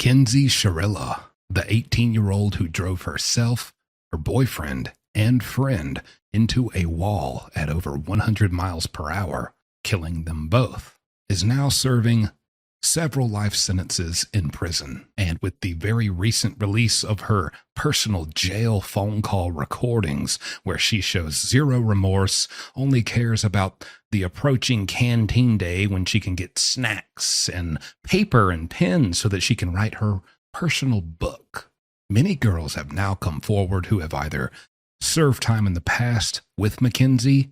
Mackenzie Shirilla, the 18-year-old who drove herself, her boyfriend, and friend into a wall at over 100 miles per hour, killing them both, is now serving several life sentences in prison. And with the very recent release of her personal jail phone call recordings, where she shows zero remorse, only cares about the approaching canteen day when she can get snacks and paper and pens so that she can write her personal book, many girls have now come forward who have either served time in the past with Mackenzie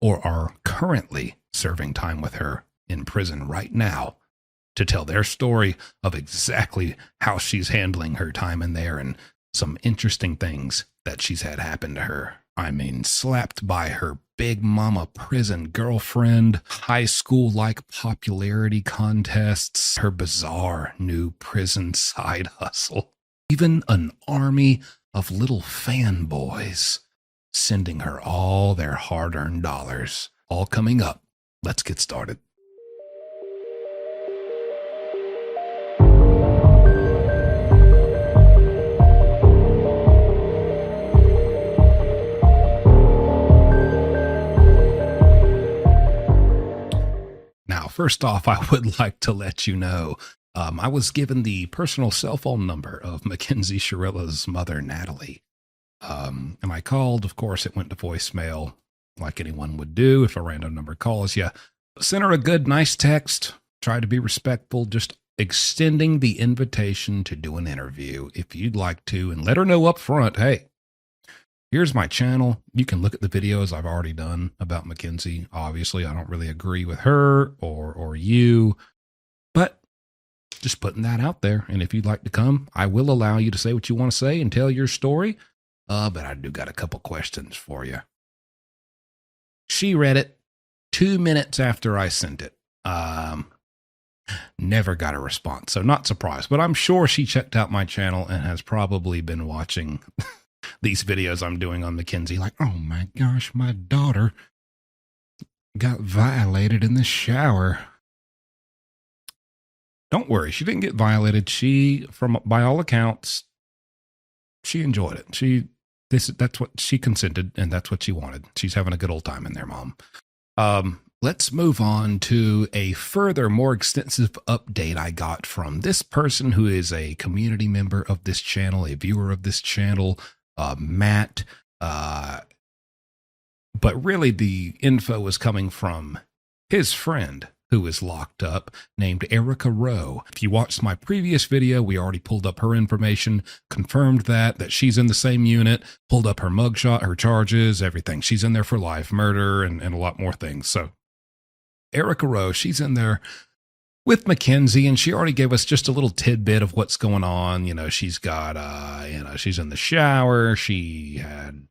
or are currently serving time with her in prison right now to tell their story of exactly how she's handling her time in there and some interesting things that she's had happen to her. I mean, slapped by her big mama prison girlfriend, high school-like popularity contests, her bizarre new prison side hustle, even an army of little fanboys sending her all their hard-earned dollars. All coming up. Let's get started. Now, first off, I would like to let you know I was given the personal cell phone number of Mackenzie Shirilla's mother, Natalie. And I called. Of course, it went to voicemail, like anyone would do if a random number calls you. Sent her a good, nice text. Tried to be respectful, just extending the invitation to do an interview if you'd like to, and let her know up front, hey, here's my channel. You can look at the videos I've already done about Mackenzie. Obviously, I don't really agree with her or you, but just putting that out there. And if you'd like to come, I will allow you to say what you want to say and tell your story. But I do got a couple questions for you. She read it 2 minutes after I sent it. Never got a response, so not surprised. But I'm sure she checked out my channel and has probably been watching these videos I'm doing on Mackenzie, like, oh my gosh, my daughter got violated in the shower. Don't worry, she didn't get violated. She, by all accounts, she enjoyed it. That's what she consented, and that's what she wanted. She's having a good old time in there, Mom. Let's move on to a further, more extensive update I got from this person who is a community member of this channel, a viewer of this channel, Matt. But really the info was coming from his friend who is locked up, named Erica Rowe. If you watched my previous video, we already pulled up her information, confirmed that she's in the same unit, pulled up her mugshot, her charges, everything. She's in there for life, murder, and a lot more things. So Erica Rowe, she's in there with Mackenzie, and she already gave us just a little tidbit of what's going on. You know, she's got, she's in the shower. She had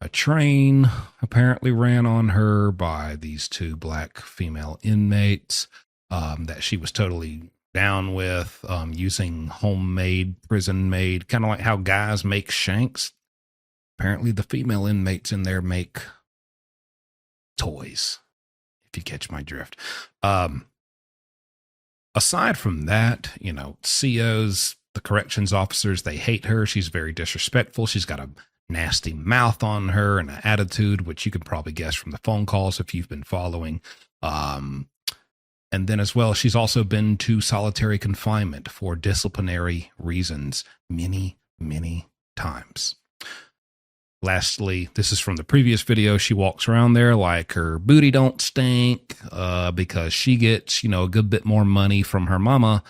a train apparently ran on her by these two black female inmates that she was totally down with, using homemade, prison-made, kind of like how guys make shanks. Apparently the female inmates in there make toys, if you catch my drift. Aside from that, you know, COs, the corrections officers, they hate her. She's very disrespectful. She's got a nasty mouth on her and an attitude, which you can probably guess from the phone calls if you've been following. And then as well, she's also been to solitary confinement for disciplinary reasons many, many times. Lastly, this is from the previous video. She walks around there like her booty don't stink because she gets, a good bit more money from her mama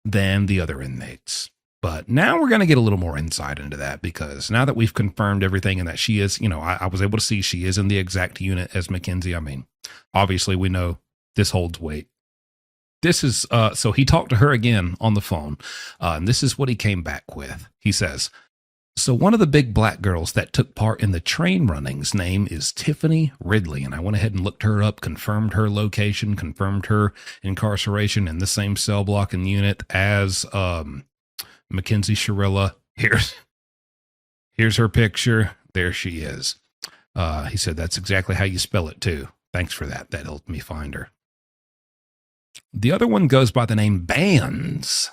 than the other inmates. But now we're going to get a little more insight into that, because now that we've confirmed everything and that she is, I was able to see she is in the exact unit as Mackenzie. I mean, obviously we know this holds weight. This is, so he talked to her again on the phone, and this is what he came back with. He says, so one of the big black girls that took part in the train running's name is Tiffany Ridley. And I went ahead and looked her up, confirmed her location, confirmed her incarceration in the same cell block and unit as Mackenzie Shirilla. Here's her picture. There she is. He said, that's exactly how you spell it too. Thanks for that. That helped me find her. The other one goes by the name Bands.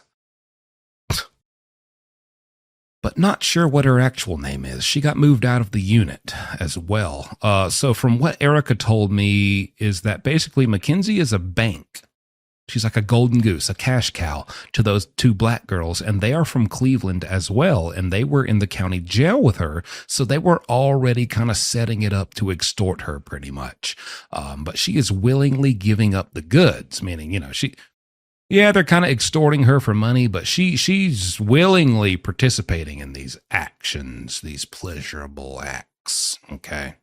but not sure what her actual name is. She got moved out of the unit as well. So from what Erica told me is that basically Mackenzie is a bank. She's like a golden goose, a cash cow to those two black girls, and they are from Cleveland as well, and they were in the county jail with her, so they were already kind of setting it up to extort her pretty much. But she is willingly giving up the goods, meaning, they're kind of extorting her for money, but she's willingly participating in these actions, these pleasurable acts, okay?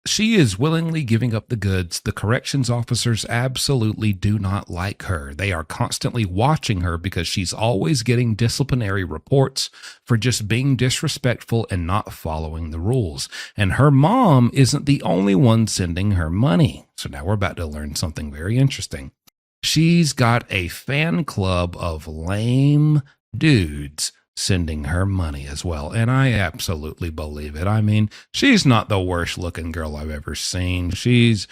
She is willingly giving up the goods. The corrections officers absolutely do not like her. They are constantly watching her because she's always getting disciplinary reports for just being disrespectful and not following the rules. And her mom isn't the only one sending her money. So now we're about to learn something very interesting. She's got a fan club of lame dudes sending her money as well. And I absolutely believe it. I mean, she's not the worst looking girl I've ever seen. She's,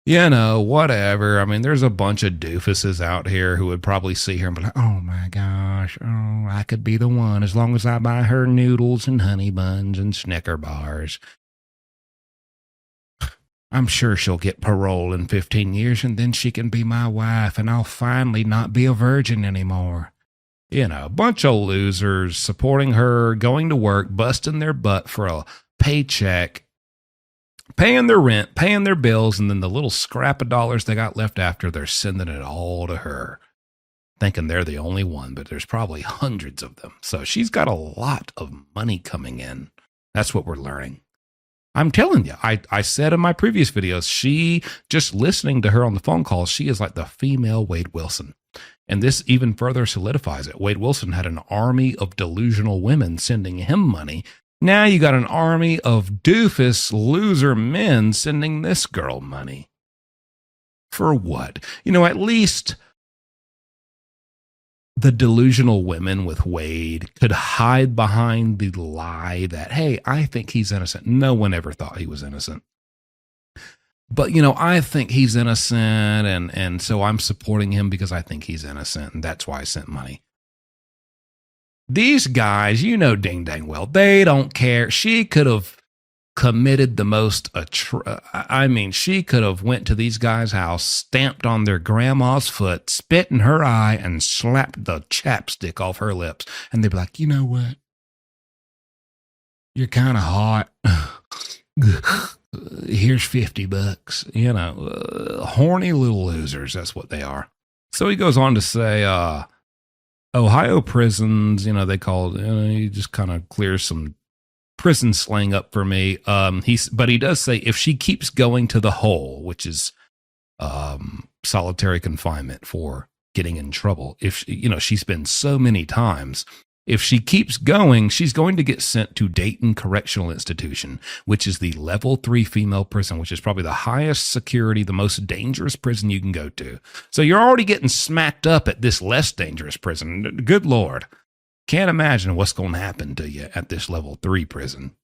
whatever. I mean, there's a bunch of doofuses out here who would probably see her and be like, oh my gosh, I could be the one as long as I buy her noodles and honey buns and Snicker bars. I'm sure she'll get parole in 15 years and then she can be my wife and I'll finally not be a virgin anymore. A bunch of losers supporting her, going to work, busting their butt for a paycheck, paying their rent, paying their bills, and then the little scrap of dollars they got left after, they're sending it all to her, thinking they're the only one, but there's probably hundreds of them. So she's got a lot of money coming in. That's what we're learning. I'm telling you, I said in my previous videos, just listening to her on the phone call, she is like the female Wade Wilson. And this even further solidifies it. Wade Wilson had an army of delusional women sending him money. Now you got an army of doofus loser men sending this girl money. For what? At least the delusional women with Wade could hide behind the lie that, hey, I think he's innocent. No one ever thought he was innocent. But, I think he's innocent, and so I'm supporting him because I think he's innocent, and that's why I sent money. These guys, ding dang well, they don't care. She could have committed the most, she could have went to these guys' house, stamped on their grandma's foot, spit in her eye, and slapped the chapstick off her lips. And they'd be like, you know what? You're kind of hot. Here's $50. Horny little losers. That's what they are. So he goes on to say, Ohio prisons, they call it, he just kind of clears some prison slang up for me. But he does say if she keeps going to the hole, which is solitary confinement for getting in trouble, if she's been so many times, if she keeps going, she's going to get sent to Dayton Correctional Institution, which is the level 3 female prison, which is probably the highest security, the most dangerous prison you can go to. So you're already getting smacked up at this less dangerous prison. Good Lord. Can't imagine what's going to happen to you at this level 3 prison.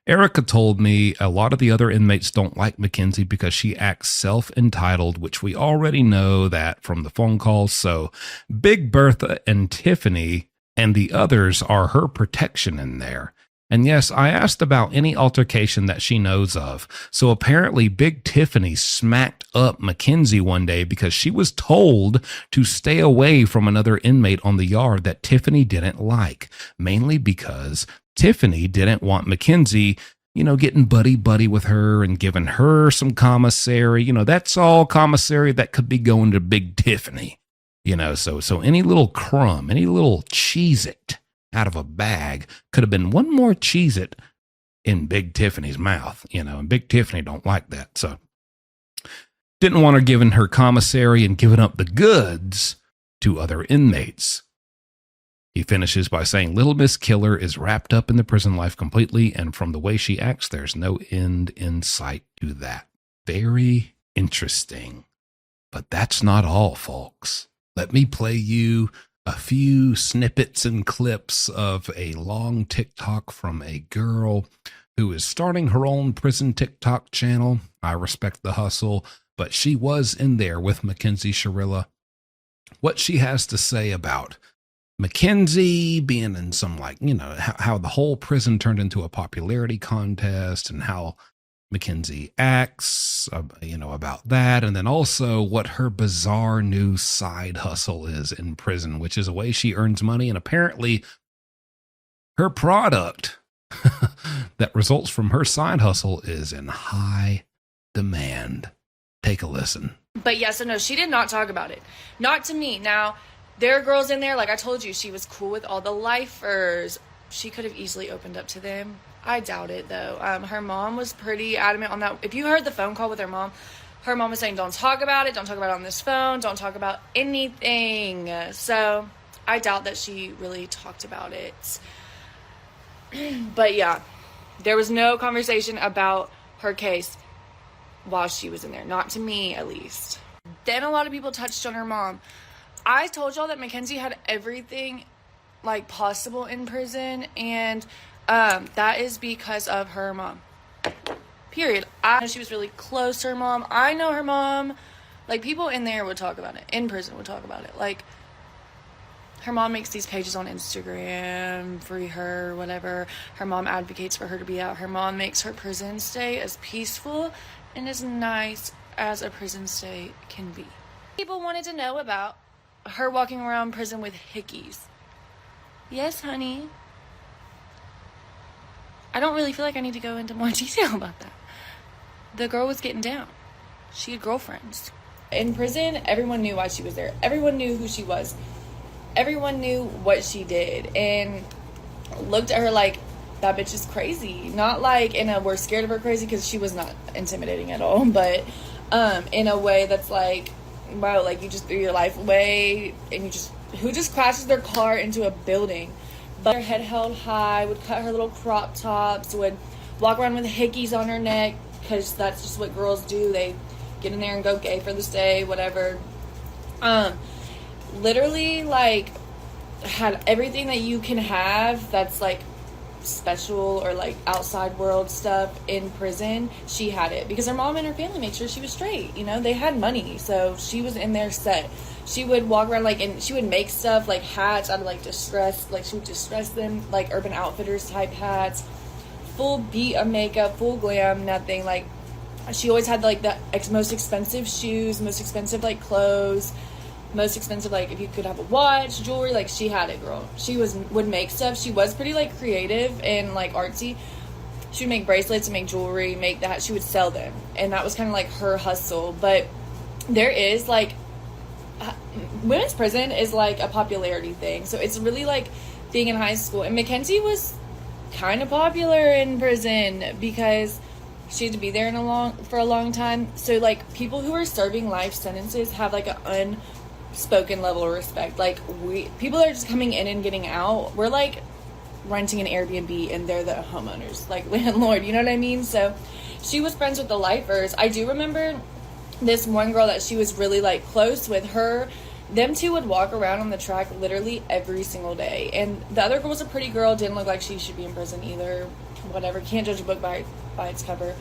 Erica told me a lot of the other inmates don't like Mackenzie because she acts self-entitled, which we already know that from the phone calls. So Big Bertha and Tiffany and the others are her protection in there. And yes, I asked about any altercation that she knows of. So apparently Big Tiffany smacked up Mackenzie one day because she was told to stay away from another inmate on the yard that Tiffany didn't like, mainly because Tiffany didn't want Mackenzie, getting buddy-buddy with her and giving her some commissary. That's all commissary that could be going to Big Tiffany. So any little crumb, any little Cheez-It out of a bag could have been one more Cheez-It in Big Tiffany's mouth, and Big Tiffany don't like that. So didn't want her giving her commissary and giving up the goods to other inmates. He finishes by saying Little Miss Killer is wrapped up in the prison life completely, and from the way she acts, there's no end in sight to that. Very interesting. But that's not all, folks. Let me play you a few snippets and clips of a long TikTok from a girl who is starting her own prison TikTok channel. I respect the hustle, but she was in there with Mackenzie Shirilla. What she has to say about Mackenzie being in some, like, how the whole prison turned into a popularity contest, and how Mackenzie acts, about that. And then also what her bizarre new side hustle is in prison, which is a way she earns money. And apparently her product that results from her side hustle is in high demand. Take a listen. But yes and no, she did not talk about it. Not to me. Now, there are girls in there, like I told you, she was cool with all the lifers. She could have easily opened up to them. I doubt it, though. Her mom was pretty adamant on that. If you heard the phone call with her mom was saying, don't talk about it. Don't talk about it on this phone. Don't talk about anything. So I doubt that she really talked about it. But yeah, there was no conversation about her case while she was in there. Not to me, at least. Then a lot of people touched on her mom. I told y'all that Mackenzie had everything like possible in prison, and that is because of her mom. Period. I know she was really close to her mom. I know her mom. Like, people in there would talk about it. In prison would talk about it. Like, her mom makes these pages on Instagram, free her, whatever. Her mom advocates for her to be out. Her mom makes her prison stay as peaceful and as nice as a prison stay can be. People wanted to know about her walking around prison with hickeys. Yes, honey. I don't really feel like I need to go into more detail about that. The girl was getting down. She had girlfriends. In prison, everyone knew why she was there. Everyone knew who she was. Everyone knew what she did and looked at her like, that bitch is crazy. Not like in a we're scared of her crazy, because she was not intimidating at all, but in a way that's like, wow, like you just threw your life away, and who just crashes their car into a building? But her head held high, would cut her little crop tops, would walk around with hickeys on her neck, because that's just what girls do. They get in there and go gay for this day, whatever. Literally, like, had everything that you can have that's like special or like outside world stuff in prison. She had it because her mom and her family made sure she was straight. They had money, so she was in there set. She would walk around and she would make stuff like hats out of like distress, like she would distress them, like Urban Outfitters type hats, full beat of makeup, full glam, nothing. Like, she always had like the most expensive shoes, most expensive like clothes, most expensive, like if you could have a watch, jewelry, like she had it, girl. She would make stuff. She was pretty like creative and like artsy. She would make bracelets and make jewelry, make that. She would sell them, and that was kind of like her hustle. But there is like, women's prison is like a popularity thing, so it's really like being in high school. And Mackenzie was kind of popular in prison because she had to be there for a long time. So like, people who are serving life sentences have like an unspoken level of respect. Like, people that are just coming in and getting out, we're like renting an Airbnb and they're the homeowners, like landlord, you know what I mean? So she was friends with the lifers. I do remember this one girl that she was really like close with. Them two would walk around on the track literally every single day, and the other girl was a pretty girl, didn't look like she should be in prison either, whatever, can't judge a book by its cover.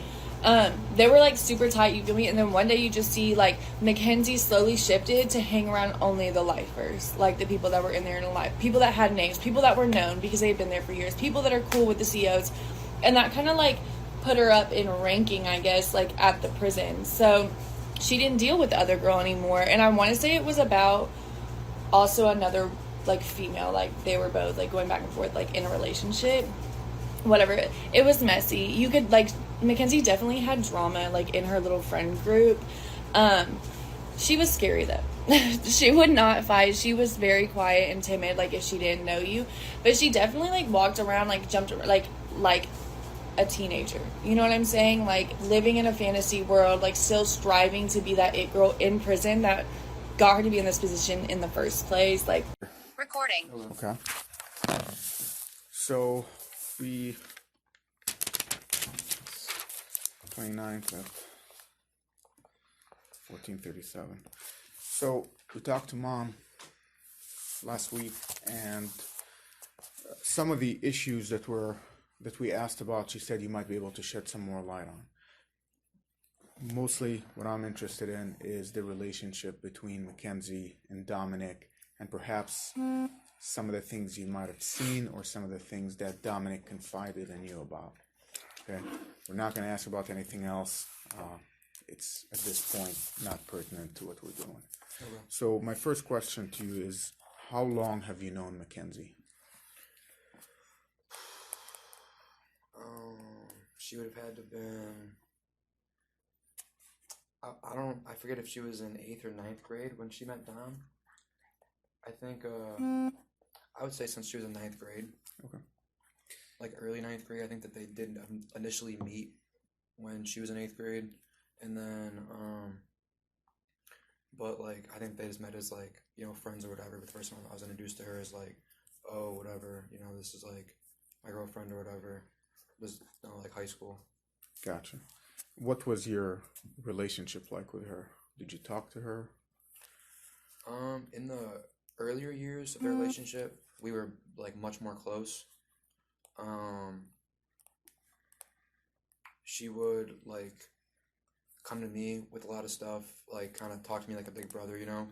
They were like super tight, you feel me? And then one day you just see like Mackenzie slowly shifted to hang around only the lifers, like the people that were in there in life, people that had names, people that were known because they had been there for years, people that are cool with the COs, and that kind of like put her up in ranking, I guess, like at the prison. So she didn't deal with the other girl anymore, and I want to say it was about also another like female, like they were both like going back and forth like in a relationship, whatever. It was messy. You could like, Mackenzie definitely had drama like in her little friend group. She was scary though. She would not fight. She was very quiet and timid, like if she didn't know you, but she definitely like walked around, like jumped around, like a teenager, you know what I'm saying? Like living in a fantasy world, like still striving to be that it girl in prison that got her to be in this position in the first place. Like, recording. Okay. So we 29th at 14:37. So we talked to mom last week, and some of the issues that we asked about, she said you might be able to shed some more light on. Mostly what I'm interested in is the relationship between Mackenzie and Dominic, and perhaps some of the things you might have seen or some of the things that Dominic confided in you about. Okay, we're not going to ask about anything else. It's at this point not pertinent to what we're doing. Okay. So my first question to you is, how long have you known Mackenzie? She would have had to been. I forget if she was in 8th or 9th grade when she met Dom. I think I would say since she was in 9th grade. Okay. Like early 9th grade, I think that they did initially meet when she was in 8th grade, and then but like I think they just met as like, you know, friends or whatever. But the first time I was introduced to her as like, oh, whatever, you know, this is like my girlfriend or whatever. It was, you know, like high school. Gotcha. What was your relationship like with her? Did you talk to her? In the earlier years of their relationship, we were like much more close. She would like come to me with a lot of stuff, like kind of talk to me like a big brother, you know.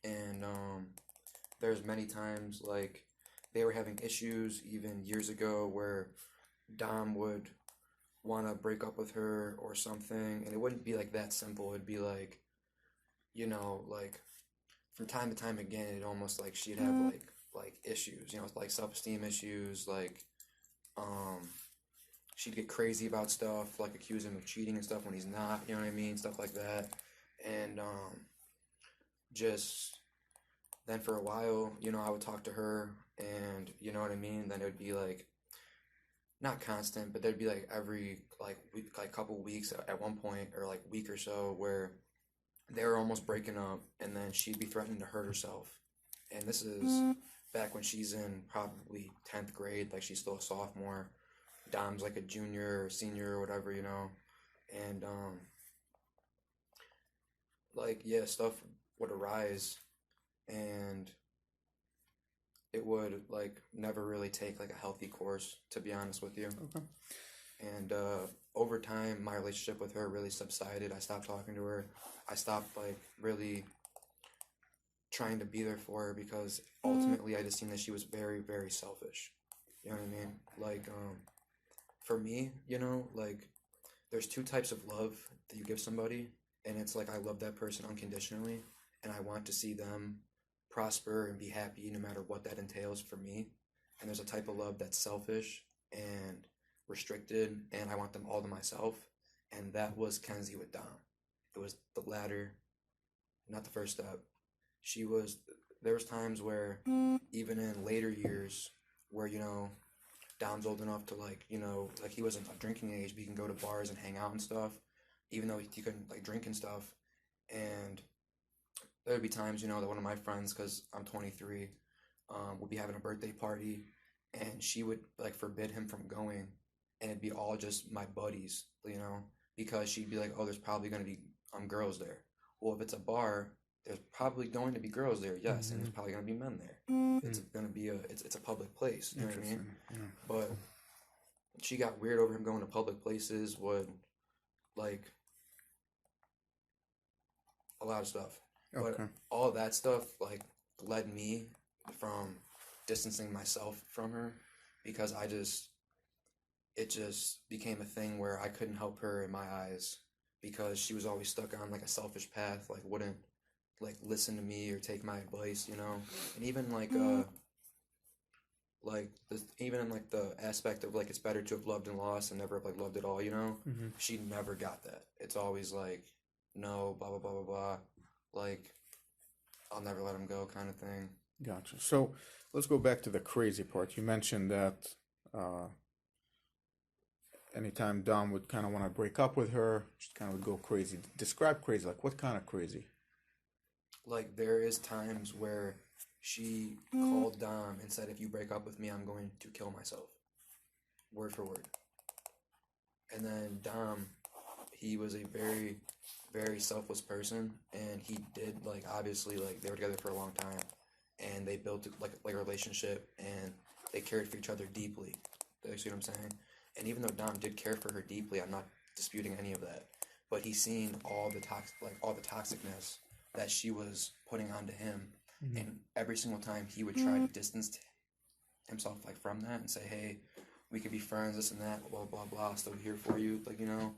And there's many times like they were having issues even years ago where Dom would want to break up with her or something, and it wouldn't be like that simple. It'd be like, you know, like from time to time again, it almost like she'd have like issues, you know, like self-esteem issues, like she'd get crazy about stuff, like accuse him of cheating and stuff when he's not, you know what I mean, stuff like that. And just then for a while, you know, I would talk to her, and you know what I mean, then it would be like not constant, but there'd be like every like week, like couple weeks at one point, or like week or so, where they were almost breaking up, and then she'd be threatening to hurt herself. And this is back when she's in probably 10th grade, like she's still a sophomore. Dom's like a junior or senior or whatever, you know. And like yeah, stuff would arise, and it would like never really take like a healthy course, to be honest with you. Okay. And over time, my relationship with her really subsided. I stopped talking to her. I stopped like really trying to be there for her, because ultimately I just seen that she was very, very selfish. You know what I mean? Like for me, you know, like there's two types of love that you give somebody, and it's like I love that person unconditionally, and I want to see them prosper and be happy no matter what that entails for me. And there's a type of love that's selfish and restricted, and I want them all to myself. And that was Kenzie with Dom. It was the latter, not the first step. There was times where even in later years where, you know, Dom's old enough to like, you know, like he wasn't of drinking age, but he can go to bars and hang out and stuff, even though he couldn't like drink and stuff. And there would be times, you know, that one of my friends, because I'm 23, would be having a birthday party, and she would like forbid him from going, and it'd be all just my buddies, you know, because she'd be like, oh, there's probably going to be girls there. Well, if it's a bar, there's probably going to be girls there, yes, and there's probably going to be men there. It's going to be it's a public place, you know what I mean? Yeah. But she got weird over him going to public places, would like a lot of stuff. But Okay. all of that stuff like led me from distancing myself from her, because it just became a thing where I couldn't help her in my eyes, because she was always stuck on like a selfish path, like wouldn't like listen to me or take my advice, you know. And even even in like the aspect of like it's better to have loved and lost and never have like loved at all, you know. She never got that. It's always like no, blah blah blah blah blah, like I'll never let him go kind of thing. Gotcha. So let's go back to the crazy part. You mentioned that anytime Dom would kind of want to break up with her, she kind of would go crazy. Describe crazy. Like what kind of crazy? Like there is times where she called Dom and said, if you break up with me, I'm going to kill myself. Word for word. And then Dom, he was a very, very selfless person, and he did like obviously like they were together for a long time, and they built like a relationship, and they cared for each other deeply. You see what I'm saying? And even though Dom did care for her deeply, I'm not disputing any of that, but he's seen all the toxicness that she was putting onto him, and every single time he would try to distance himself like from that and say, hey, we could be friends, this and that, blah blah blah, still here for you, like, you know,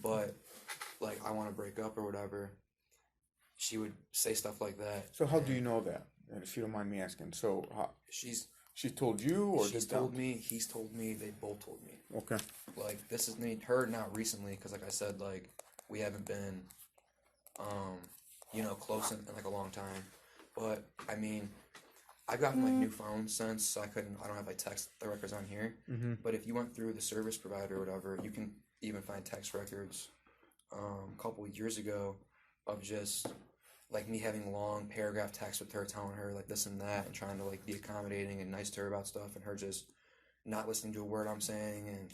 but like I want to break up or whatever. She would say stuff like that. So how do you know that? If you don't mind me asking. So she told you, or she's told me, he's told me, they both told me. Okay. Like, this is her not recently, because like I said, like, we haven't been you know, close in like a long time. But I mean, I've gotten like new phones since, so I don't have like text the records on here. But if you went through the service provider or whatever, you can even find text records a couple of years ago of just like me having long paragraph texts with her telling her like this and that and trying to like be accommodating and nice to her about stuff, and her just not listening to a word I'm saying. And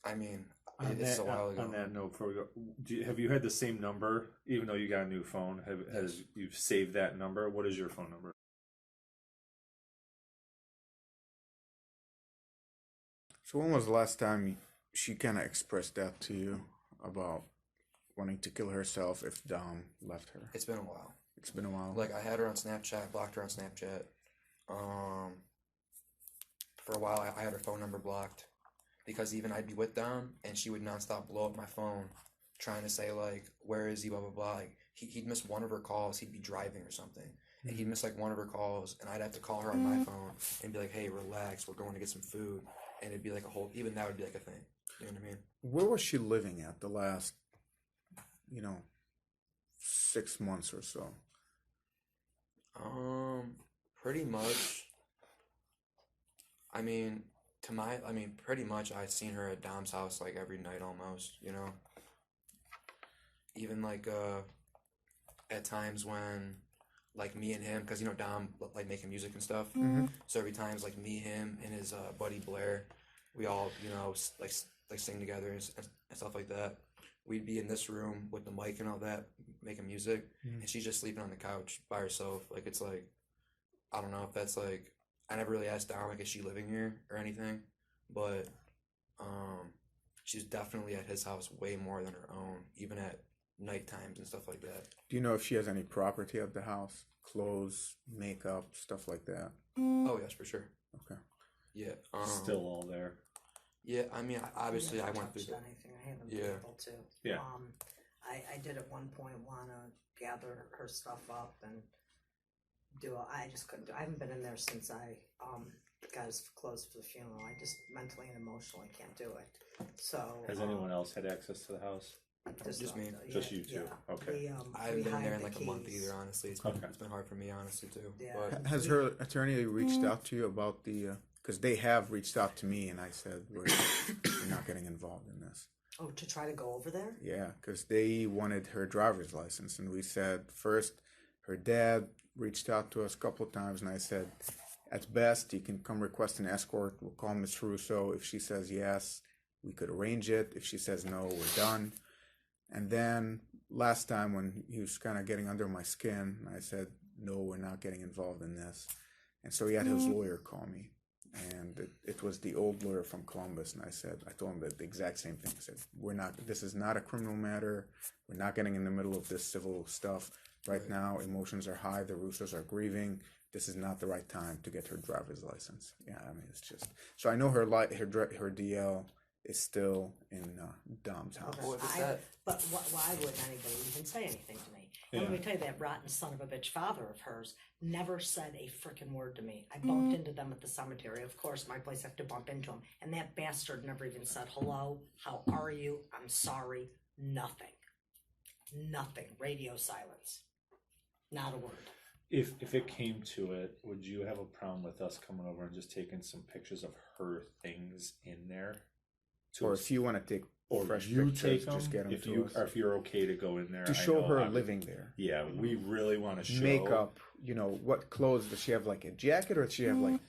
I mean, this is a while ago. On that note, before we go, have you had the same number even though you got a new phone? Has you've saved that number? What is your phone number? So when was the last time she kind of expressed that to you about wanting to kill herself if Dom left her? It's been a while. It's been a while. Like, I had her on Snapchat, blocked her on Snapchat. For a while, I had her phone number blocked because even I'd be with Dom and she would nonstop blow up my phone trying to say, like, where is he, blah, blah, blah. Like, he'd miss one of her calls. He'd be driving or something. And he'd miss, like, one of her calls, and I'd have to call her on my phone and be like, hey, relax, we're going to get some food. And it'd be like a whole, even that would be like a thing. You know what I mean? Where was she living at the last, 6 months or so? Pretty much. Pretty much I've seen her at Dom's house like every night almost, you know? Even like, at times when, like, me and him, because, Dom, like, making music and stuff. So every time it's like me, him, and his buddy Blair, we all, like sing together and stuff like that. We'd be in this room with the mic and all that, making music, and she's just sleeping on the couch by herself. Like, it's like, I don't know if that's like, I never really asked Dom, like, is she living here or anything, but she's definitely at his house way more than her own, even at night times and stuff like that. Do you know if she has any property at the house? Clothes, makeup, stuff like that? Oh, yes, for sure. Okay. Yeah. Still all there. Yeah, I mean, obviously I went through anything. I haven't Yeah. been able to. Yeah. I did at one point want to gather her stuff up and I just couldn't do. I haven't been in there since I got his clothes for the funeral. I just mentally and emotionally can't do it. So Has anyone else had access to the house? Just me. Just you two. Yeah. Okay. I haven't been there in the like a month keys. either, honestly. It's been hard for me, honestly, too. Yeah. But Has her attorney reached out to you about the... Because they have reached out to me, and I said, we're not getting involved in this. Oh, to try to go over there? Yeah, because they wanted her driver's license, and we said, first, her dad reached out to us a couple of times, and I said, at best, you can come request an escort. We'll call Miss Russo. If she says yes, we could arrange it. If she says no, we're done. And then last time when he was kind of getting under my skin, I said, no, we're not getting involved in this. And so he had his lawyer call me. And it was the old lawyer from Columbus, and I told him the exact same thing. I said, this is not a criminal matter. We're not getting in the middle of this civil stuff. Right now, emotions are high. The Russos are grieving. This is not the right time to get her driver's license. Yeah, I mean, it's just... So I know her DL is still in Dom's house. Well, if it's that, But why would anybody even say anything to me? And let me tell you, that rotten son of a bitch father of hers never said a frickin' word to me. I bumped into them at the cemetery. Of course, my place, I have to bump into him. And that bastard never even said, hello, how are you? I'm sorry. Nothing. Nothing. Radio silence. Not a word. If it came to it, would you have a problem with us coming over and just taking some pictures of her things in there? Or if you want to take fresh you pictures, take them, just get them if to you us. or if you're okay to go in there To I show know her I'm- living there. Yeah, we really want to show Makeup, what clothes does she have? Like a jacket, or does she have like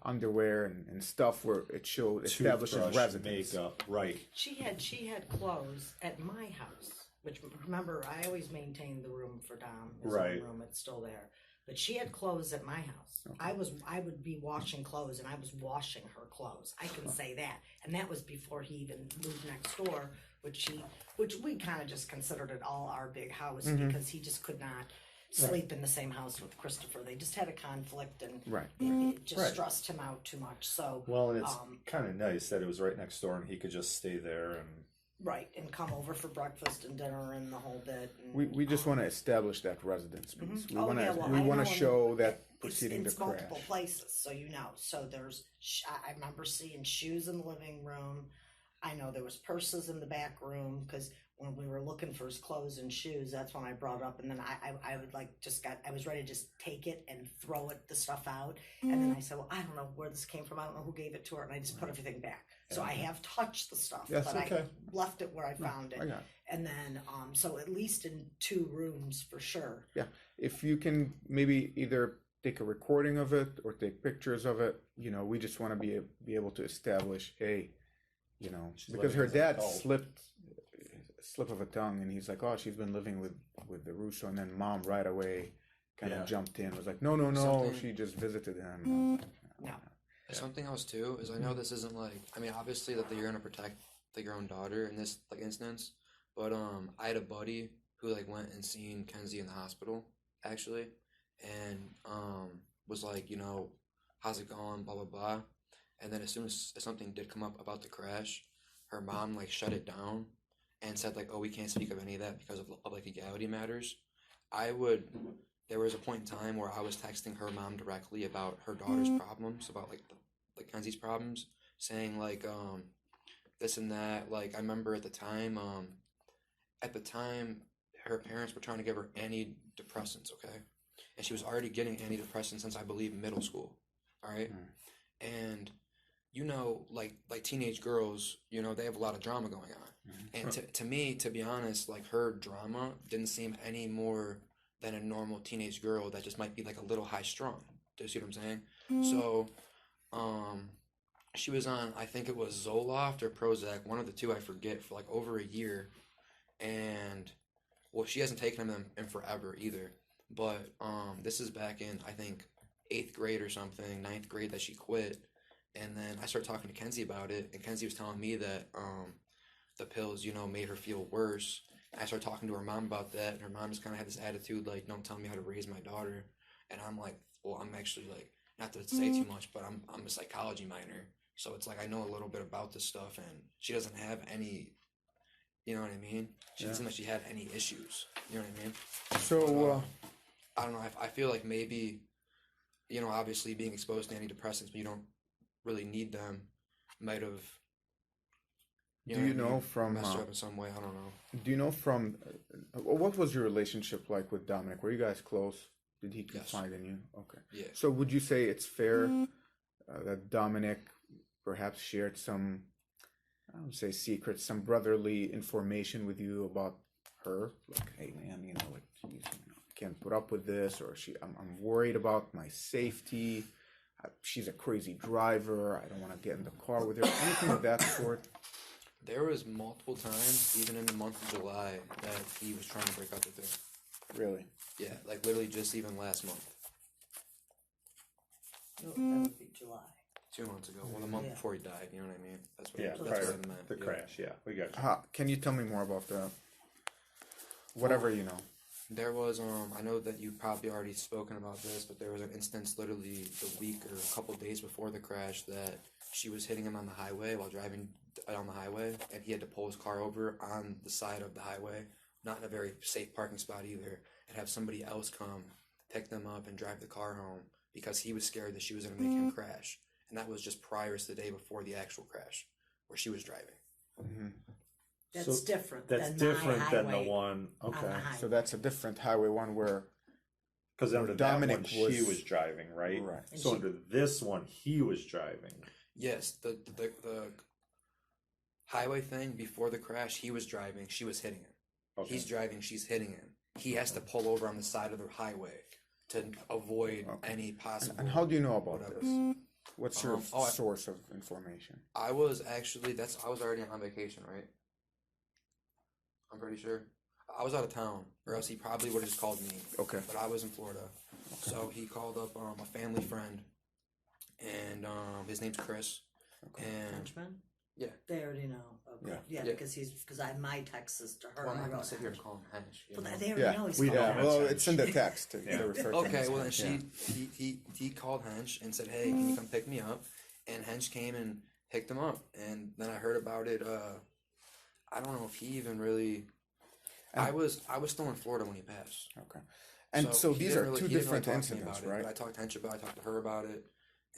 underwear and stuff where it establishes toothbrush, residence? makeup, right? She had clothes at my house, which, remember, I always maintained the room for Dom. His own Right. room, it's still there. But she had clothes at my house. I would be washing clothes, and I was washing her clothes. I can say that. And that was before he even moved next door, which we kind of just considered it all our big house because he just could not sleep in the same house with Christopher. They just had a conflict, and Right. it just Right. stressed him out too much. So Well, and it's kind of nice that it was right next door and he could just stay there and. right, and come over for breakfast and dinner and the whole bit. And, We just want to establish that residence piece. We Oh, want to yeah, well, we I want know to in- show that it's proceeding to multiple crash. places, so you know. So there's, I remember seeing shoes in the living room. I know there was purses in the back room, because when we were looking for his clothes and shoes, that's when I brought up. And then I would like I was ready to just take it and throw the stuff out. And then I said, well, I don't know where this came from. I don't know who gave it to her. And I just put everything back. So I have touched the stuff, Yes, but okay. I left it where I found it. I got it. And then, so at least in 2 rooms for sure. Yeah, if you can maybe either take a recording of it or take pictures of it, we just want to be able to establish, hey, She's because living her as an dad adult. slip of a tongue, and he's like, oh, she's been living with the Russo, and then mom right away kind of Yeah. jumped in, was like, no, Something- she just visited him. No. Something else too is I know this isn't like, I mean, obviously that you're gonna protect your own daughter in this like instance, but I had a buddy who like went and seen Kenzie in the hospital actually, and was like, how's it going, blah blah blah, and then as soon as something did come up about the crash, her mom like shut it down and said like, oh, we can't speak of any of that because of like legality matters. There was a point in time where I was texting her mom directly about her daughter's problems, about like Kenzie's problems, saying like this and that. Like I remember at the time her parents were trying to give her antidepressants, okay, and she was already getting antidepressants since I believe middle school, all right, and like teenage girls, they have a lot of drama going on, and to me, to be honest, like her drama didn't seem any more than a normal teenage girl that just might be like a little high strung. Do you see what I'm saying? So, she was on, I think it was Zoloft or Prozac, one of the two, I forget, for like over a year, and well, she hasn't taken them in forever either. But this is back in I think 8th grade or something, 9th grade that she quit, and then I started talking to Kenzie about it, and Kenzie was telling me that the pills, made her feel worse. I started talking to her mom about that, and her mom just kind of had this attitude like, don't tell me how to raise my daughter. And I'm like, well, I'm actually like, not to say too much, but I'm a psychology minor, so it's like I know a little bit about this stuff, and she doesn't have any, you know what I mean? She doesn't seem like she had any issues, you know what I mean? So, I don't know, I feel like maybe, obviously being exposed to antidepressants, but you don't really need them, might have, do you know from messed her up in some way, I don't know. do you know from what was your relationship like with Dominic? Were you guys close? Did he confide in you? Okay. Yeah. So would you say it's fair that Dominic perhaps shared some, I would say, secrets, some brotherly information with you about her? Like, hey man, like, geez, I can't put up with this, or I'm worried about my safety. She's a crazy driver. I don't want to get in the car with her. Anything of that sort? There was multiple times, even in the month of July, that he was trying to break up with her. Really? Yeah, like literally just even last month. That would be July. 2 months ago. Well, the month before he died, you know what I mean? That's what that's prior what I meant. the yeah. crash. Yeah, we got you. Can you tell me more about that? Whatever you know. There was, I know that you've probably already spoken about this, but there was an instance literally the week or a couple days before the crash that she was hitting him on the highway while driving down the highway, and he had to pull his car over on the side of the highway, not in a very safe parking spot either, and have somebody else come pick them up and drive the car home because he was scared that she was going to make him crash. And that was just prior to the day before the actual crash where she was driving. Mm-hmm. That's different. That's than different my than the highway one. on the Okay. highway. So that's a different highway one where Because under Dominic that one, she was- was driving, right? Right. And So she- under this one, he was driving. Yes, the highway thing before the crash, he was driving, she was hitting him. Okay. He's driving, she's hitting him. He has to pull over on the side of the highway to avoid any possible. And how do you know about whatever. this? What's your I- source of information? I was actually I was already on vacation, right? I'm pretty sure. I was out of town, or else he probably would have just called me. Okay. But I was in Florida, so he called up a family friend, and his name's Chris. Okay. And Frenchman? Yeah. They already know. Okay. Yeah. Yeah, because my text is to her. Well, I'm and I not gonna wrote sit here Hench. and call him hench. You Well, know? they already know he's called yeah. Hench. Well, it's in the text. Yeah. They refer to him Okay, as well then Hench, he called Hench and said, "Hey, can you come pick me up?" And Hench came and picked him up, and then I heard about it. I don't know if he even really. I was still in Florida when he passed. Okay. And so he these didn't are really- two he didn't really different talk to me incidents, about it, right? But I talked to Hench about it. I talked to her about it,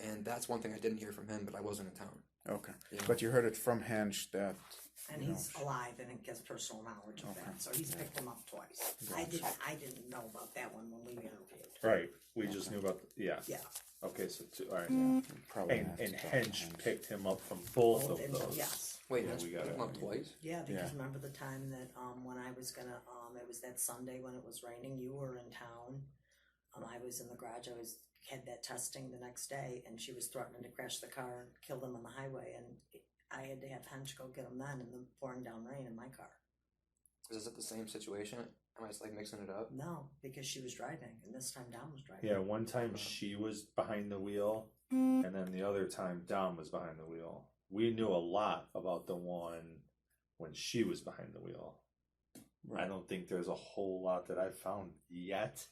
and that's one thing I didn't hear from him. But I wasn't in town. Okay. Yeah. But you heard it from Hench that. And you know, he's alive and it gives personal knowledge of that. So he's picked him up twice. I didn't know about that one when we interviewed. Right. We just knew about Yeah. Okay, so two. All right. probably And have to and talk to Hench picked him up from both of And- those. Yes. Wait, Yeah, Hench we got picked him it. up twice. Yeah, because Yeah. remember the time that when I was gonna it was that Sunday when it was raining, you were in town. I was in the garage, had that testing the next day, and she was threatening to crash the car and kill them on the highway, and I had to have Hench go get them then in the pouring down rain in my car. Is it the same situation? Am I just like mixing it up? No, because she was driving, and this time Dom was driving. Yeah, one time she was behind the wheel, and then the other time Dom was behind the wheel. We knew a lot about the one when she was behind the wheel. Right. I don't think there's a whole lot that I've found yet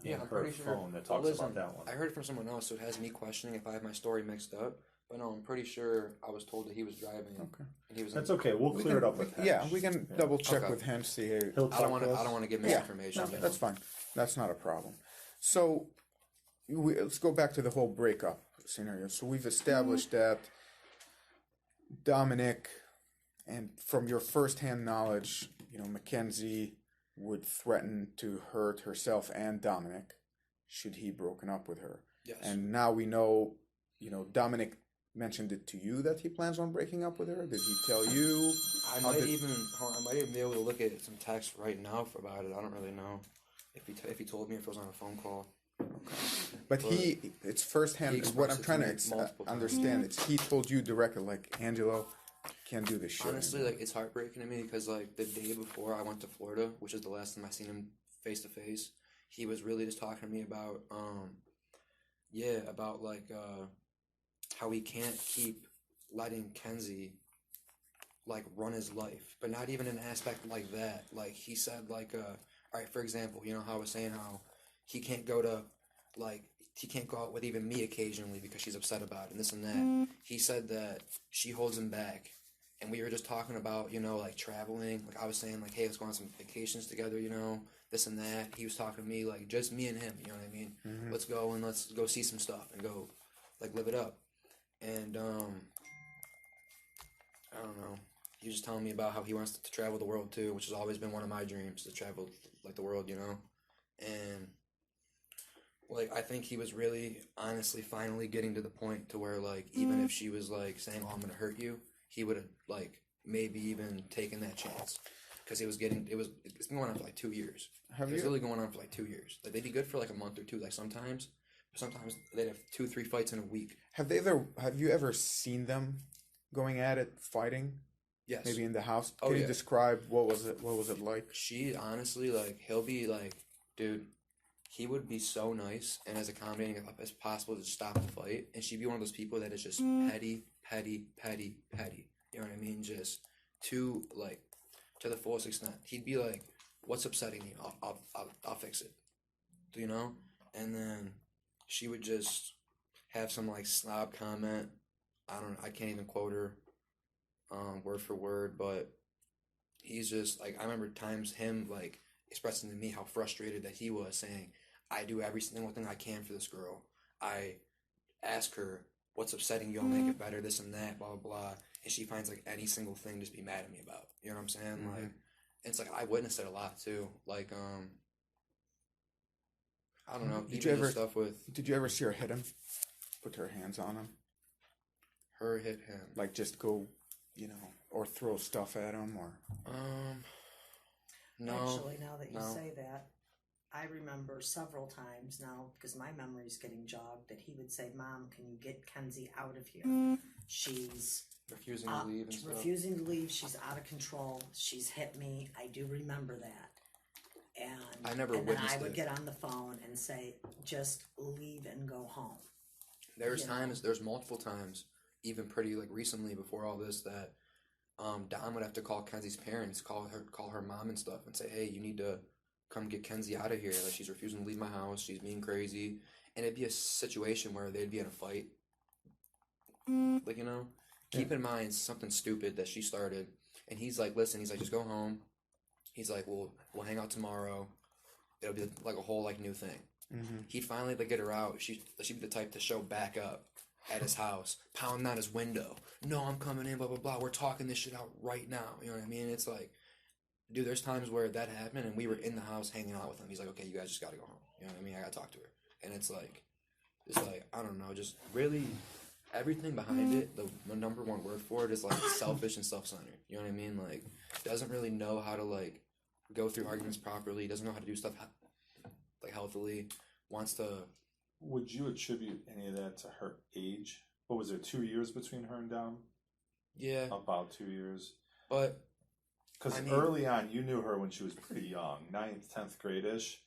in I'm her pretty sure. phone that talks about that one. I heard it from someone else, so it has me questioning if I have my story mixed up. But no, I'm pretty sure I was told that he was driving. Okay. And he was. That's okay. We'll We clear can- it up with Hench. Yeah, we can double check Okay. with Hench, see how He'll I don't talk want to to. us. I don't want to give Yeah, misinformation. no, that's fine. That's not a problem. So let's go back to the whole breakup scenario. So we've established that Dominic, and from your firsthand knowledge, Mackenzie would threaten to hurt herself and Dominic should he broken up with her. Yes. And now we know, Dominic mentioned it to you that he plans on breaking up with her. Did he tell you? I might even be able to look at some text right now about it. I don't really know if he told me, if it was on a phone call. But it's firsthand. he What I'm expressed it trying to me to multiple times. understand, it's he told you directly, like, Angelo, can't do this shit. Honestly, anymore. like, it's heartbreaking to me because like the day before I went to Florida, which is the last time I seen him face to face, he was really just talking to me about about like how he can't keep letting Kenzie like run his life, but not even an aspect like that. Like he said, like all right, for example, how I was saying how he can't go out with even me occasionally because she's upset about it and this and that. He said that she holds him back. And we were just talking about, like traveling. Like I was saying, like, hey, let's go on some vacations together, this and that. He was talking to me, like, just me and him, you know what I mean? Mm-hmm. Let's go and let's go see some stuff and go, like, live it up. And, I don't know. He was just telling me about how he wants to travel the world, too, which has always been one of my dreams, to travel, like, the world, And, like, I think he was really, honestly, finally getting to the point to where, like, even if she was, like, saying, oh, I'm going to hurt you, he would have like maybe even taken that chance because it's been going on for like 2 years. It's really going on for like 2 years. Like they'd be good for like a month or two. Like sometimes they'd have 2-3 fights in a week. Have you ever seen them going at it, fighting? Yes. Maybe in the house. Oh, Can you yeah. describe what was it like? She honestly, like, he'll be like, dude, he would be so nice and as accommodating as possible to stop the fight. And she'd be one of those people that is just petty. You know what I mean? Just to the fullest extent. He'd be like, what's upsetting you? I'll fix it. And then she would just have some like snob comment. I can't even quote her word for word, but he's just like, I remember times him like expressing to me how frustrated that he was, saying, I do every single thing I can for this girl. I ask her, what's upsetting you? I'll make it better, this and that, blah, blah, blah. And she finds like any single thing just be mad at me about. You know what I'm saying? Mm-hmm. Like, it's like I witnessed it a lot too. Like, I don't know. Did even you just stuff with Did you ever see her hit him? Put her hands on him? her hit him. Like just go, or throw stuff at him, or No. Actually, now that you no. say that, I remember several times now, because my memory's getting jogged, that he would say, Mom, can you get Kenzie out of here? She's refusing to leave and stuff. refusing to leave. She's out of control. She's hit me. I do remember that. And I never and then I witnessed would it. get on the phone and say, just leave and go home. There's multiple times even pretty like recently before all this that Dom would have to call Kenzie's parents, call her mom and stuff, and say, hey, you need to come get Kenzie out of here. Like, she's refusing to leave my house. She's being crazy. And it'd be a situation where they'd be in a fight. Like, you know, keep in mind something stupid that she started. And he's like, listen, he's like, just go home. He's like, we'll hang out tomorrow. It'll be like a whole like new thing. He'd finally like get her out. She'd be the type to show back up at his house, pounding on his window. No, I'm coming in, blah, blah, blah. We're talking this shit out right now. You know what I mean? It's like, dude, there's times where that happened and we were in the house hanging out with him. He's like, okay, you guys just got to go home. You know what I mean? I got to talk to her. And it's like, I don't know, just really everything behind it, the number one word for it is like selfish and self-centered. You know what I mean? Like, doesn't really know how to like go through arguments properly, doesn't know how to do stuff like healthily, wants to. Would you attribute any of that to her age? What was there, 2 years between her and Dom? Yeah. About 2 years. But because early on, you knew her when she was pretty young, 9th, 10th grade-ish.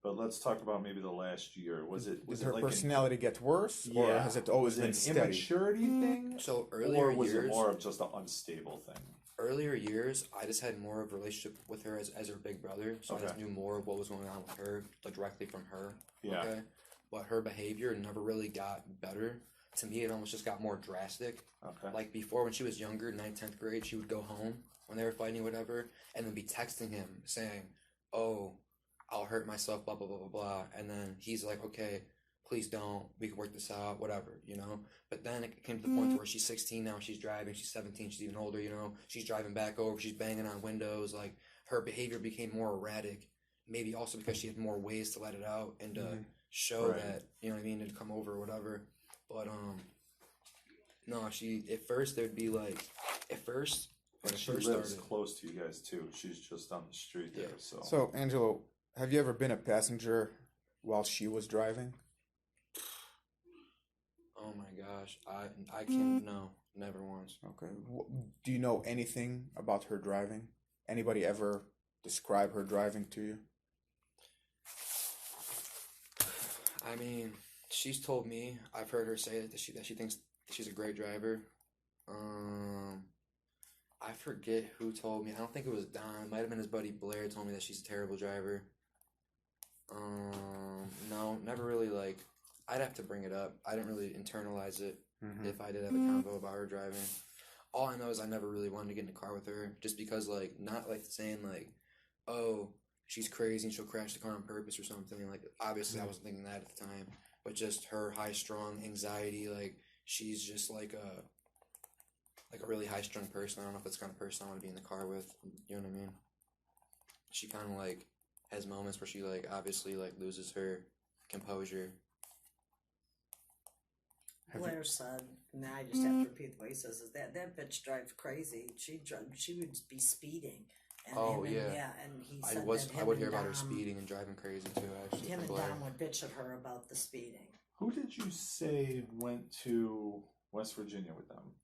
But let's talk about maybe the last year. Did her like personality get worse, or has it always been an steady? Immaturity thing? So earlier or was years, it more of just an unstable thing? Earlier years, I just had more of a relationship with her as her big brother, so I just knew more of what was going on with her, like directly from her. Yeah. Okay? But her behavior never really got better. To me, it almost just got more drastic. Okay. Like before, when she was younger, 9th, 10th grade, she would go home when they were fighting or whatever, and then be texting him saying, oh, I'll hurt myself, blah, blah, blah, blah, blah. And then he's like, okay, please don't. We can work this out, whatever, you know? But then it came to the point where she's 16 now, she's driving, she's 17, she's even older, you know? She's driving back over, she's banging on windows. Like, her behavior became more erratic. Maybe also because she had more ways to let it out and to show that, you know what I mean, to come over or whatever. But, no, at first there'd be like, when she first lives started, close to you guys too. She's just down the street there. So, Angelo, have you ever been a passenger while she was driving? oh my gosh, I can't, no, never once. Okay. Do you know anything about her driving? Anybody ever describe her driving to you? I mean, she's told me, I've heard her say that she thinks she's a great driver. I forget who told me. I don't think it was Don. It might have been his buddy Blair told me that she's a terrible driver. No, never really like. I'd have to bring it up. I didn't really internalize it if I did have a convo about her driving. All I know is I never really wanted to get in a car with her, just because like not like saying like, oh, she's crazy and she'll crash the car on purpose or something. Like obviously I wasn't thinking that at the time, but just her high strung anxiety. Like she's just like a really high strung person. I don't know if that's the kind of person I want to be in the car with. You know what I mean? She kind of like has moments where she like obviously like loses her composure. Blair said, and I just have to repeat the way he says, is that bitch drives crazy. She would be speeding. And Oh, him and, yeah. and he said that I him would hear and about her Dom- speeding and driving crazy too. Actually, Him and Blair. Dom would bitch at her about the speeding. Who did you say went to West Virginia with them?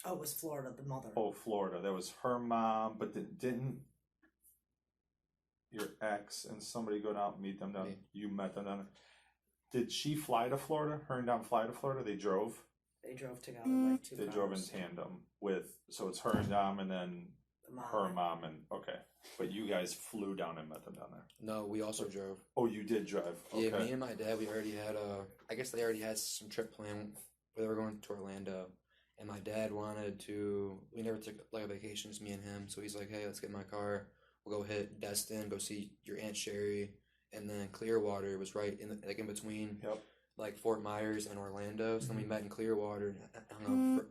Oh, it was Florida, the mother. Oh, Florida. That was her mom, but didn't your ex and somebody go down and meet them down? Me. You met them down. Did she fly to Florida? Her and Dom fly to Florida? They drove? They drove together like two They cars. drove in tandem with, so it's her and Dom and then The mom. her mom and, okay. But you guys flew down and met them down there. No, we also drove. Oh, you did drive. Okay. Yeah, me and my dad, we already had I guess they already had some trip planned where they were going to Orlando. And my dad wanted to, we never took like a vacation, just me and him. So he's like, hey, let's get in my car. We'll go hit Destin, go see your Aunt Sherry. And then Clearwater was right in between, like Fort Myers and Orlando. So then we met in Clearwater. I hung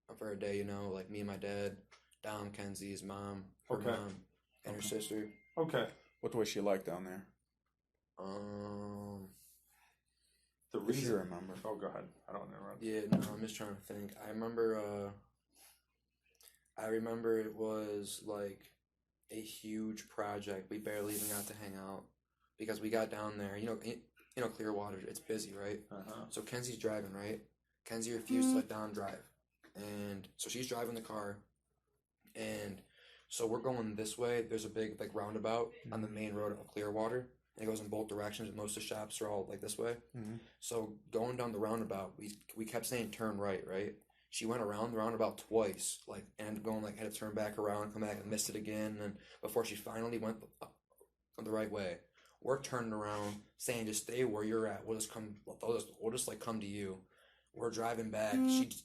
out for a day, you know, like me and my dad, Dom, Kenzie's mom, her mom, and her sister. Okay. What was she like down there? The If reason you remember. Oh, go ahead. I don't interrupt. Yeah, no, I'm just trying to think. I remember it was like a huge project. We barely even got to hang out because we got down there. You know, Clearwater, it's busy, right? So Kenzie's driving, right? Kenzie refused to let Dom drive, and so she's driving the car, and so we're going this way. There's a big like roundabout on the main road of Clearwater. and it goes in both directions, and most of the shops are all like this way. Mm-hmm. So going down the roundabout, we kept saying turn right, right? She went around the roundabout twice, like, and going like had to turn back around, come back and missed it again, and before she finally went the right way. We're turning around, saying just stay where you're at. We'll just like come to you. We're driving back.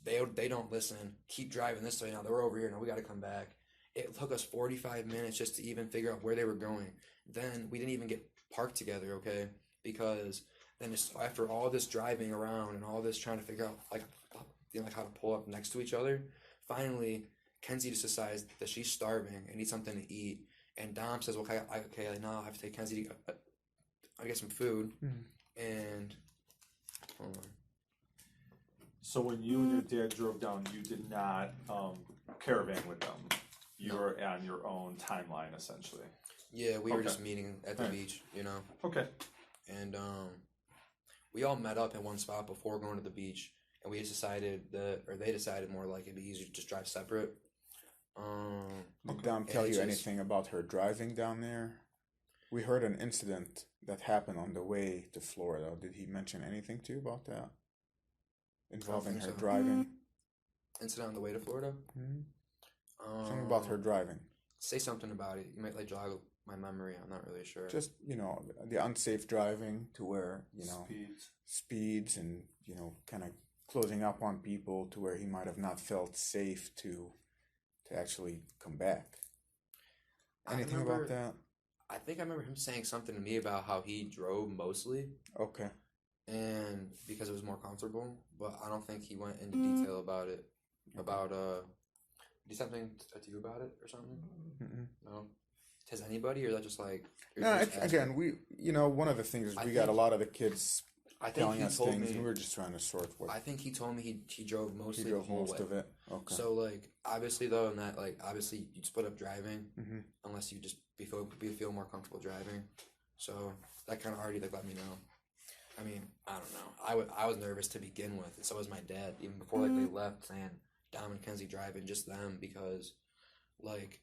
They don't listen. Keep driving this way now. They're over here now. We got to come back. It took us 45 minutes just to even figure out where they were going. Then we didn't even get parked together, okay? Because then after all this driving around and all this trying to figure out like how to pull up next to each other, finally Kenzie just decides that she's starving and needs something to eat. And Dom says, "Okay, now I have to take Kenzie to get some food." And hold on. So when you and your dad drove down, you did not caravan with them. You were on your own timeline, essentially. Yeah, we were just meeting at the beach, you know. Okay. And we all met up in one spot before going to the beach, and we just decided they decided more like it'd be easier to just drive separate. Did Dom tell you anything about her driving down there? We heard an incident that happened on the way to Florida. Did he mention anything to you about that? Involving her driving? Incident on the way to Florida? Something about her driving. Say something about it. You might like jog my memory. I'm not really sure. Just, the unsafe driving to where, speeds and, kind of closing up on people to where he might have not felt safe to actually come back. Anything about that? I think I remember him saying something to me about how he drove mostly. Okay. And because it was more comfortable, but I don't think he went into detail about it. About did something to you about it or something? No. Has anybody, or is that just like? No, again, we one of the things is we got a lot of the kids telling us things, and we were just trying to sort what. I think he told me he drove mostly. He drove most of it. Okay. So like obviously though, in that like obviously you'd split up driving unless you just feel more comfortable driving. So that kind of already like let me know. I mean, I don't know. I was nervous to begin with, and so was my dad. Even before like they left, saying Dom and Kenzie driving, just them, because like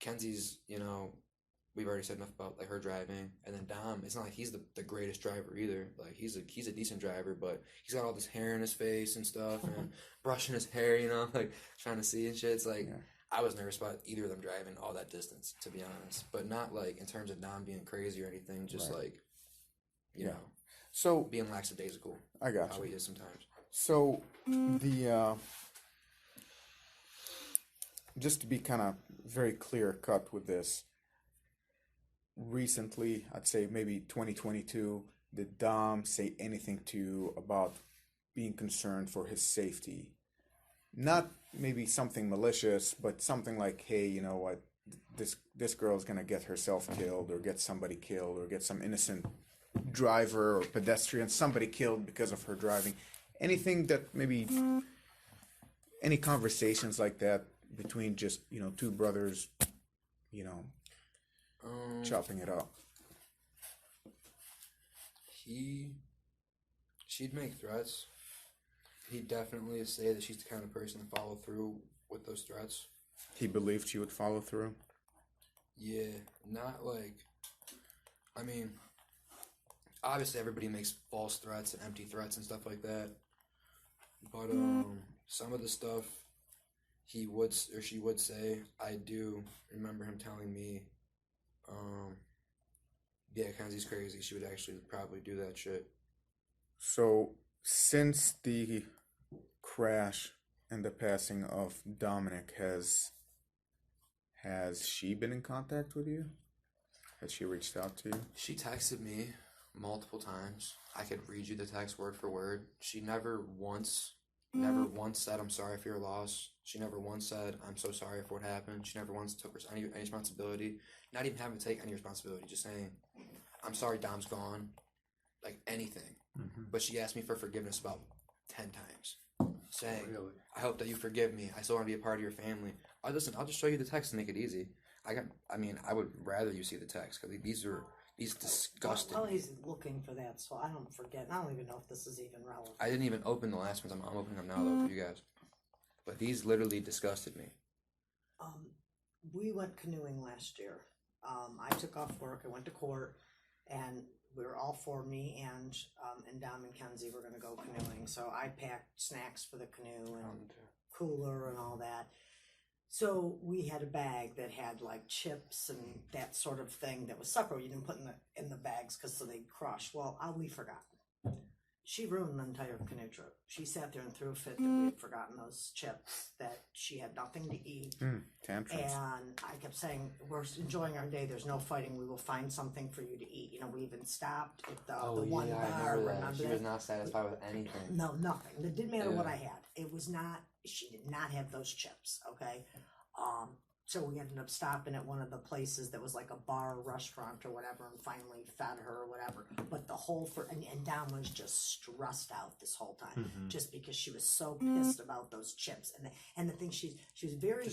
Kenzie's, we've already said enough about like her driving, and then Dom, it's not like he's the greatest driver either. Like he's a decent driver, but he's got all this hair in his face and stuff, and brushing his hair, like trying to see and shit. It's like I was nervous about either of them driving all that distance, to be honest, but not like in terms of Dom being crazy or anything. Just like you know. So being lackadaisical. I got how you. he is sometimes. So the just to be kind of very clear cut with this, recently, I'd say maybe 2022, did Dom say anything to you about being concerned for his safety? Not maybe something malicious, but something like, hey, you know what, this girl's gonna get herself killed, or get somebody killed, or get some innocent driver or pedestrian, somebody killed because of her driving. Anything that maybe, any conversations like that between just, two brothers, chopping it up? She'd make threats. He'd definitely say that she's the kind of person to follow through with those threats. He believed she would follow through? Yeah, not like, I mean, obviously everybody makes false threats and empty threats and stuff like that. But some of the stuff he would or she would say, I do remember him telling me, yeah, Kenzie's crazy. She would actually probably do that shit. So since the crash and the passing of Dominic, has she been in contact with you? Has she reached out to you? She texted me multiple times. I could read you the text word for word. She never once said, I'm sorry for your loss. She never once said, I'm so sorry for what happened. She never once took any responsibility. Not even having to take any responsibility. Just saying, I'm sorry Dom's gone. Like anything. But she asked me for forgiveness about 10 times. Saying, really? I hope that you forgive me. I still want to be a part of your family. Listen, I'll just show you the text and make it easy. I would rather you see the text, because these disgusting. Well, he's looking for that, so I don't forget. I don't even know if this is even relevant. I didn't even open the last ones. I'm opening them now, though, for you guys. But these literally disgusted me. We went canoeing last year. I took off work. I went to court. and we were all four, me and Dom and Kenzie were going to go canoeing. So I packed snacks for the canoe and cooler and all that. So we had a bag that had like chips and that sort of thing that was supper. You didn't put in the bags because so they'd crush. Well, we forgot. She ruined the entire canoe trip. She sat there and threw a fit that we had forgotten those chips, that she had nothing to eat. Tantrums. And I kept saying, we're enjoying our day. There's no fighting. We will find something for you to eat. You know, we even stopped at the one bar. I remember that. Remember She that? was not satisfied with anything. No, nothing. It didn't matter what I had. It was not, she did not have those chips, okay? So we ended up stopping at one of the places that was like a bar or restaurant or whatever, and finally fed her or whatever. But the whole and Dom was just stressed out this whole time, just because she was so pissed about those chips. And the thing, she was very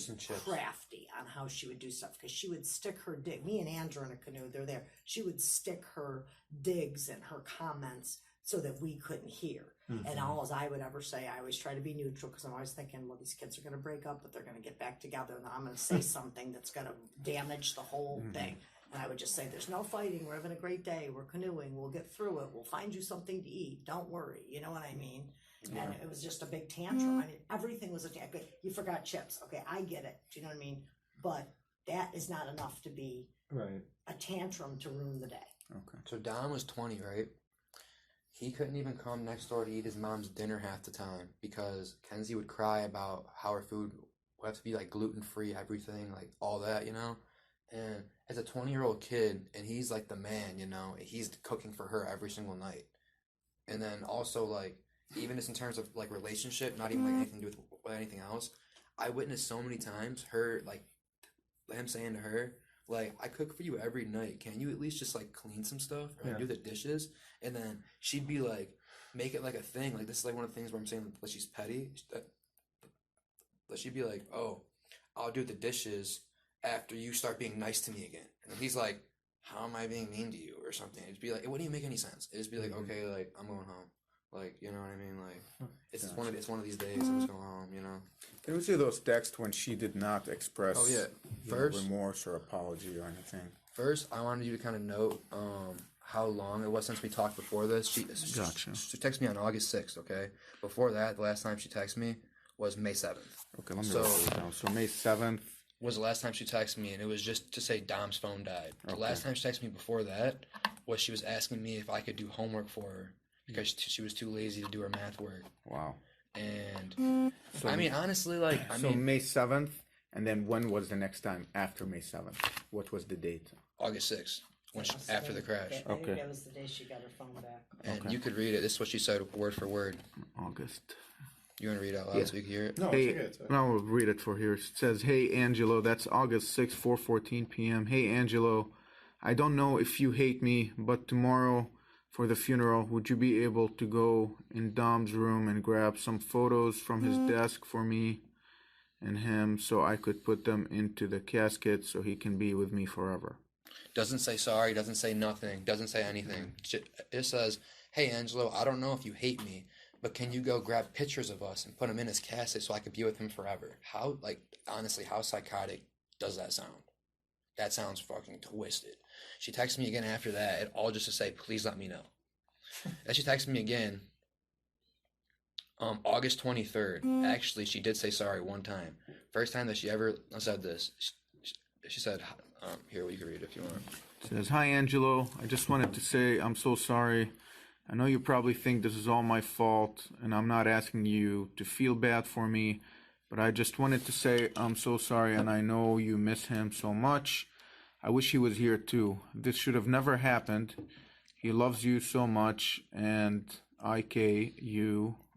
crafty on how she would do stuff, because she would stick her dig. Me and Andrew in a canoe, they're there. She would stick her digs and her comments so that we couldn't hear. And all I would ever say, I always try to be neutral, because I'm always thinking, well, these kids are going to break up, but they're going to get back together, and I'm going to say something that's going to damage the whole thing. And I would just say, there's no fighting. We're having a great day. We're canoeing. We'll get through it. We'll find you something to eat. Don't worry. You know what I mean? Yeah. And it was just a big tantrum. I mean, everything was a tantrum. You forgot chips. Okay, I get it. Do you know what I mean? But that is not enough to be a tantrum to ruin the day. Okay. So Dom was 20, right? He couldn't even come next door to eat his mom's dinner half the time, because Kenzie would cry about how her food would have to be like gluten-free, everything, like all that, you know? And as a 20-year-old kid, and he's like the man, you know, he's cooking for her every single night. And then also, like, even just in terms of like relationship, not even like anything to do with anything else, I witnessed so many times her, like, him saying to her, like, I cook for you every night. Can you at least just like clean some stuff or like, do the dishes? And then she'd be like, make it like a thing. Like, this is like one of the things where I'm saying that she's petty. That she'd be like, oh, I'll do the dishes after you start being nice to me again. And then he's like, how am I being mean to you or something? It'd be like, it wouldn't even make any sense. It'd just be like, okay, like, I'm going home. Like, you know what I mean? Like, it's one of these days. I'm just going home, you know? Can we see those texts when she did not express First, remorse or apology or anything? First, I wanted you to kind of note how long it was since we talked before this. She texted me on August 6th, okay? Before that, the last time she texted me was May 7th. Okay, let me write this down. So May 7th was the last time she texted me, and it was just to say Dom's phone died. The last time she texted me before that was she was asking me if I could do homework for her, because she was too lazy to do her math work. Wow. And so, I mean, honestly, like, May 7th, and then when was the next time after May 7th? What was the date? August 6th, after the crash. Okay. That was the day she got her phone back. And you could read it. This is what she said, word for word. August. You want to read it out loud so we can hear it? No, I'll read it for here. It says, "Hey, Angelo, that's August 6th, 4:14 p.m. Hey, Angelo, I don't know if you hate me, but tomorrow for the funeral, would you be able to go in Dom's room and grab some photos from his desk for me and him so I could put them into the casket so he can be with me forever?" Doesn't say sorry, doesn't say nothing, doesn't say anything. It says, "Hey, Angelo, I don't know if you hate me, but can you go grab pictures of us and put them in his casket so I could be with him forever?" How, like, honestly, how psychotic does that sound? That sounds fucking twisted. She texted me again after that, and all just to say, please let me know. Then she texted me again, August 23rd. Actually, she did say sorry one time. First time that she ever said this. She said, here, you can read it if you want. It says, "Hi, Angelo. I just wanted to say I'm so sorry. I know you probably think this is all my fault, and I'm not asking you to feel bad for me, but I just wanted to say I'm so sorry, and I know you miss him so much. I wish he was here too. This should have never happened. He loves you so much, and I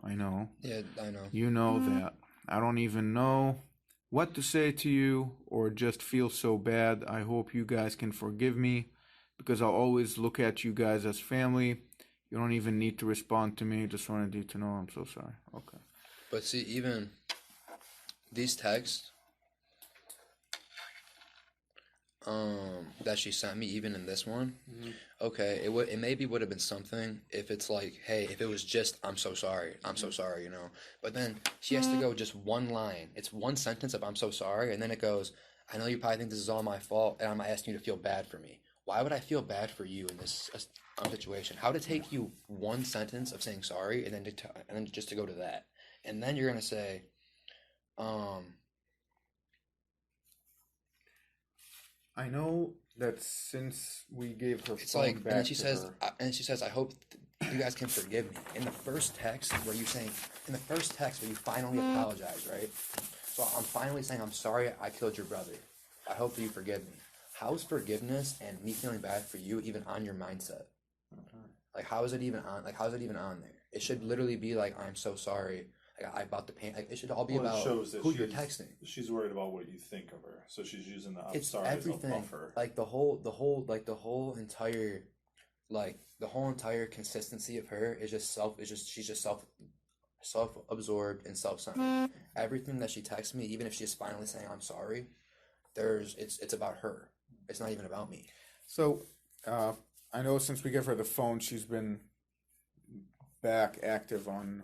know. Yeah, I know. You know that. I don't even know what to say to you or just feel so bad. I hope you guys can forgive me, because I'll always look at you guys as family. You don't even need to respond to me. Just wanted you to know I'm so sorry." Okay. But see, even these texts that she sent me, even in this one, okay, it maybe would have been something if it's like, hey, if it was just I'm so sorry, you know. But then she has to go just one line. It's one sentence of I'm so sorry, and then it goes, I know you probably think this is all my fault, and I'm asking you to feel bad for me. why would I feel bad for you in this situation? How to take you one sentence of saying sorry and then just to go to that, and then you're gonna say, I know that since we gave her it's phone like, back and then she to says, her, I hope you guys can forgive me. In the first text where you finally apologize, right? So I'm finally saying, I'm sorry I killed your brother. I hope that you forgive me. How's forgiveness and me feeling bad for you even on your mindset? Like, how is it even on? Like, how's it even on there? It should literally be like, I'm so sorry. Like, I about the pain. Like, it should all be about who you're texting. She's worried about what you think of her, so she's using the I'm It's sorry everything. as a buffer. Like the whole entire consistency of her is just she's just self-absorbed and self-centered. Everything that she texts me, even if she's finally saying I'm sorry, it's about her. It's not even about me. so I know since we gave her the phone, she's been back active on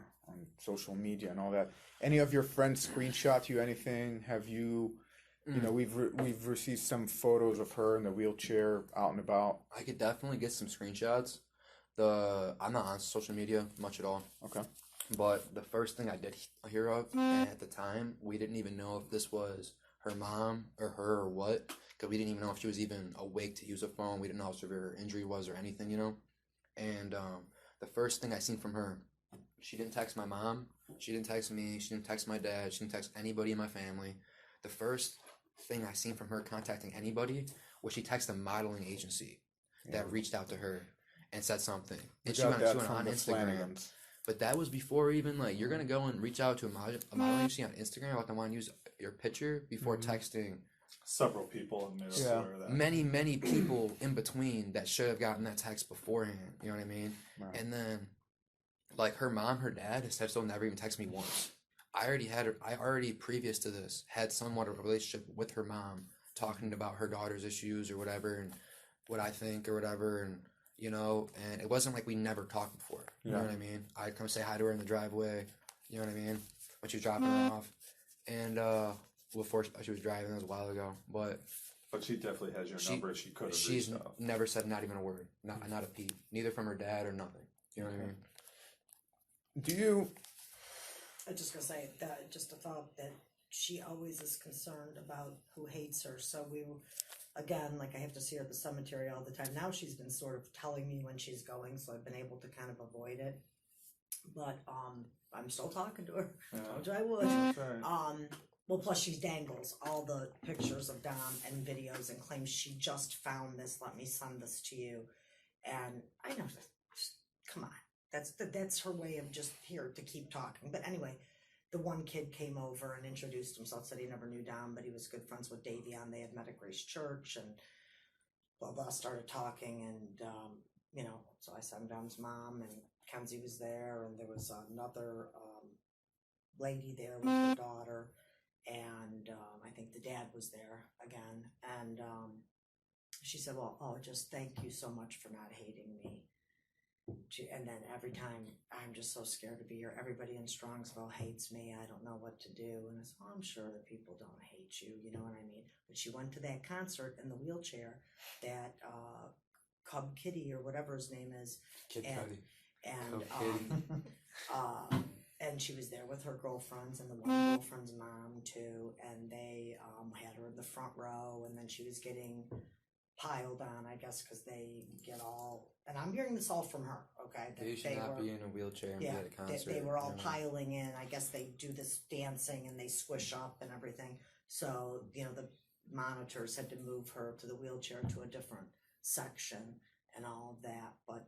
social media and all that. Any of your friends screenshot you anything? Have you? You know, we've received some photos of her in the wheelchair out and about. I could definitely get some screenshots. I'm not on social media much at all. Okay. But the first thing I did hear of, and at the time, we didn't even know if this was her mom or her or what, because we didn't even know if she was even awake to use a phone. We didn't know how severe her injury was or anything, you know. And the first thing I seen from her, she didn't text my mom. She didn't text me. She didn't text my dad. She didn't text anybody in my family. The first thing I seen from her contacting anybody was she texted a modeling agency that reached out to her and said something. And she went on Instagram. But that was before even, like, you're going to go and reach out to a modeling agency on Instagram, like, I want to use your picture before texting Several people in Minnesota. That. many people in between that should have gotten that text beforehand. You know what I mean? Right. And then, like, her mom, her dad has still never even texted me once. I already previous to this had somewhat of a relationship with her mom, talking about her daughter's issues or whatever, and what I think or whatever, and you know, and it wasn't like we never talked before. You know what I mean? I'd come say hi to her in the driveway. You know what I mean? When she was dropping her off, and before she was driving, that was a while ago, but she definitely has your number. She could have. She's never said not even a word, not a peep, neither from her dad or nothing. You know what I mean? Do you? I was just gonna say that just a thought that she always is concerned about who hates her. So again, like I have to see her at the cemetery all the time. Now she's been sort of telling me when she's going, so I've been able to kind of avoid it. But I'm still talking to her. Yeah. Told you I would. Right. Well, plus she dangles all the pictures of Dom and videos and claims she just found this. Let me send this to you. And I know, just, come on. That's her way of just here to keep talking. But anyway, the one kid came over and introduced himself, said he never knew Dom, but he was good friends with Davion. They had met at Grace Church and blah, blah, started talking. And, you know, so I saw Dom's mom and Mackenzie was there. And there was another lady there with her daughter. And I think the dad was there again. And she said, well, just thank you so much for not hating me. And then every time, I'm just so scared to be here. Everybody in Strongsville hates me. I don't know what to do. And I said, I'm sure that people don't hate you. You know what I mean? But she went to that concert in the wheelchair that Cub Kitty or whatever his name is. Kid Cudi. And she was there with her girlfriends and the one girlfriend's mom too. And they had her in the front row. And then she was getting piled on, I guess, because they get all, and I'm hearing this all from her, okay? You should not be in a wheelchair and be at a concert. They were all piling in. I guess they do this dancing and they squish up and everything. So, you know, the monitors had to move her to the wheelchair to a different section and all of that. But,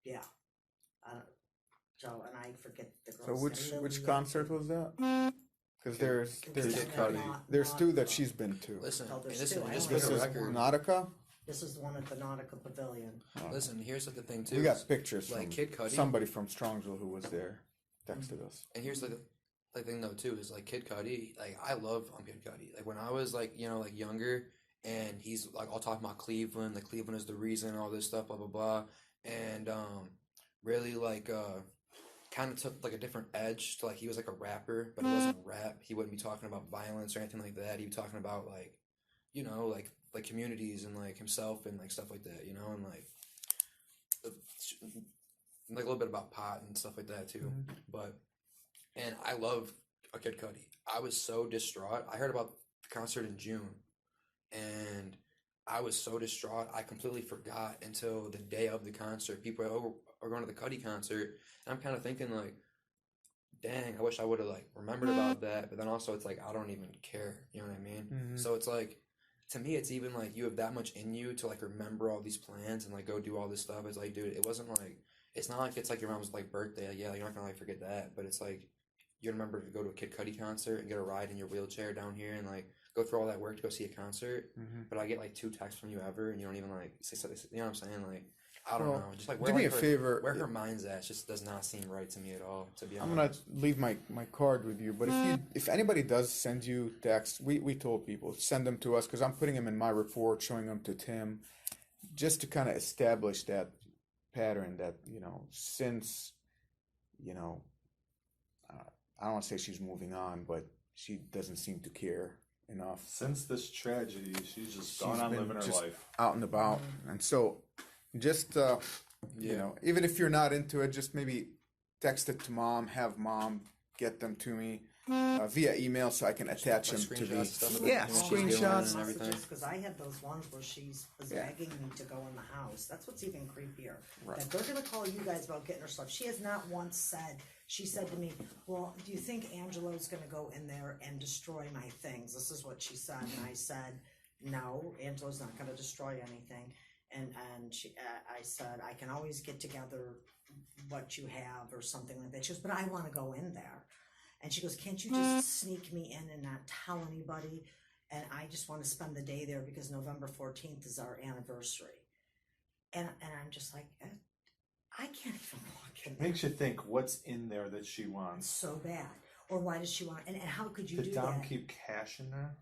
yeah. And I forget the girl's So name. which concert was that? Because there's two that she's been to. Listen, Oh, and there's listen, two. I just only for This the is record, Nautica. This is the one at the Nautica Pavilion. listen, here's the thing too. We got pictures like from Kid Cudi. somebody from Strongsville who was there. Texted us. And here's the thing though too is like Kid Cudi. Like I love Kid Cudi. Like when I was like like younger, and he's like all talking about Cleveland. Like Cleveland is the reason, all this stuff, blah blah blah, and really like kind of took like a different edge to like he was like a rapper, but it wasn't rap. He wouldn't be talking about violence or anything like that. He'd be talking about like, like like communities and like himself and like stuff like that, you know, and like a little bit about pot and stuff like that too. But and I love a Kid Cudi. I was so distraught. I heard about the concert in June, and I was so distraught. I completely forgot until the day of the concert. People are going to the Cudi concert, and I'm kind of thinking like, dang, I wish I would have like remembered about that. But then also it's like I don't even care. You know what I mean? So it's like, to me, it's even like you have that much in you to like remember all these plans and like go do all this stuff. It's like, dude, it wasn't like, it's not like it's like your mom's like birthday. Like, yeah, you're not gonna like forget that. But it's like you remember to go to a Kid Cudi concert and get a ride in your wheelchair down here and like go through all that work to go see a concert. But I get like 2 texts from you ever, and you don't even like say something. You know what I'm saying? Like, I don't know. Just like where, do me like, a favor. Where her mind's at just does not seem right to me at all. To be honest, I'm gonna leave my card with you, but if anybody does send you texts, we told people send them to us because I'm putting them in my report, showing them to Tim, just to kind of establish that pattern that since I don't want to say she's moving on, but she doesn't seem to care enough. Since this tragedy, she's just gone on living her life, out and about, and so just even if you're not into it, just maybe text it to mom, have mom get them to me via email so I can attach them to the screenshots and everything. Because I had those ones where she's begging me to go in the house. That's what's even creepier. Right. That they're going to call you guys about getting her stuff. She has not once said. She said to me, "Well, do you think Angelo's going to go in there and destroy my things?" This is what she said, and I said, "No, Angelo's not going to destroy anything." And I said, "I can always get together what you have or something like that." She goes, "But I want to go in there." And she goes, "Can't you just sneak me in and not tell anybody? And I just want to spend the day there because November 14th is our anniversary." And I'm just like, I can't even walk in there. makes you think what's in there that she wants. So bad. Or why does she want, and how could you Did do Dom that? keep cash in there?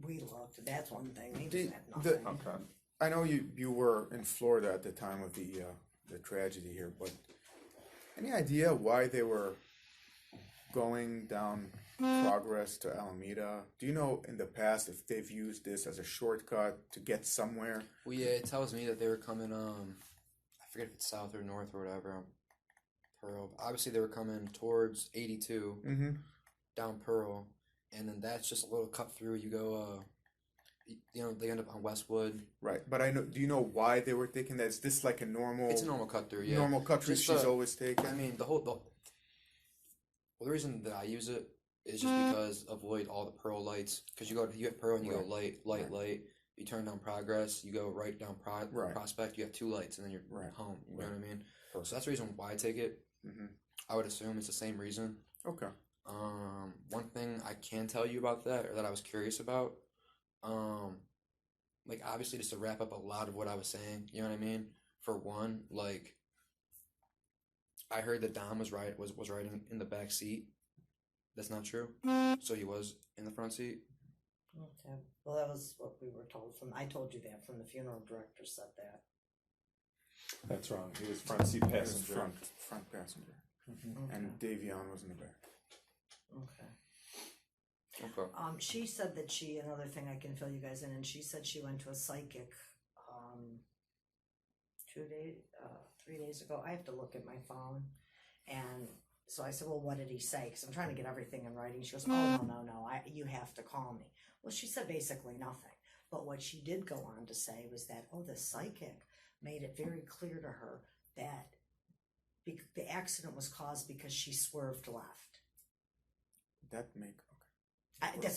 We looked. That's one thing. They The- just had nothing. Okay. I know you were in Florida at the time of the tragedy here, but any idea why they were going down Progress to Alameda? Do you know in the past if they've used this as a shortcut to get somewhere? Well, yeah, it tells me that they were coming. I forget if it's south or north or whatever. Pearl. Obviously, they were coming towards 82 down Pearl, and then that's just a little cut through. You go, they end up on Westwood. Right, but I know. Do you know why they were taking that? Is this like a normal? It's a normal cut through. Yeah, normal cut through Just, she's always taken. I mean, the reason that I use it is just because avoid all the Pearl lights. Because you have Pearl and you go light. You turn down Progress, you go right down Prospect. You have 2 lights, and then you're home. You know what I mean? Perfect. So that's the reason why I take it. I would assume it's the same reason. Okay. One thing I can tell you about that, or that I was curious about, like obviously just to wrap up a lot of what I was saying, you know what I mean? For one, like I heard that Dom was riding in the back seat. That's not true. So he was in the front seat. Okay. Well, that was what we were told I told you that from the funeral director said that. That's wrong. He was front seat passenger. Front passenger. Okay. And Davion was in the back. Okay. Okay. She said that another thing I can fill you guys in, and she said she went to a psychic 3 days ago. I have to look at my phone. And so I said, well, what did he say? Because I'm trying to get everything in writing. She goes, oh, no, you have to call me. Well, she said basically nothing. But what she did go on to say was that, the psychic made it very clear to her that the accident was caused because she swerved left. That's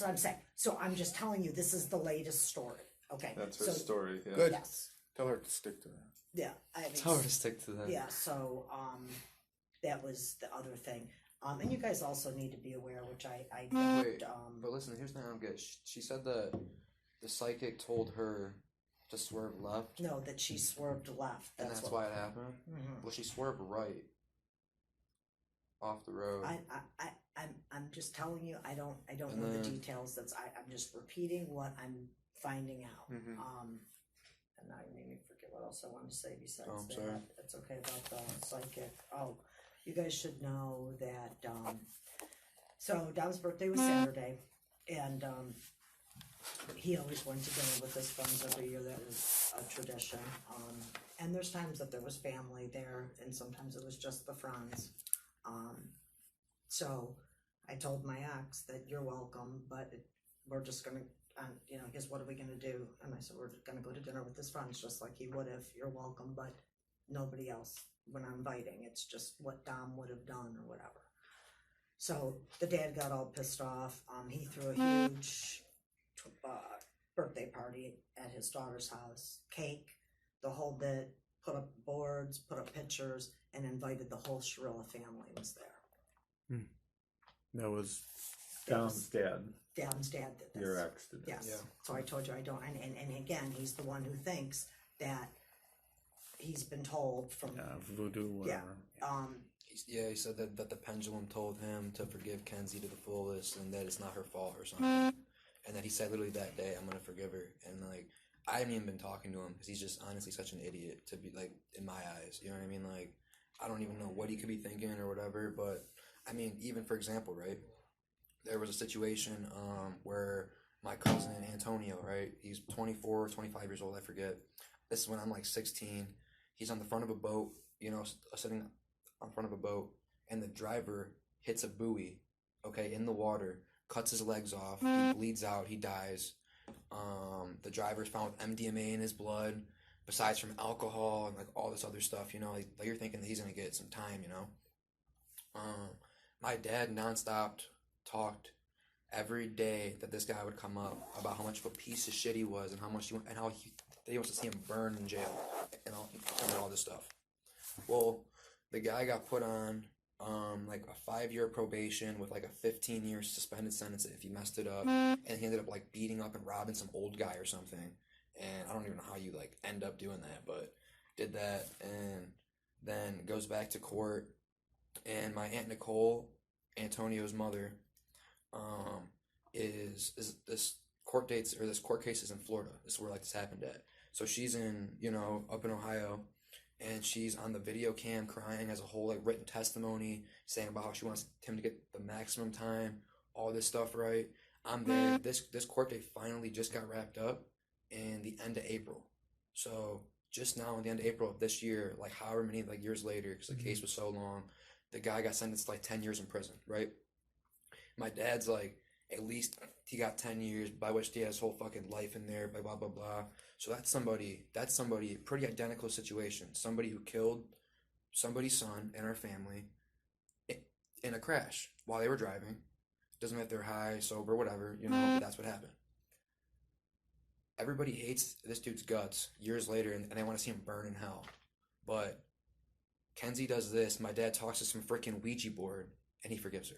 what I'm saying. So I'm just telling you, this is the latest story. Okay. That's her story. Yeah. Good. Yes. Tell her to stick to that. Yeah. I mean, Tell her to stick to that. yeah. So that was the other thing. And you guys also need to be aware, which I don't. Wait, but listen, here's the thing I don't get. She said that the psychic told her to swerve left. No, that she swerved left. And that's why it happened. Well, she swerved right off the road. I'm just telling you. I don't know the details. I'm just repeating what I'm finding out. And now you made me forget what else I wanted to say besides that. Sorry. It's okay about the psychic. Oh, you guys should know that. So Dom's birthday was Saturday, and he always went to dinner with his friends every year. That was a tradition. And there's times that there was family there, and sometimes it was just the friends. So I told my ex that you're welcome, but we're just gonna, you know, guess what are we gonna do? And I said, we're gonna go to dinner with his friends, just like he would if you're welcome, but nobody else when I'm inviting. It's just what Dom would have done or whatever. So the dad got all pissed off. He threw a huge birthday party at his daughter's house, cake, the whole bit, put up boards, put up pictures, and invited the whole Shirilla family was there. That was Dom's dad. Dom's dad did this. Your ex did this. Yes. Yeah. So I told you I don't, and again, he's the one who thinks that he's been told from, voodoo, whatever. He said that the pendulum told him to forgive Kenzie to the fullest and that it's not her fault or something. And that he said literally that day, I'm going to forgive her. And, like, I haven't even been talking to him because he's just honestly such an idiot to be, like, in my eyes. You know what I mean? Like, I don't even know what he could be thinking or whatever. But, I mean, even for example, right? There was a situation where my cousin Antonio, right? He's 24, 25 years old, I forget. This is when I'm, like, 16. He's on the front of a boat, you know, sitting on front of a boat, and the driver hits a buoy, okay, in the water, cuts his legs off, he bleeds out, he dies. The driver's found with MDMA in his blood, besides from alcohol and like all this other stuff, you know, like you're thinking that he's gonna get some time, you know. My dad nonstop talked every day that this guy would come up about how much of a piece of shit he was and how much he wants to see him burn in jail and all this stuff. Well, the guy got put on like a 5-year probation with like a 15-year suspended sentence if he messed it up, and he ended up like beating up and robbing some old guy or something. And I don't even know how you like end up doing that, but did that, and then goes back to court. And my Aunt Nicole, Antonio's mother, is this court case is in Florida. This is where like this happened at. So she's in, you know, up in Ohio, and she's on the video cam crying, has a whole like written testimony saying about how she wants him to get the maximum time, all this stuff, right? I'm there. This court date finally just got wrapped up in the end of April. So just now in the end of April of this year, like however many like years later, because the case was so long, the guy got sentenced to like 10 years in prison, right? My dad's like, at least he got 10 years, by which he has his whole fucking life in there, blah, blah, blah, blah. So that's somebody, pretty identical situation. Somebody who killed somebody's son in our family in a crash while they were driving. Doesn't matter if they're high, sober, whatever, you know, but that's what happened. Everybody hates this dude's guts years later, and they want to see him burn in hell. But Kenzie does this, my dad talks to some freaking Ouija board, and he forgives her.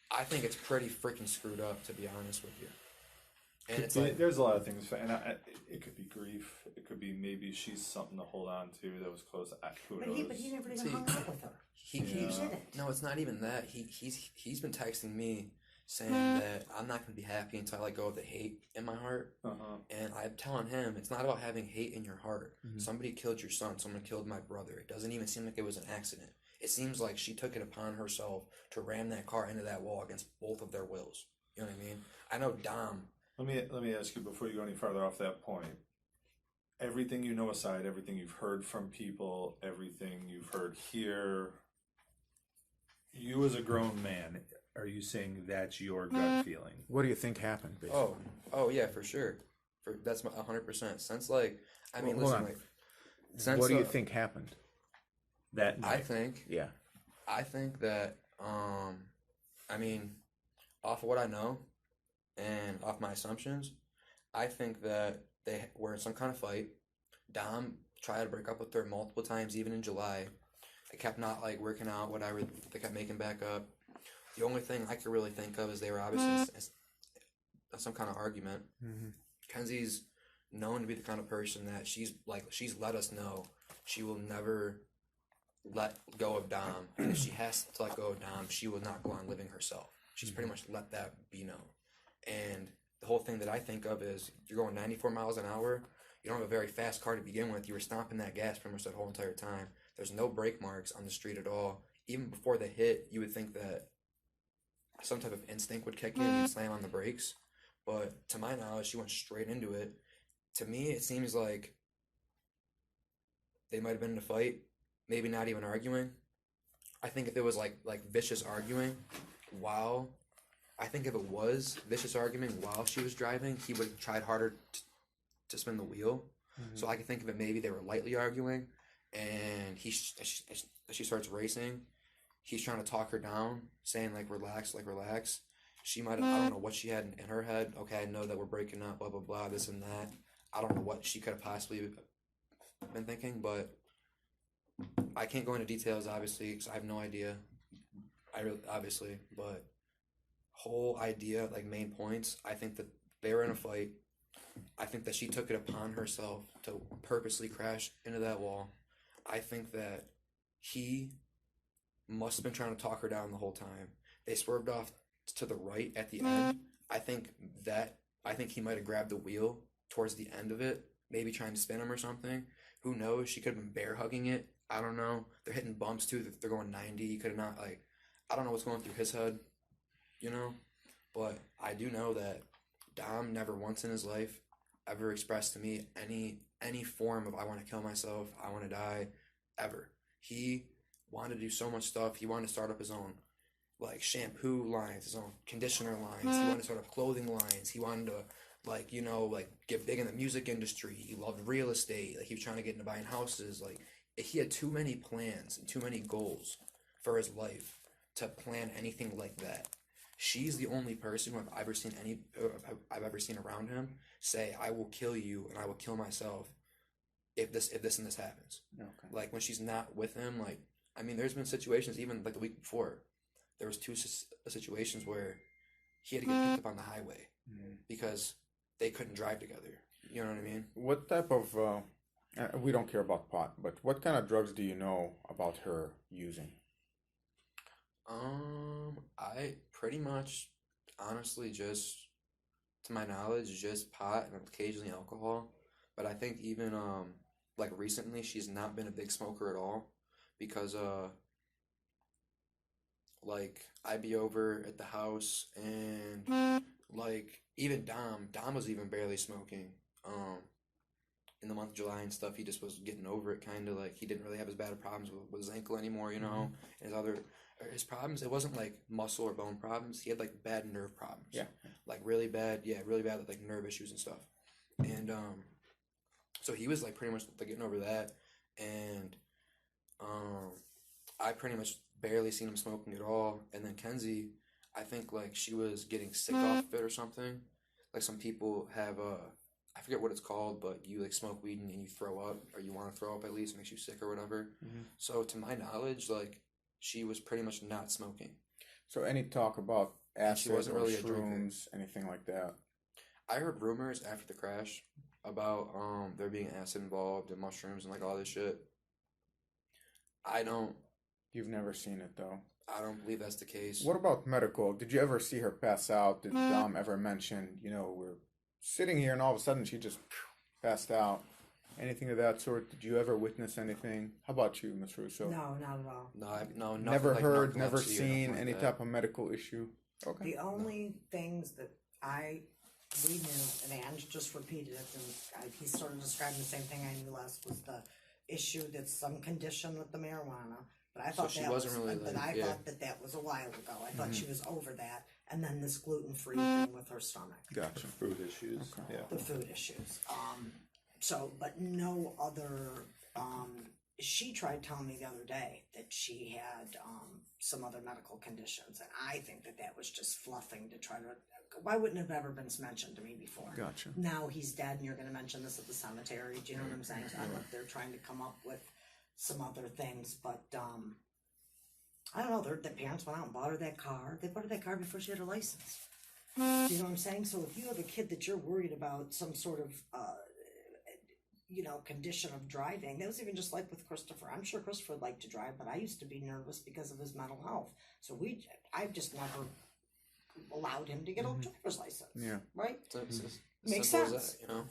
I think it's pretty freaking screwed up, to be honest with you. And it's like, there's a lot of things, and it could be grief. It could be maybe she's something to hold on to that was close. Who knows? But he never even hung out with her. He didn't. No, it's not even that. He's been texting me saying that I'm not going to be happy until I let go of the hate in my heart. And I'm telling him it's not about having hate in your heart. Somebody killed your son. Someone killed my brother. It doesn't even seem like it was an accident. It seems like she took it upon herself to ram that car into that wall against both of their wills. You know what I mean? I know Dom. Let me ask you before you go any farther off that point. Everything you know aside, everything you've heard from people, everything you've heard here, you as a grown man, are you saying that's your gut feeling? What do you think happened, basically? Oh yeah, for sure. That's 100%. Since like, I mean, Hold listen, on. like, since What do you think happened? That night. I think that I mean, off of what I know and off my assumptions, I think that they were in some kind of fight. Dom tried to break up with her multiple times, even in July. They kept not like working out, whatever. They kept making back up. The only thing I could really think of is they were obviously in some kind of argument. Kenzie's known to be the kind of person that she's let us know she will never let go of Dom, and if she has to let go of Dom, she will not go on living herself. She's pretty much let that be known. And the whole thing that I think of is you're going 94 miles an hour. You don't have a very fast car to begin with. You were stomping that gas pretty much that whole entire time. There's no brake marks on the street at all. Even before the hit, you would think that some type of instinct would kick in and you'd slam on the brakes. But to my knowledge, she went straight into it. To me, it seems like they might have been in a fight, maybe not even arguing. I think if it was like vicious arguing while, I think if it was vicious arguing while she was driving, he would have tried harder to spin the wheel. So I can think of it, maybe they were lightly arguing, and she starts racing. He's trying to talk her down, saying like relax. She might have, I don't know what she had in her head. Okay, I know that we're breaking up, blah blah blah, this and that. I don't know what she could have possibly been thinking, but I can't go into details obviously because I have no idea. Obviously, but whole idea, like main points, I think that they were in a fight. I think that she took it upon herself to purposely crash into that wall. I think that he must have been trying to talk her down the whole time. They swerved off to the right at the end. I think he might have grabbed the wheel towards the end of it, maybe trying to spin him or something. Who knows? She could have been bear hugging it. I don't know. They're hitting bumps too. They're going 90. He could have not, like, I don't know what's going through his head, you know? But I do know that Dom never once in his life ever expressed to me any form of I want to kill myself, I want to die, ever. He wanted to do so much stuff. He wanted to start up his own like shampoo lines, his own conditioner lines. He wanted to start up clothing lines. He wanted to get big in the music industry. He loved real estate. Like he was trying to get into buying houses. Like he had too many plans and too many goals for his life to plan anything like that. She's the only person who I've ever seen around him say, "I will kill you and I will kill myself if this and this happens." Okay. Like when she's not with him, like I mean, there's been situations even like the week before. There was two situations where he had to get picked up on the highway because they couldn't drive together. You know what I mean? What type of we don't care about pot, but what kind of drugs do you know about her using? I pretty much, honestly, just to my knowledge, just pot and occasionally alcohol. But I think even like recently, she's not been a big smoker at all because like I'd be over at the house and like even Dom was even barely smoking. In the month of July and stuff, he just was getting over it, kind of like he didn't really have as bad of problems with his ankle anymore, you know. And his problems, it wasn't like muscle or bone problems. He had like bad nerve problems. Yeah. Like really bad like nerve issues and stuff. And so he was like pretty much like getting over that. And I pretty much barely seen him smoking at all. And then Kenzie, I think like she was getting sick off of it or something. Like some people have I forget what it's called, but you like smoke weed and you throw up, or you want to throw up at least, it makes you sick or whatever. So to my knowledge, like she was pretty much not smoking. So any talk about acid she wasn't or really a drinker. shrooms, anything like that? I heard rumors after the crash about there being acid involved and mushrooms and like all this shit. You've never seen it though. I don't believe that's the case. What about medical? Did you ever see her pass out? Did Dom ever mention, we're sitting here and all of a sudden she just passed out? Anything of that sort? Did you ever witness anything? How about you, Ms. Russo? No, not at all. No, nothing Never like heard, never narcolepsy or seen nothing any like that. type of medical issue? Okay. The only things that we knew, and Ange just repeated it, and he sort of described the same thing I knew last, was the issue that's some condition with the marijuana. But I thought she that wasn't really but like- I yeah. thought that was a while ago. I thought she was over that, and then this gluten-free thing with her stomach, Gotcha. Food issues. Okay. Yeah. the food issues. But no other. She tried telling me the other day that she had some other medical conditions, and I think that was just fluffing to try to. Why wouldn't it have ever been mentioned to me before? Gotcha. Now he's dead, and you're going to mention this at the cemetery. Do you know what I'm saying? So I think they're trying to come up with some other things, but I don't know. The parents went out and bought her that car. They bought her that car before she had her license. Do you know what I'm saying? So if you have a kid that you're worried about some sort of condition of driving, that was even just like with Christopher. I'm sure Christopher liked to drive, but I used to be nervous because of his mental health. So I've just never allowed him to get a driver's license. Yeah. Right? It's Makes simple as sense. that, you know?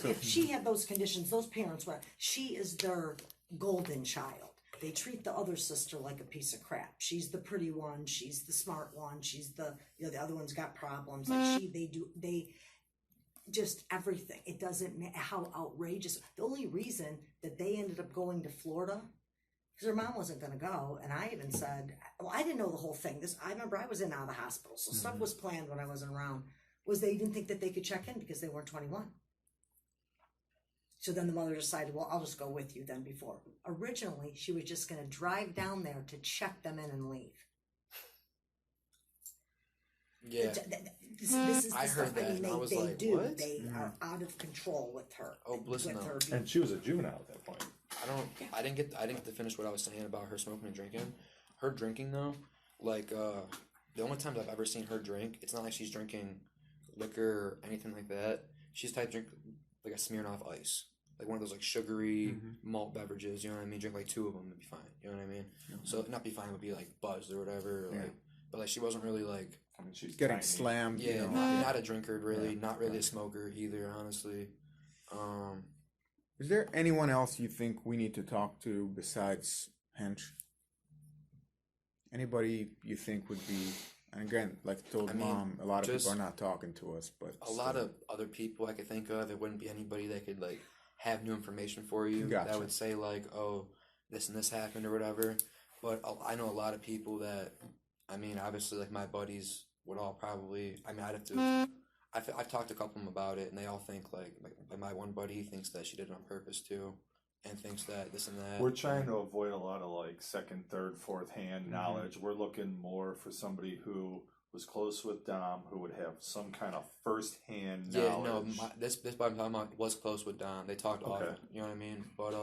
If she had those conditions, those parents she is their golden child. they treat the other sister like a piece of crap. She's the pretty one. She's the smart one. She's the, the other one's got problems. Like they just everything. It doesn't matter how outrageous. The only reason that they ended up going to Florida, because her mom wasn't going to go. And I even said, well, I didn't know the whole thing. I remember I was in and out of the hospital. So stuff was planned when I wasn't around, was they didn't think that they could check in because they weren't 21. So then the mother decided, well, I'll just go with you then before. Originally, she was just going to drive down there to check them in and leave. Yeah. This is the I stuff heard that, and I was like, do. what? They are out of control with her. Oh, listen with though. her. And she was a juvenile at that point. I didn't get to finish what I was saying about her smoking and drinking. Her drinking though, like the only times I've ever seen her drink, it's not like she's drinking liquor or anything like that. She's type drink like a Smirnoff Ice, like one of those like sugary malt beverages. You know what I mean? Drink like 2 of them and be fine. You know what I mean? So not be fine would be like buzzed or whatever. Or like, but like she wasn't really like. I mean, she's Getting tiny. slammed. Yeah, You know. not a drinker really, not really a smoker either. Honestly. Is there anyone else you think we need to talk to besides Hench? Anybody you think would be? And again, like I told Mom, a lot of people are not talking to us, but a lot of other people I could think of. There wouldn't be anybody that could like have new information for you Gotcha. that would say like, oh, this and this happened or whatever. But I know a lot of people that, I mean, obviously like my buddies would all probably. I mean, I'd have to. I've talked to a couple of them about it, and they all think like my one buddy thinks that she did it on purpose too, and thinks that this and that. We're trying to avoid a lot of like second, third, fourth hand knowledge. We're looking more for somebody who was close with Dom, who would have some kind of first hand knowledge. Yeah, no, this what I'm talking about was close with Dom. They talked often. You know what I mean? But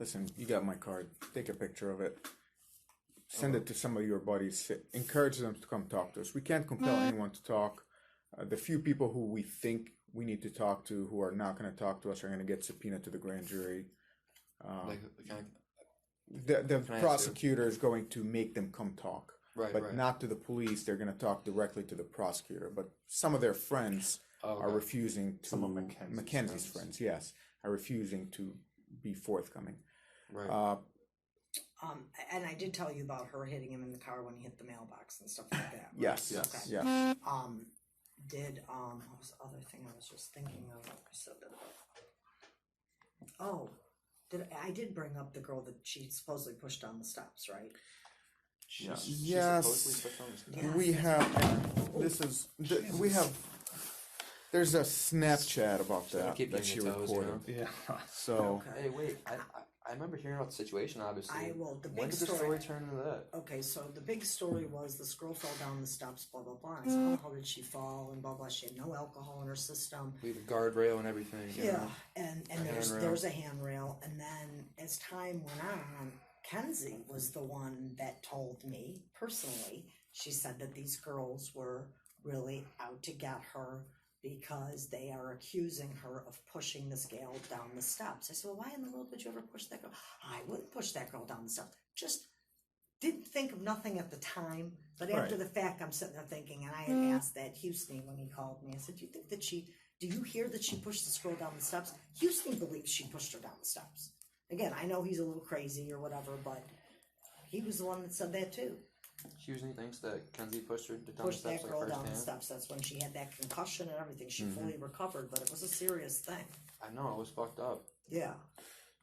listen, you got my card. Take a picture of it. Send it to some of your buddies. Encourage them to come talk to us. We can't compel anyone to talk. The few people who we think we need to talk to who are not going to talk to us are going to get subpoenaed to the grand jury. The prosecutor is going to make them come talk. But not to the police. They're going to talk directly to the prosecutor. But some of their friends are refusing to... Some of Mackenzie's friends, yes, are refusing to be forthcoming. right. And I did tell you about her hitting him in the car when he hit the mailbox and stuff like that. Right? Yes, Okay. yes. What was the other thing I was just thinking of? I said that about. I did bring up the girl that she supposedly pushed down the steps, right? Yes, we have. There's a Snapchat about that that she recorded. Yeah. So Hey, wait. I remember hearing about the situation. Obviously, The when big did the story turn into that? Okay, so the big story was this girl fell down the steps, blah blah blah. And I said, oh, how did she fall? And blah blah. She had no alcohol in her system. We have a guardrail and everything. You know? And handrail. there's a handrail. And then as time went on, Kenzie was the one that told me personally. She said that these girls were really out to get her because they are accusing her of pushing this gal down the steps. I said, well, why in the world would you ever push that girl? I wouldn't push that girl down the steps. Just didn't think of nothing at the time. But after the fact, I'm sitting there thinking, and I had asked that Houston when he called me. I said, do you hear that she pushed this girl down the steps? Houston believes she pushed her down the steps. Again, I know he's a little crazy or whatever, but he was the one that said that too. She usually thinks that Kenzie pushed her down the Pushed steps that girl like down the firsthand. steps. That's when she had that concussion and everything. She fully recovered, but it was a serious thing. I know, it was fucked up. Yeah.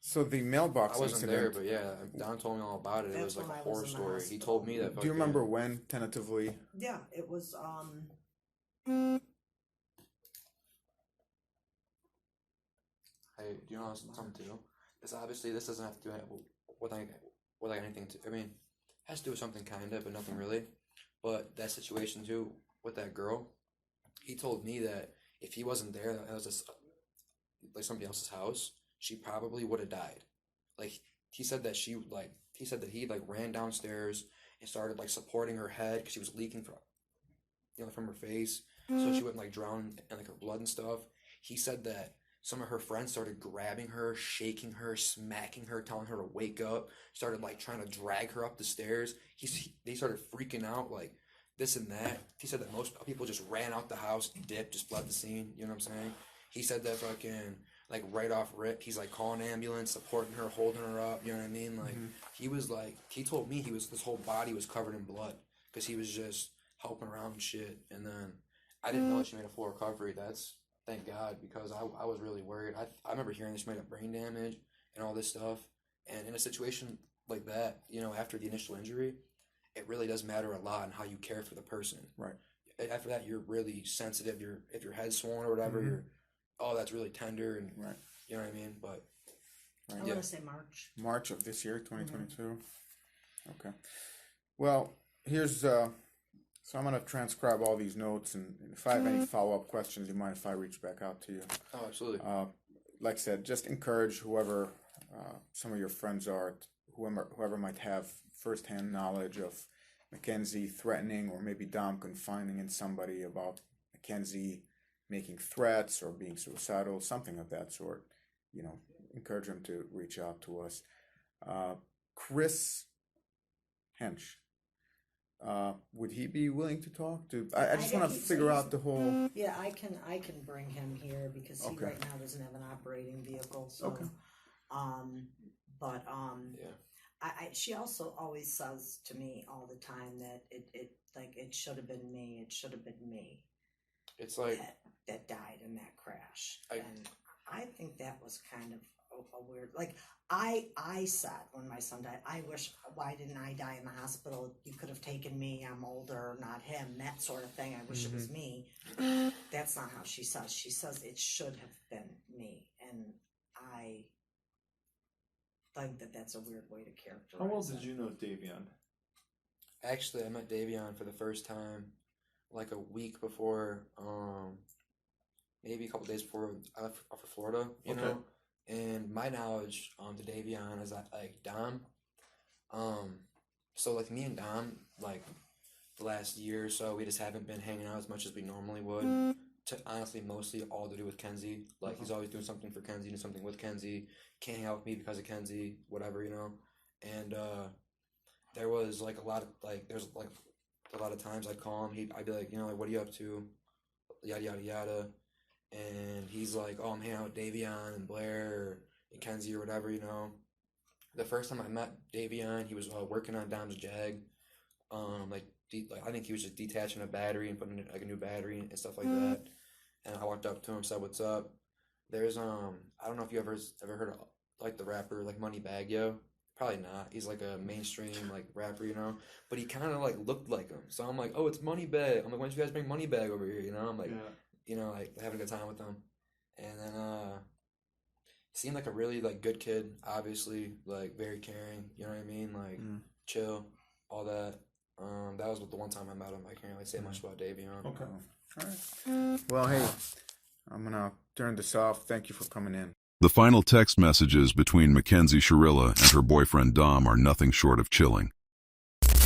So the mailbox I wasn't incident. there, but yeah, Don told me all about it. It That's was like when a I was horror in the story. He hospital. told me that. Do you remember when tentatively? Yeah, it was Hey, do you know something too? This doesn't have to do with anything. I mean, it has to do with something kind of, but nothing really. But that situation too with that girl, he told me that if he wasn't there, that was just like somebody else's house, she probably would have died. Like he said that he ran downstairs and started like supporting her head because she was leaking from her face, so she wouldn't like drown in like her blood and stuff. He said that some of her friends started grabbing her, shaking her, smacking her, telling her to wake up, started like trying to drag her up the stairs. They started freaking out like this and that. He said that most people just ran out the house, dipped, just fled the scene, you know what I'm saying? He said that fucking like right off rip, he's like calling an ambulance, supporting her, holding her up. You know what I mean? Like he was like, he told me his whole body was covered in blood because he was just helping around and shit. And then I didn't know that she made a full recovery. That's thank God, because I was really worried. I remember hearing that she made up brain damage and all this stuff. And in a situation like that, you know, after the initial injury, it really does matter a lot on how you care for the person. Right. After that, you're really sensitive. If your head's swollen or whatever, you're, oh, that's really tender, and Right. you know what I mean. But I want to say March. March of this year, 2022. Okay. Well, here's so I'm gonna transcribe all these notes, and if I have any follow-up questions, you mind if I reach back out to you? oh, absolutely. Like I said, just encourage whoever some of your friends are, whoever might have firsthand knowledge of Mackenzie threatening, or maybe Dom confiding in somebody about Mackenzie making threats or being suicidal, something of that sort. You know, encourage them to reach out to us. Chris Hench, would he be willing to talk to? I just want to figure out the whole. Yeah, I can bring him here because he Okay. right now doesn't have an operating vehicle. So, Okay. Yeah. She also always says to me all the time that it should have been me. It should have been me It's like that died in that crash. I- And I think that was kind of a weird. Like I said when my son died, I wish, why didn't I die in the hospital? You could have taken me. I'm older, not him. That sort of thing. I wish it was me. That's not how she says. She says it should have been me, and I think that that's a weird way to characterize. How well it. did you know Davion? actually, I met Davion for the first time like a week before, maybe a couple days before I left for Florida. You Okay. know, and my knowledge to Davion is that like Dom, so like me and Dom, like the last year or so, we just haven't been hanging out as much as we normally would. To honestly, mostly all to do with Kenzie. Like he's always doing something for Kenzie, doing something with Kenzie. Can't hang out with me because of Kenzie, whatever, you know. And there was like a lot of there's like a lot of times I'd call him. I'd be like, you know, like what are you up to? Yada yada yada. And he's like, oh, I'm hanging out with Davion and Blair and Kenzie or whatever, you know. The first time I met Davion, he was working on Dom's Jag. I think he was just detaching a battery and putting in, like a new battery and stuff like that. And I walked up to him, said, "What's up?" There's I don't know if you ever heard of like the rapper like Moneybagg Yo. Probably not. He's like a mainstream like rapper, you know. But he kind of like looked like him. So I'm like, "Oh, it's Moneybagg." I'm like, "Why don't you guys bring Moneybagg over here?" You know. I'm like, you know, like having a good time with him. And then seemed like a really like good kid. Obviously, like very caring. You know what I mean? Like chill, all that. That was the one time I met him. I can't really say much about Davion. Okay. All right. Well, hey, I'm gonna turn this off. Thank you for coming in. The final text messages between Mackenzie Shirilla and her boyfriend Dom are nothing short of chilling.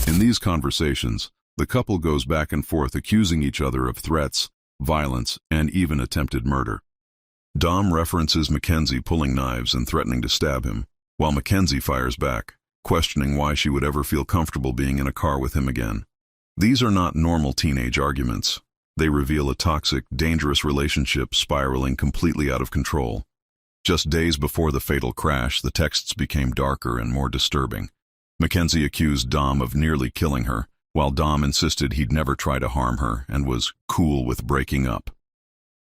In these conversations, the couple goes back and forth accusing each other of threats, violence, and even attempted murder. Dom references Mackenzie pulling knives and threatening to stab him, while Mackenzie fires back, questioning why she would ever feel comfortable being in a car with him again. These are not normal teenage arguments. They reveal a toxic, dangerous relationship spiraling completely out of control. Just days before the fatal crash, the texts became darker and more disturbing. Mackenzie accused Dom of nearly killing her, while Dom insisted he'd never try to harm her and was cool with breaking up.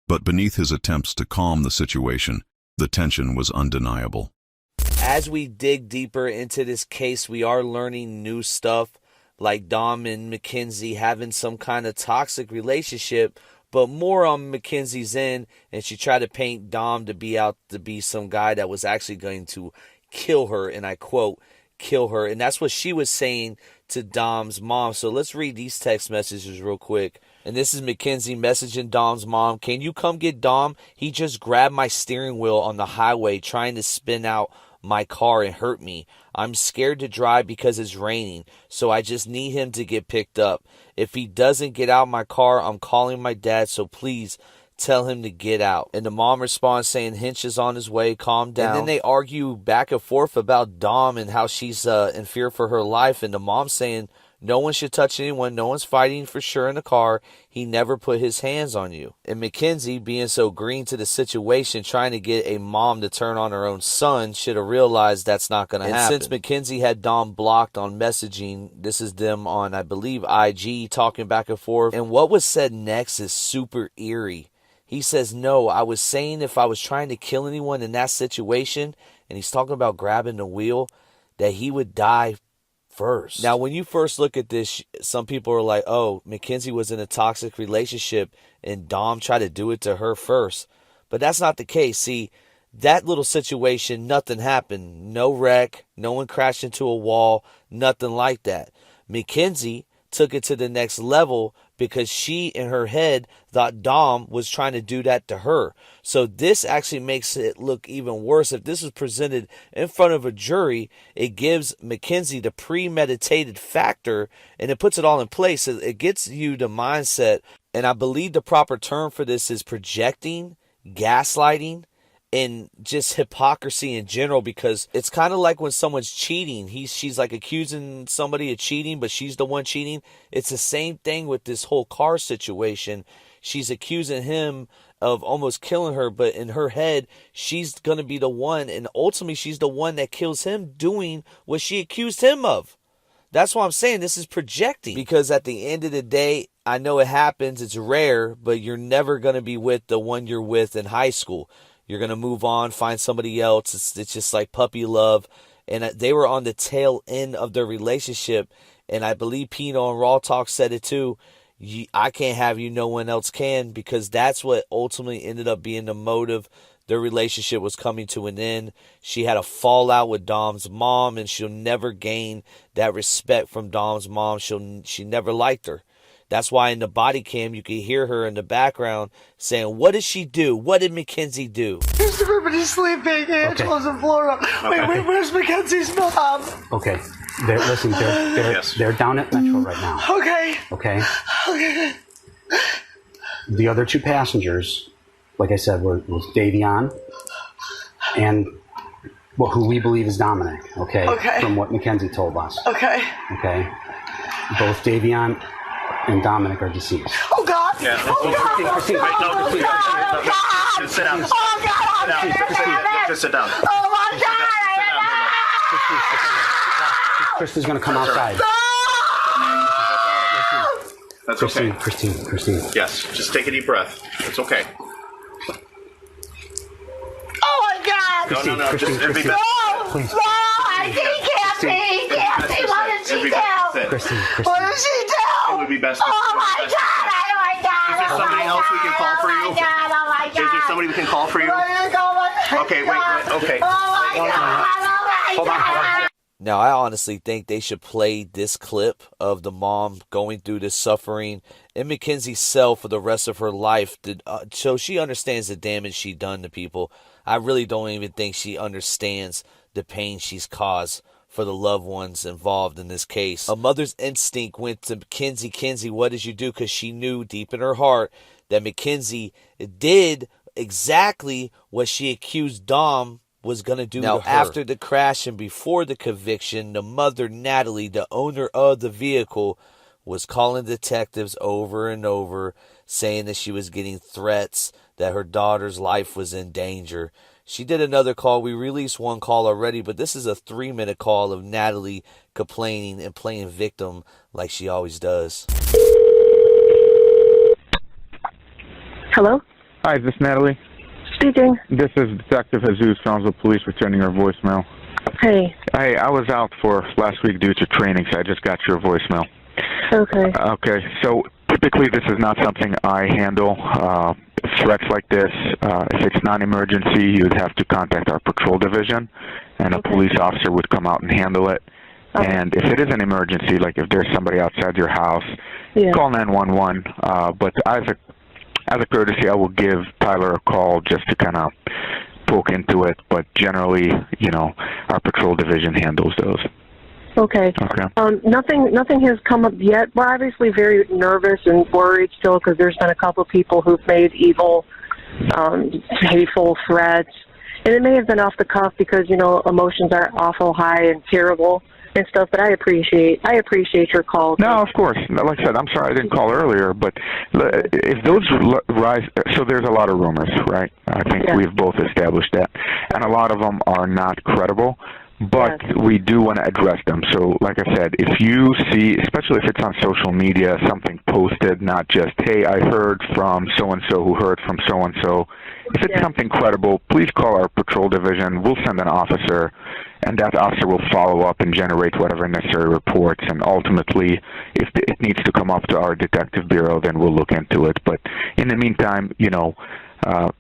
But beneath his attempts to calm the situation, the tension was undeniable. As we dig deeper into this case, we are learning new stuff, like Dom and Mackenzie having some kind of toxic relationship, but more on Mackenzie's end, and she tried to paint Dom to be out to be some guy that was actually going to kill her, and I quote, kill her, and that's what she was saying to Dom's mom. So let's read these text messages real quick. And this is Mackenzie messaging Dom's mom. "Can you come get Dom? He just grabbed my steering wheel on the highway trying to spin out my car and hurt me. I'm scared to drive because it's raining, so I just need him to get picked up. If he doesn't get out my car, I'm calling my dad, so please tell him to get out." And the mom responds saying Hinch is on his way, calm down. And then they argue back and forth about Dom and how she's in fear for her life, and the mom saying, No one should touch anyone. No one's fighting for sure in the car. He never put his hands on you. And Mackenzie, being so green to the situation, trying to get a mom to turn on her own son, should have realized that's not going to happen. And since Mackenzie had Dom blocked on messaging, this is them on, I believe, IG, talking back and forth. And what was said next is super eerie. He says, no, I was saying if I was trying to kill anyone in that situation, and he's talking about grabbing the wheel, that he would die first. Now, when you first look at this, some people are like, oh, Mackenzie was in a toxic relationship and Dom tried to do it to her first. But that's not the case. See, that little situation, nothing happened. No wreck, no one crashed into a wall, nothing like that. Mackenzie took it to the next level because she, in her head, thought Dom was trying to do that to her. So this actually makes it look even worse. If this was presented in front of a jury, it gives Mackenzie the premeditated factor, and it puts it all in place. It gets you the mindset, and I believe the proper term for this is projecting, gaslighting, and just hypocrisy in general, because it's kind of like when someone's cheating. She's like accusing somebody of cheating, but she's the one cheating. It's the same thing with this whole car situation. She's accusing him of almost killing her, but in her head, she's going to be the one, and ultimately she's the one that kills him doing what she accused him of. That's why I'm saying this is projecting, because at the end of the day, I know it happens, it's rare, but you're never going to be with the one you're with in high school. You're going to move on, find somebody else. It's just like puppy love. And they were on the tail end of their relationship. And I believe Pino and Raw Talk said it too. I can't have you, no one else can, because that's what ultimately ended up being the motive. Their relationship was coming to an end. She had a fallout with Dom's mom, and she'll never gain that respect from Dom's mom. She never liked her. That's why in the body cam, you can hear her in the background saying, what did she do? What did Mackenzie do? There's everybody sleeping. Angela's in Florida. Wait, where's Mackenzie's mom? Okay. They're down at Metro right now. Okay. The other two passengers, like I said, was Davion and who we believe is Dominic, okay? From what Mackenzie told us. Okay. Both Davion and Dominic are deceased. Oh, God. Yeah. Christine. Oh, God. Just sit down. Oh, God. Just sit down. Oh, my God. Krista's going to come outside. That's okay. Christine. Yes, just take a deep breath. It's okay. Oh, my God. Christine, No. Christine, Please. No, I think he can't be. What did she do? Christine. What did she do? It would be best. Oh, my God. Oh, my God. Is there somebody else we can call for you? Oh, my God. Oh, my God. Is there somebody we can call for you? Okay, wait. Okay. Oh, my God. Oh, my God. Now, I honestly think they should play this clip of the mom going through this suffering in Mackenzie's cell for the rest of her life, so she understands the damage she done to people. I really don't even think she understands the pain she's caused for the loved ones involved in this case. A mother's instinct went to Mackenzie. Kenzie, what did you do? Because she knew deep in her heart that Mackenzie did exactly what she accused Dom was going to do to her. Now, after the crash and before the conviction, the mother, Natalie, the owner of the vehicle, was calling detectives over and over, saying that she was getting threats, that her daughter's life was in danger. She did another call. We released one call already, but this is a 3-minute call of Natalie complaining and playing victim like she always does. Hello? Hi, is this Natalie? Speaking. This is Detective Jesus, Brownsville Police, returning your voicemail. Hey. Hey, I was out for last week due to training, so I just got your voicemail. Okay. Okay, so typically this is not something I handle. Threats like this, if it's non-emergency, you'd have to contact our patrol division, and a police officer would come out and handle it. And if it is an emergency, like if there's somebody outside your house, call 911. But as a courtesy, I will give Tyler a call just to kind of poke into it. But generally, our patrol division handles those. Okay. Nothing has come up yet. We're obviously very nervous and worried still because there's been a couple people who've made evil, hateful threats. And it may have been off the cuff because, emotions are awful high and terrible. and stuff. But I appreciate your call. No, of course. Like I said, I'm sorry I didn't call earlier, but if those rise, so there's a lot of rumors, right? I think we've both established that, and a lot of them are not credible. But we do want to address them. So, like I said, if you see, especially if it's on social media, something posted, not just, hey, I heard from so-and-so who heard from so-and-so. If it's something credible, please call our patrol division. We'll send an officer, and that officer will follow up and generate whatever necessary reports. And ultimately, if it needs to come up to our detective bureau, then we'll look into it. But in the meantime,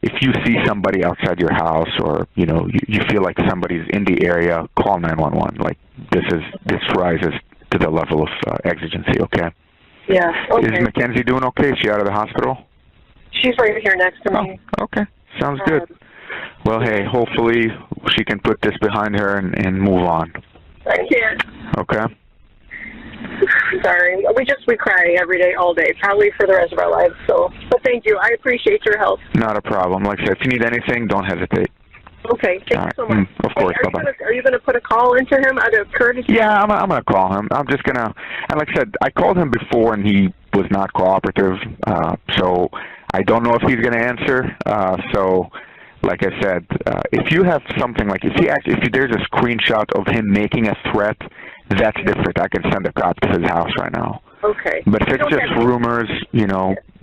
if you see somebody outside your house, or you feel like somebody's in the area, call 911. Like this rises to the level of exigency. Okay. Yeah. Okay. Is Mackenzie doing okay? Is she out of the hospital? She's right here next to me. Oh, okay. Sounds good. Well, hey, hopefully she can put this behind her and move on. I can't. Okay. Sorry. We cry every day, all day, probably for the rest of our lives. So, but thank you. I appreciate your help. Not a problem. Like I said, if you need anything, don't hesitate. Okay. Thank you so much. Of course. Bye-bye. Are you going to put a call into him out of courtesy? Yeah, I'm going to call him. I'm just going to, and like I said, I called him before and he was not cooperative. So I don't know if he's going to answer. So like I said, if you have something like, if there's a screenshot of him making a threat, that's different. I can send a cop to his house right now. Okay. But if it's just rumors,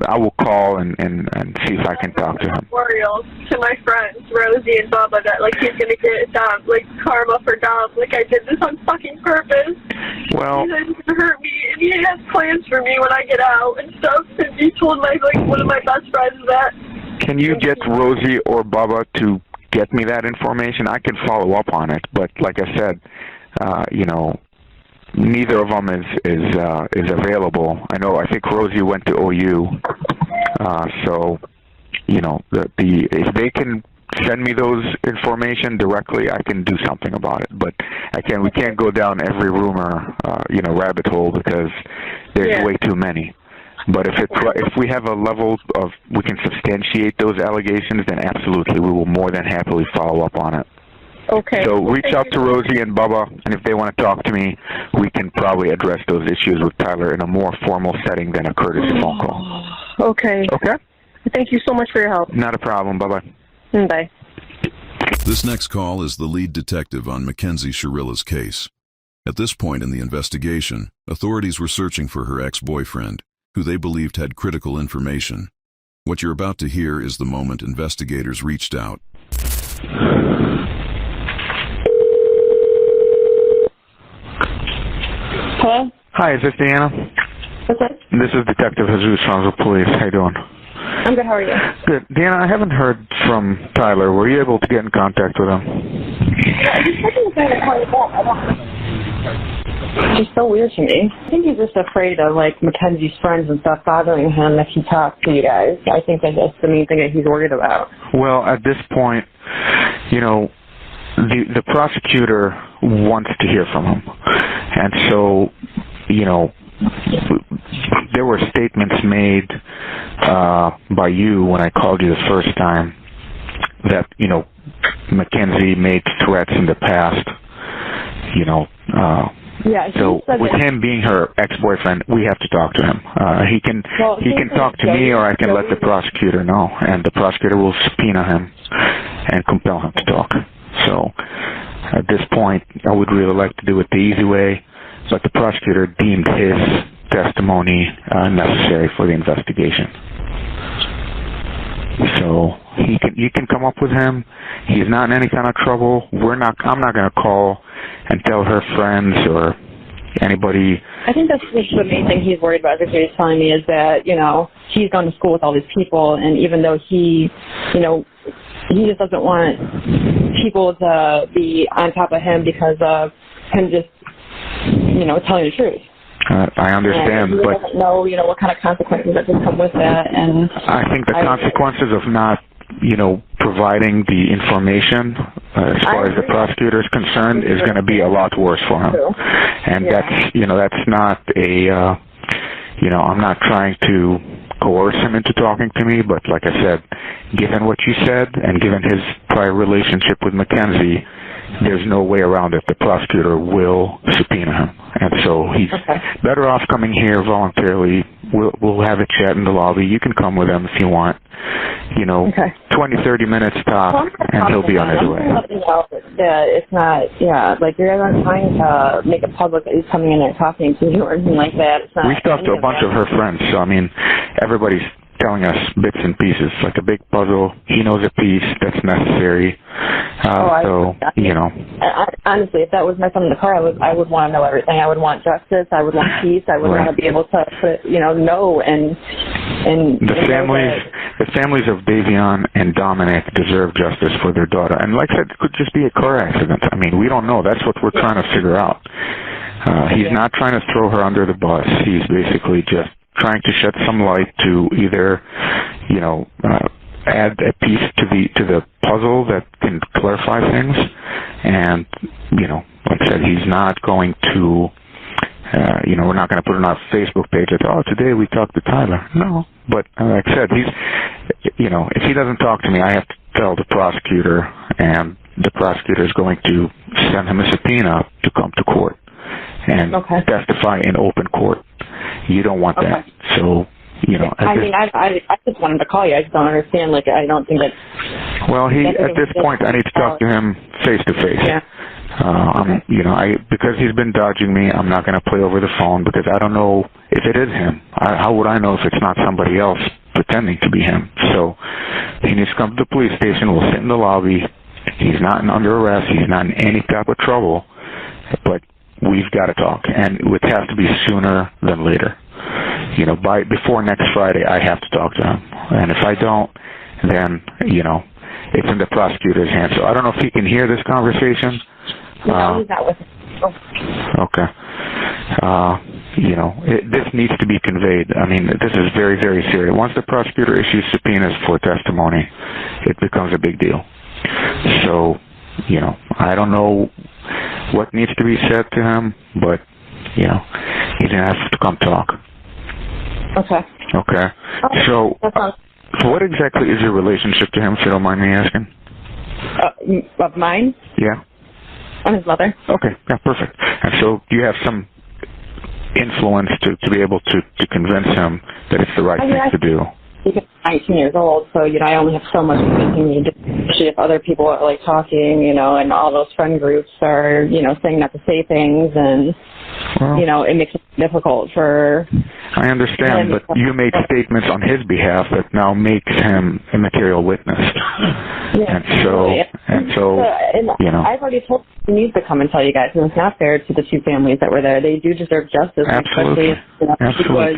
I will call and see if I can talk to him. Memorial to my friends, Rosie and Bubba, that he's gonna get karma for Dom. I did this on fucking purpose. Well, he's gonna hurt me, and he has plans for me when I get out and stuff. And he told one of my best friends that. Can you get Rosie or Bubba to get me that information? I can follow up on it, but like I said, neither of them is available. I think Rosie went to OU, so if they can send me those information directly, I can do something about it. But we can't go down every rumor rabbit hole, because there's way too many. But if we have a level of we can substantiate those allegations, then absolutely we will more than happily follow up on it. Okay. So reach out to Rosie and Bubba, and if they want to talk to me, we can probably address those issues with Tyler in a more formal setting than a courtesy phone call. Okay. Okay. Thank you so much for your help. Not a problem. Bye-bye. Bye. This next call is the lead detective on Mackenzie Shirilla's case. At this point in the investigation, authorities were searching for her ex-boyfriend, who they believed had critical information. What you're about to hear is the moment investigators reached out. Hello? Hi, is this Deanna? What's that? This is Detective Jesus from the police. How you doing? I'm good. How are you? Good. Deanna, I haven't heard from Tyler. Were you able to get in contact with him? Yeah, he's taking the time to call you back. I don't. It's just so weird to me. I think he's just afraid of Mackenzie's friends and stuff bothering him if he talks to you guys. I think that's the main thing that he's worried about. Well, at this point, the prosecutor wants to hear from him. And so, there were statements made by you when I called you the first time that, Mackenzie made threats in the past, so with him being her ex-boyfriend, we have to talk to him. He can talk to me, or I can let the prosecutor know, and the prosecutor will subpoena him and compel him to talk. So at this point, I would really like to do it the easy way, but the prosecutor deemed his testimony necessary for the investigation. So you can come up with him. He's not in any kind of trouble. I'm not going to call and tell her friends or anybody. I think that's the main thing he's worried about. What he's telling me is that he's gone to school with all these people, and even though he just doesn't want people to be on top of him because of him just telling the truth. I understand, and he but doesn't know, what kind of consequences that just come with that. And I think the consequences of not, providing the information as far as the prosecutor is concerned is going to be a lot worse for him. And that's not a, I'm not trying to coerce him into talking to me, but like I said, given what you said and given his prior relationship with Mackenzie, there's no way around it. The prosecutor will subpoena him. And so he's better off coming here voluntarily. We'll have a chat in the lobby. You can come with him if you want. 20, 30 minutes top, and he'll be on his way. It's not, like you guys aren't trying to make it public that he's coming in and talking to you or anything like that. It's not. We've talked to a bunch of her friends, so I mean, everybody's telling us bits and pieces, like a big puzzle. He knows a piece that's necessary. Honestly, if that was my son in the car, I would want to know everything. I would want justice. I would want peace. I would want to be able to know and the families of Davion and Dominic deserve justice for their daughter. And like I said, it could just be a car accident. I mean, we don't know. That's what we're trying to figure out. He's not trying to throw her under the bus. He's basically just trying to shed some light to either, add a piece to the puzzle that can clarify things. And, like I said, he's not going to, we're not going to put it on our Facebook page that, today we talked to Tyler. No. But like I said, if he doesn't talk to me, I have to tell the prosecutor, and the prosecutor is going to send him a subpoena to come to court and testify in open court. You don't want that. So, I just wanted to call you. I just don't understand. Like, I don't think that. Well, at this point, I need to talk to him face to face. Yeah. Because he's been dodging me, I'm not going to play over the phone because I don't know if it is him. How would I know if it's not somebody else pretending to be him? So he needs to come to the police station. We'll sit in the lobby. He's not under arrest. He's not in any type of trouble. But we've got to talk, and it has to be sooner than later. Before next Friday, I have to talk to him. And if I don't, then, it's in the prosecutor's hands. So I don't know if he can hear this conversation. No, he's not with us. Okay. This needs to be conveyed. I mean, this is very, very serious. Once the prosecutor issues subpoenas for testimony, it becomes a big deal. So, I don't know what needs to be said to him, but, he's going to have to come talk. Okay. Okay. So, what exactly is your relationship to him, if you don't mind me asking? Of mine? Yeah. I'm his mother. Okay. Yeah, perfect. And so, do you have some influence to be able to convince him that it's the right thing to do? He's 19 years old, so, I only have so much convincing to do, especially if other people are, like, talking, and all those friend groups are, saying not to say things, and, it makes it difficult for... I understand, but you made statements on his behalf that now makes him a material witness. Yeah. And so, I've already told him he needs to come and tell you guys, and it's not fair to the two families that were there. They do deserve justice, Absolutely. especially if he was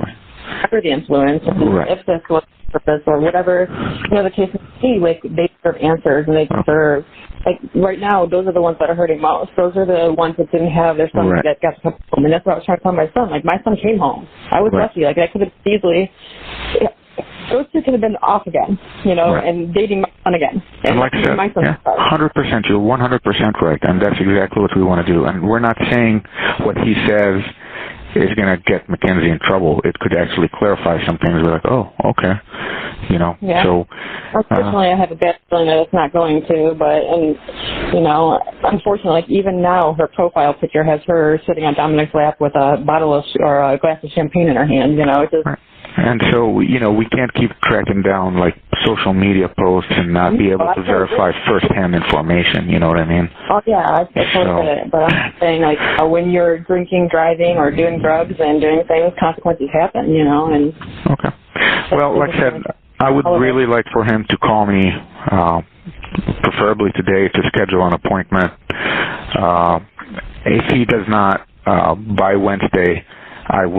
under the influence, if this was purpose or whatever, the case may be, like, they deserve answers, and they deserve, like, right now, those are the ones that are hurting most. Those are the ones that didn't have their son that got to come home, and that's what I was trying to tell my son. Like, my son came home. I was lucky. Like, I could have easily, those two could have been off again, and dating my son again. And like I said, 100%, you're 100% right, and that's exactly what we want to do. And we're not saying what he says is going to get Mackenzie in trouble. It could actually clarify some things. We're like, oh, okay, Yeah. So, unfortunately, I have a bad feeling that it's not going to. But unfortunately, like, even now, her profile picture has her sitting on Dominic's lap with a bottle of or a glass of champagne in her hand. It's just. And so, we can't keep tracking down, like, social media posts and not be able to verify first-hand information, you know what I mean? Oh, yeah, I totally get it. But I'm saying, like, when you're drinking, driving, or doing drugs and doing things, consequences happen, and... Okay. Well, like I said, I would really like for him to call me, preferably today, to schedule an appointment. If he does not, by Wednesday... I've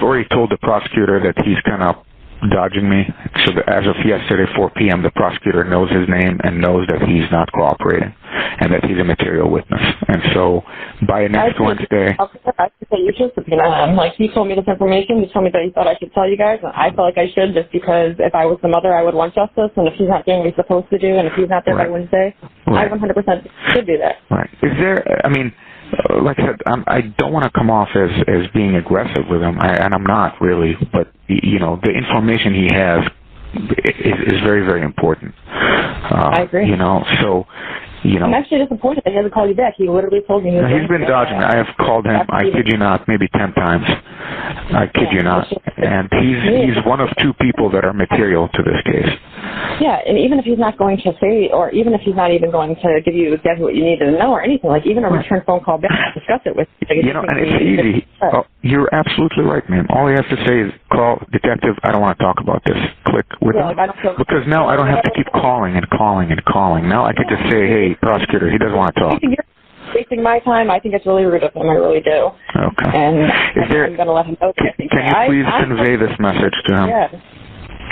already told the prosecutor that he's kind of dodging me. So as of yesterday, 4 p.m., the prosecutor knows his name and knows that he's not cooperating and that he's a material witness. And so by next Wednesday... I should say you should subpoena him. Like, he told me this information. He told me that he thought I should tell you guys, and I felt like I should just because if I was the mother, I would want justice, and if he's not doing what he's supposed to do, and if he's not there by Wednesday, I 100% should do that. Right. Is there... like I said, I don't want to come off as being aggressive with him, and I'm not really, but, the information he has is very, very important. I agree. So You know, I'm actually disappointed that he hasn't called you back. He literally told me he was he's been dodging. I have called him, I kid you not, maybe 10 times. I kid you not. And he's one of two people that are material to this case. Yeah, and even if he's not going to say, or even if he's not even going to give you exactly what you need to know or anything, like even a return phone call back to discuss it with you. Like, you know, and it's easy. Oh, you're absolutely right, ma'am. All you have to say is, call detective, I don't want to talk about this. Click with him. Like, because now I don't have to keep calling and calling and calling. Now I can just say, hey, prosecutor, he doesn't want to talk. You're wasting my time. I think it's really rude of him. I really do. Okay. And I'm going to let him know. Can you please convey this message to him? Yeah.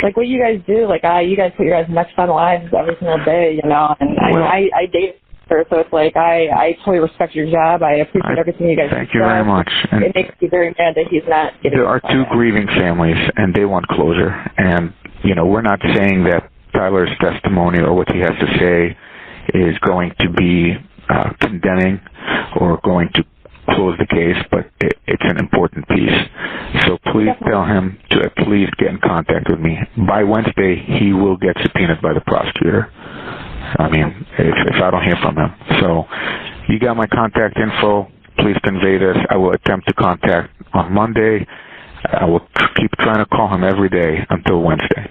Like what you guys do, like you guys put your guys' necks on the lines every single day, you know, and I date her, so it's like I totally respect your job. I appreciate everything you guys do. Thank you very much. And it makes me very mad that he's not getting there are two grieving families, and they want closure. And, you know, we're not saying that Tyler's testimony or what he has to say is going to be condemning or going to close the case, but it's an important piece. So please tell him to at least get in contact with me. By Wednesday, he will get subpoenaed by the prosecutor. I mean, if I don't hear from him. So you got my contact info. Please convey this. I will attempt to contact on Monday. I will keep trying to call him every day until Wednesday.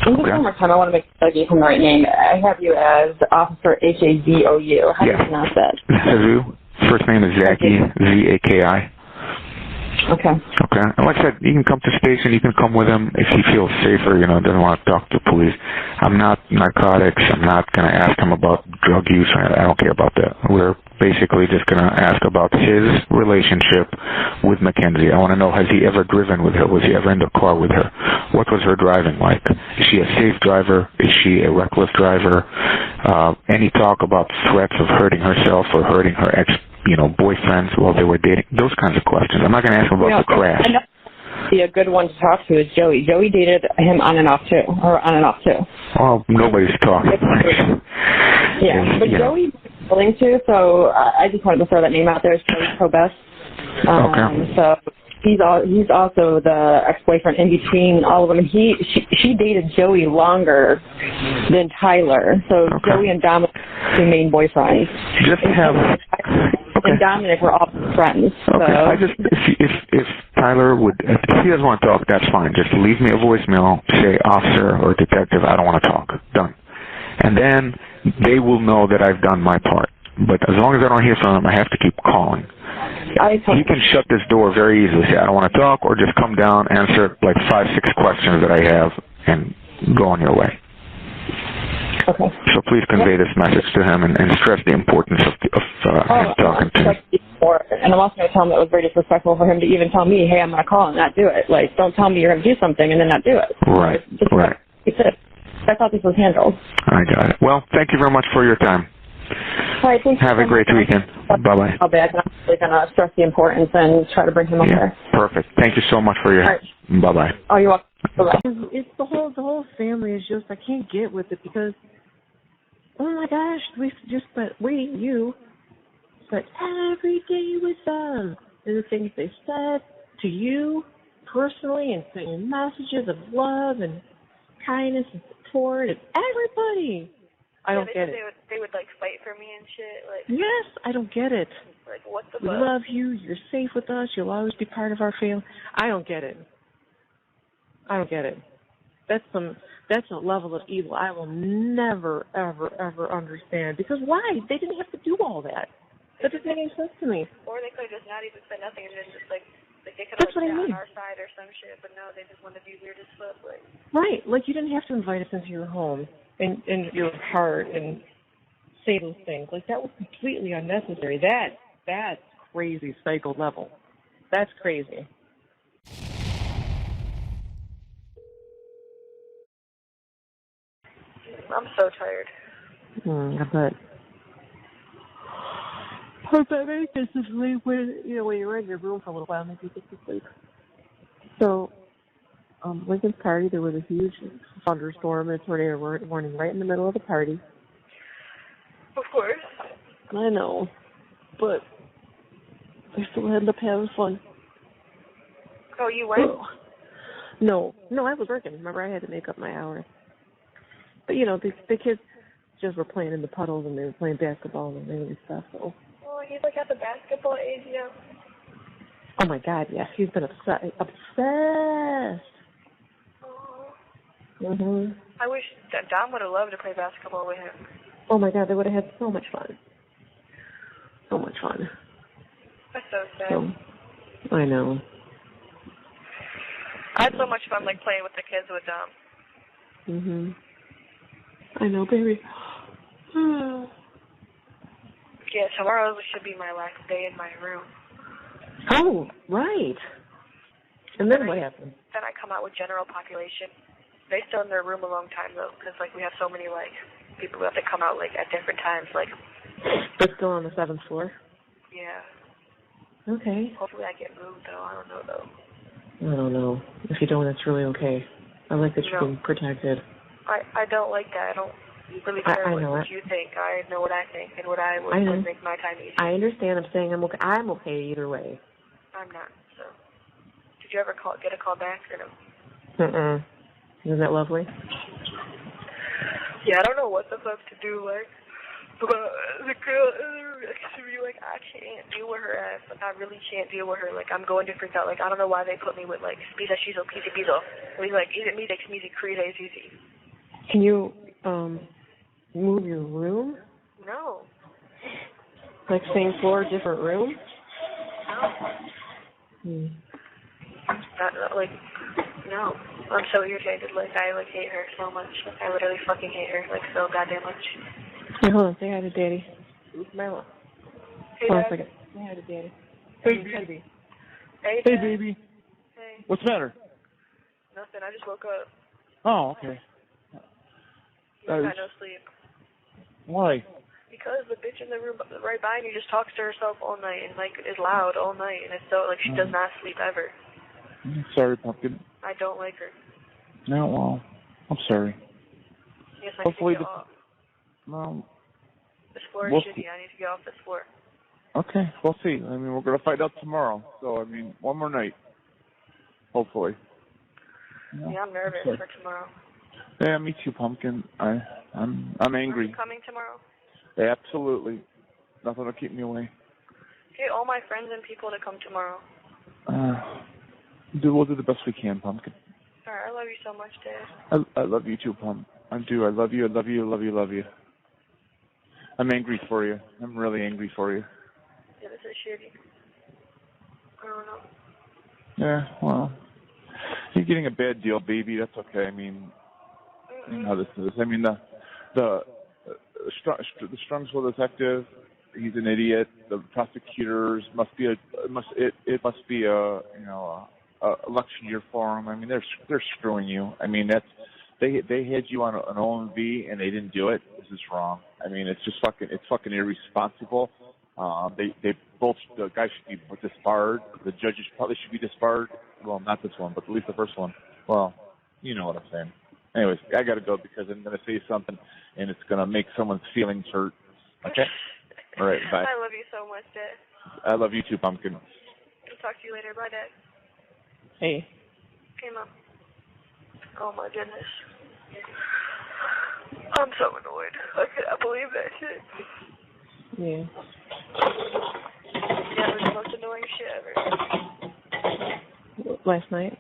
And just one more time, I want to make sure I gave him the right name. I have you as Officer Hazou. How do you pronounce that? Hazou. First name is Zaki, Z-A-K-I. Okay. Okay. And like I said, you can come to station. You can come with him if he feels safer, you know, doesn't want to talk to police. I'm not narcotics. I'm not going to ask him about drug use. I don't care about that. We're basically just going to ask about his relationship with Mackenzie. I want to know, has he ever driven with her? Was he ever in the car with her? What was her driving like? Is she a safe driver? Is she a reckless driver? Any talk about threats of hurting herself or hurting her boyfriends while they were dating? Those kinds of questions. I'm not going to ask him about the crash. A good one to talk to is Joey. Joey dated him on and off too. Well, nobody's talking. Yeah, but Joey willing to, so I just wanted to throw that name out there. Joey Probest. Okay. So he's also the ex-boyfriend in between all of them. She dated Joey longer than Tyler. So Joey and Dominic are the main boyfriends. And Dominic were all friends. Okay. So. If Tyler would, if he doesn't want to talk, that's fine. Just leave me a voicemail, say officer or detective, I don't want to talk. Done. And then they will know that I've done my part. But as long as I don't hear from him, I have to keep calling. He can shut this door very easily. Say, I don't want to talk, or just come down, answer like 5-6 questions that I have, and go on your way. Okay. So please convey this message to him and stress the importance of him talking to me. And I'm also going to tell him that it was very disrespectful for him to even tell me, hey, I'm going to call and not do it. Like, don't tell me you're going to do something and then not do it. Right, right. That's how this was handled. I got it. Well, thank you very much for your time. All right, thank you. Have a great weekend. Bye-bye. I'll be back. I'm really going to stress the importance and try to bring him up there. Perfect. Thank you so much for your help. Right. Bye-bye. Oh, you're welcome. Bye-bye. It's the whole family is just, I can't get with it because, oh my gosh, we just spent every day with them. And the things they said to you personally and sending messages of love and kindness and support and everybody. I don't get it. They would like fight for me and shit. Like, yes, I don't get it. Like, what the fuck? We love you. You're safe with us. You'll always be part of our family. I don't get it. That's a level of evil I will never, ever, ever understand. Because why? They didn't have to do all that. That doesn't make any sense to me. Or they could have just not even said nothing and then just like they could have been on our side or some shit, but no, they just want to be weird as fuck. Like. Right. Like, you didn't have to invite us into your home and your heart and say those things. Like, that was completely unnecessary. That's crazy psycho level. That's crazy. I'm so tired. I bet. This is when you're in your room for a little while, maybe you get to sleep. So, Lincoln's party, there was a huge thunderstorm and tornado warning right in the middle of the party. Of course. I know, but I still ended up having fun. Oh, you went? No, I was working. Remember, I had to make up my hours. But the kids, messages were playing in the puddles and they were playing basketball and and stuff. So. Oh, he's like at the basketball age now. Oh my God, yes, he's been obsessed. Mhm. I wish that Dom would have loved to play basketball with him. Oh my God, they would have had so much fun. So much fun. That's so sad. So, I know. I had so much fun like playing with the kids with Dom. Mhm. I know, baby. Yeah, tomorrow should be my last day in my room. Oh, right. And then what happened? Then I come out with general population. They stay in their room a long time though, because like we have so many like people who have to come out like at different times. Like They're still on the 7th floor. yeah. Okay. Hopefully I get moved though. I don't know though. I don't know. If you don't, it's really okay. I like that you're being protected. I don't like that. I don't really care I know what it. you think. I know what I think and what I I know. would make my time easy. I understand. I'm saying I'm okay. I'm okay either way. I'm not. So did you ever get a call back or no? Isn't that lovely? Yeah, I don't know what the fuck to do, like, but the girl next to me, like, I can't deal with her ass. Like, I really can't deal with her. Like, I'm going to freak out. Like, I don't know why they put me with, like, Spisa, Shizo, Pizza, Pizzo. Like, eat me, takes me, create easy. Can you, move your room? No. Like, same floor, different room? No. Like, no. I'm so irritated. Like, I, like, hate her so much. Like, I literally fucking hate her, like, so goddamn much. Hey, hold on. Say hi to Daddy. Marla. Hey, Hold on Dad. a second. Say hi to Daddy. Hey, baby. Hey, Hey, Dad. baby. Hey. What's the matter? Nothing. I just woke up. Oh, okay. I got no sleep. Why? Because the bitch in the room right behind you just talks to herself all night and, like, is loud all night. And it's so, like, she does not sleep ever. Sorry, Pumpkin. I don't like her. No, well, I'm sorry. Yes, I Hopefully need to get off. Well, This floor is we'll shitty. I need to get off this floor. okay, we'll see. I mean, we're going to find out tomorrow. So, I mean, one more night. Hopefully. Yeah, I'm nervous Sure. for tomorrow. Yeah, me too, Pumpkin. I'm Are angry. you coming tomorrow? Absolutely. Nothing will keep me away. Get all my friends and people to come tomorrow. We'll do the best we can, Pumpkin. Alright, I love you so much, Dad. I love you too, Pump. I do. I love you. I love you. I love you. Love you. I'm angry for you. I'm really angry for you. Yeah, this is shitty. I don't know. Yeah, well, you're getting a bad deal, baby. That's okay. I mean, you know how this is. I mean, the Strongsville detective, he's an idiot. The prosecutors must be a election year for him. I mean, they're screwing you. I mean, they had you on an OMV and they didn't do it. This is wrong. I mean, it's fucking irresponsible. They both, the guy should be disbarred. The judges probably should be disbarred. Well, not this one, but at least the first one. Well, you know what I'm saying. Anyways, I gotta go because I'm gonna say something and it's gonna make someone's feelings hurt. Okay? All right, bye. I love you so much, Dad. I love you too, Pumpkin. I'll talk to you later. Bye, Dad. Hey. Okay, Mom. Oh my goodness. I'm so annoyed. I cannot believe that shit. Yeah. Yeah, it was the most annoying shit ever. Last night?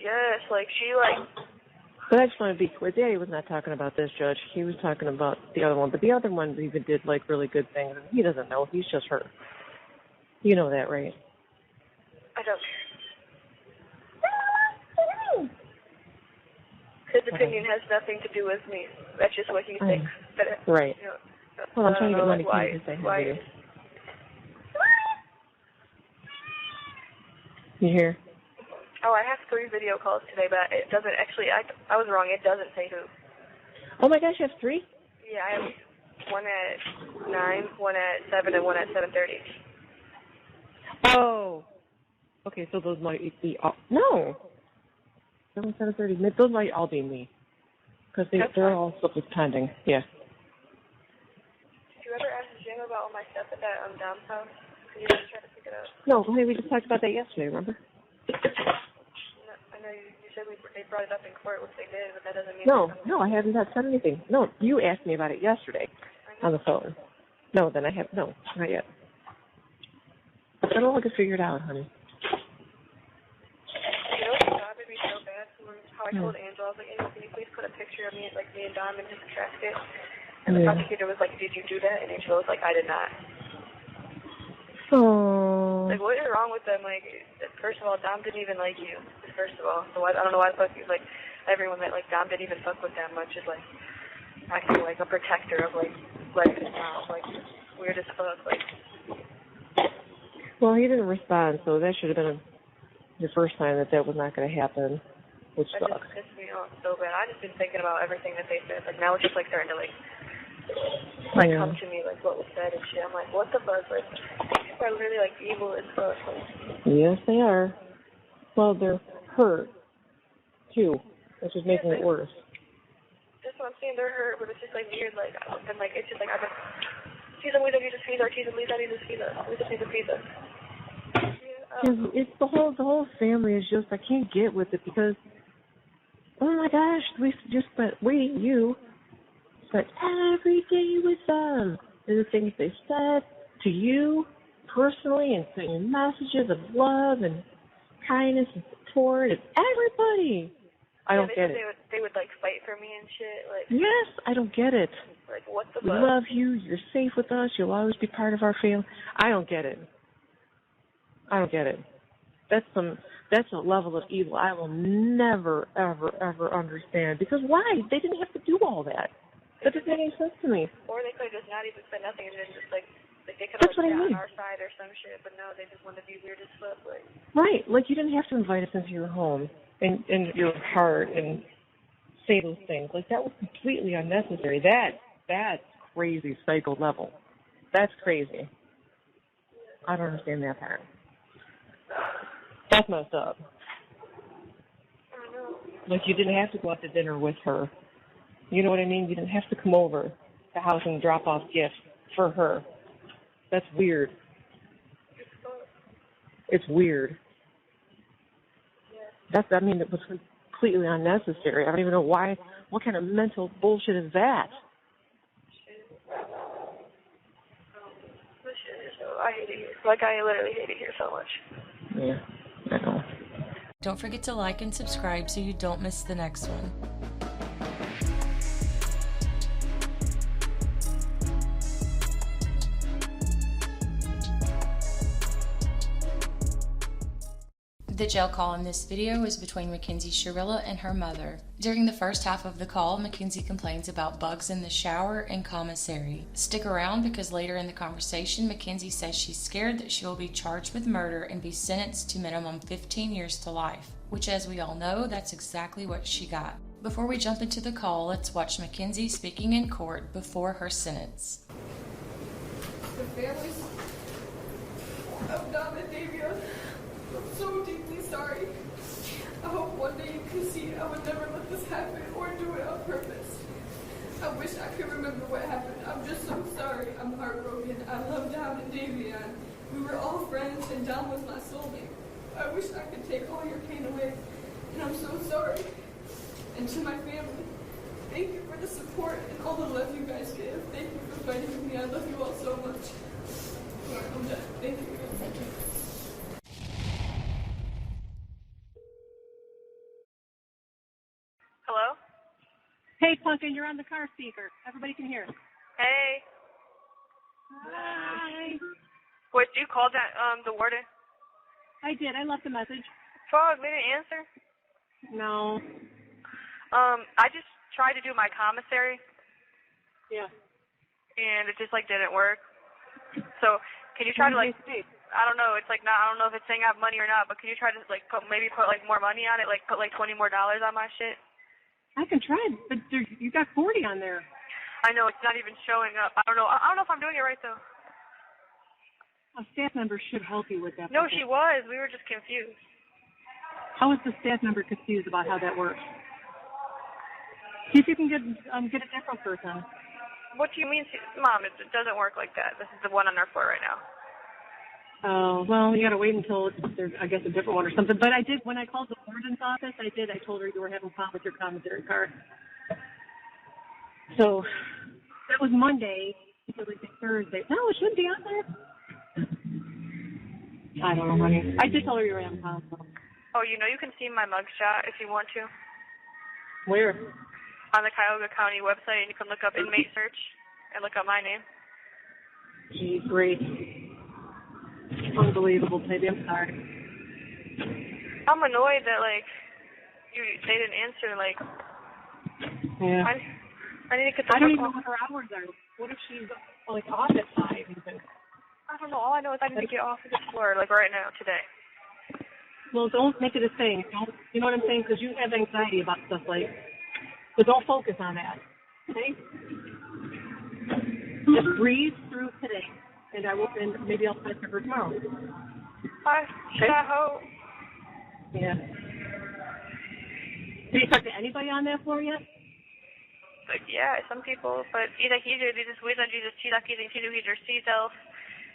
Yes, like, she, like... But I just want to be clear. Daddy was not talking about this, Judge. He was talking about the other one. But the other one even did, like, really good things. And he doesn't know. He's just hurt. You know that, right? I don't care. His opinion has nothing to do with me. That's just what he thinks. But it, Right. You know, Hold on, I'm trying to get money why, to say why, hi to you. You hear? Oh, I have 3 video calls today, but it doesn't actually, I was wrong. It doesn't say who. Oh my gosh, you have 3? Yeah, I have one at 9, one at 7, and one at 7:30. Oh. Okay, so those might be all, no. 7:30. Those might all be me. Because they're all stuff that's pending. Yeah. Did you ever ask Jim about all my stuff at that Dom's house? You just try to pick it up. No, hey, we just talked about that yesterday, remember? No, I know you said they brought brought it up in court, which they did, but that doesn't mean... No, I haven't said anything. No, you asked me about it yesterday on the phone. No, then I have, no, not yet. But then I'll get figured out, honey. You know what job would be so bad? How I told Angela, I was like, hey, can you please put a picture of me, like me and Dom, and just track it? And the prosecutor was like, did you do that? And Angela was like, I did not. Oh. Like, what is wrong with them? Like, first of all, Dom didn't even like you. First of all, so I don't know why the fuck you like everyone that like Dom didn't even fuck with that much is like acting like a protector of like his mouth, like weird as fuck. Like, well, he didn't respond, so that should have been the first time that was not going to happen, which that sucks. just pissed me off so bad. I just been thinking about everything that they said. Like now it's just like starting to like come to me like what was said and shit. I'm like, what the fuck? Like people are really like evil as fuck. Like, yes, they are. Well, they're hurt too, which is making it worse. That's what I'm saying. They're hurt, but it's just like weird. Like and like it's just like I just she's a pizza. It's the whole family is just I can't get with it because oh my gosh, we just spent you spent every day with them and the things they said to you personally and sending messages of love and kindness and support and everybody. I don't get it. They would like fight for me and shit. Like yes, I don't get it. Like what the we fuck? love you. You're safe with us. You'll always be part of our family. I don't get it. That's a level of evil I will never, ever understand. Because why? They didn't have to do all that. That doesn't make any sense to me. Or they could have just not even said nothing and then just like they could have That's what I got mean. on our side or some shit, but no, they just want to be weird as fuck. Like right, like you didn't have to invite us into your home and your heart and say those things. Like that was completely unnecessary. That's crazy psycho level. That's crazy. I don't understand that part. That's messed up. Like you didn't have to go out to dinner with her. You know what I mean? You didn't have to come over to the house and drop off gifts for her. That's weird. It's weird. It was completely unnecessary. I don't even know why. What kind of mental bullshit is that? I hate it here. Like I literally hate it here so much. Yeah, I know. Don't forget to like and subscribe so you don't miss the next one. The jail call in this video is between Mackenzie Shirilla and her mother. During the first half of the call, Mackenzie complains about bugs in the shower and commissary. Stick around because later in the conversation, Mackenzie says she's scared that she will be charged with murder and be sentenced to minimum 15 years to life, which as we all know, that's exactly what she got. Before we jump into the call, let's watch Mackenzie speaking in court before her sentence. The families of Dom and Davia, I'm so deeply sorry. I hope one day you can see I would never let this happen or do it on purpose. I wish I could remember what happened. I'm just so sorry. I'm heartbroken. I love Dom and Davion. We were all friends and Dom was my soulmate. I wish I could take all your pain away. And I'm so sorry. And to my family, thank you for the support and all the love you guys give. Thank you for fighting with me. I love you all so much. I'm done. Thank you. Hello? Hey, Punkin, you're on the car speaker. Everybody can hear. Hey. Hi. What, you called that, the warden? I did. I left a message. Fuck, they didn't answer? No. I just tried to do my commissary. Yeah. And it just, like, didn't work. So, can you try to, like, I don't know, it's like not, I don't know if it's saying I have money or not, but can you try to, like, put like, more money on it? Like, put, like, $20 more on my shit? I can try, but you got 40 on there. I know, it's not even showing up. I don't know if I'm doing it right, though. A staff member should help you with that. No, she was. We were just confused. How is the staff member confused about how that works? See if you can get a different person. What do you mean? Mom, it doesn't work like that. This is the one on our floor right now. Oh, well, you got to wait until there's, I guess, a different one or something. But I did, when I called the warden's office, I told her you were having a problem with your commissary card. So that was Monday. It was like Thursday. No, it shouldn't be on there. I don't know, honey. I did tell her you were having a problem. Oh, you know you can see my mugshot if you want to. Where? On the Cuyahoga County website, and you can look up inmate search and look up my name. Geez, great. Unbelievable, baby. I'm sorry. I'm annoyed that, like, they didn't answer, like... Yeah. I need to get the I don't even know what her hours are. What if she's, like, off at 5 even? I don't know. All I know is I need to get off of this floor, like, right now, today. Well, don't make it a thing. Don't, you know what I'm saying? Because you have anxiety about stuff like... So don't focus on that. Okay? Just breathe through today. And maybe I'll talk to her tomorrow. I hope. Yeah. Have you talked to anybody on that floor yet? Like, yeah, some people, but either they just wait on Jesus, either self,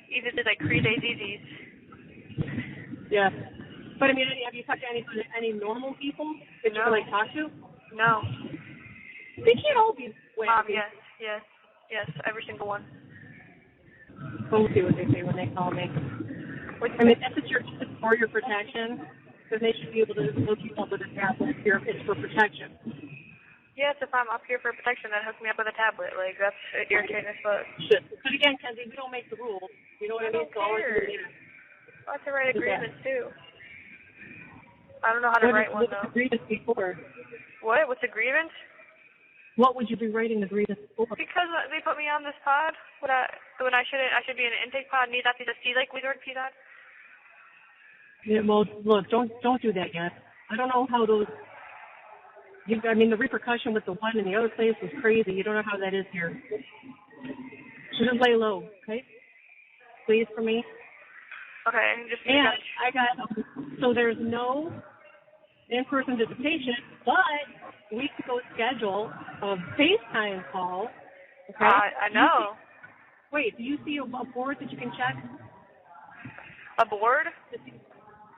either just like create disease. Yeah. But I mean, have you talked to any normal people that you can like talk to? No. They can't all be Yes, every single one. We'll see what they say when they call me. I mean, if it's for your protection, then they should be able to hook you up with a tablet if it's for protection. Yes, if I'm up here for protection, then hook me up with a tablet. Like, that's irritating as fuck. But again, Kenzie, we don't make the rules. You know what I mean? So I have to write agreements, too. I don't know how to write one, though. What's the grievance before? What? What's a grievance? What would you be writing the grievance for? Because they put me on this pod when I should be in an intake pod. Need that to see like we don't see that. Yeah, well, look, don't do that yet. I don't know how those. I mean, the repercussion with the one in the other place was crazy. You don't know how that is here. So just lay low, okay? Please, for me. Okay, just. And I got. So there's no in-person visitation, but we could go schedule a FaceTime call. Okay? I know. Do you see a board that you can check? A board?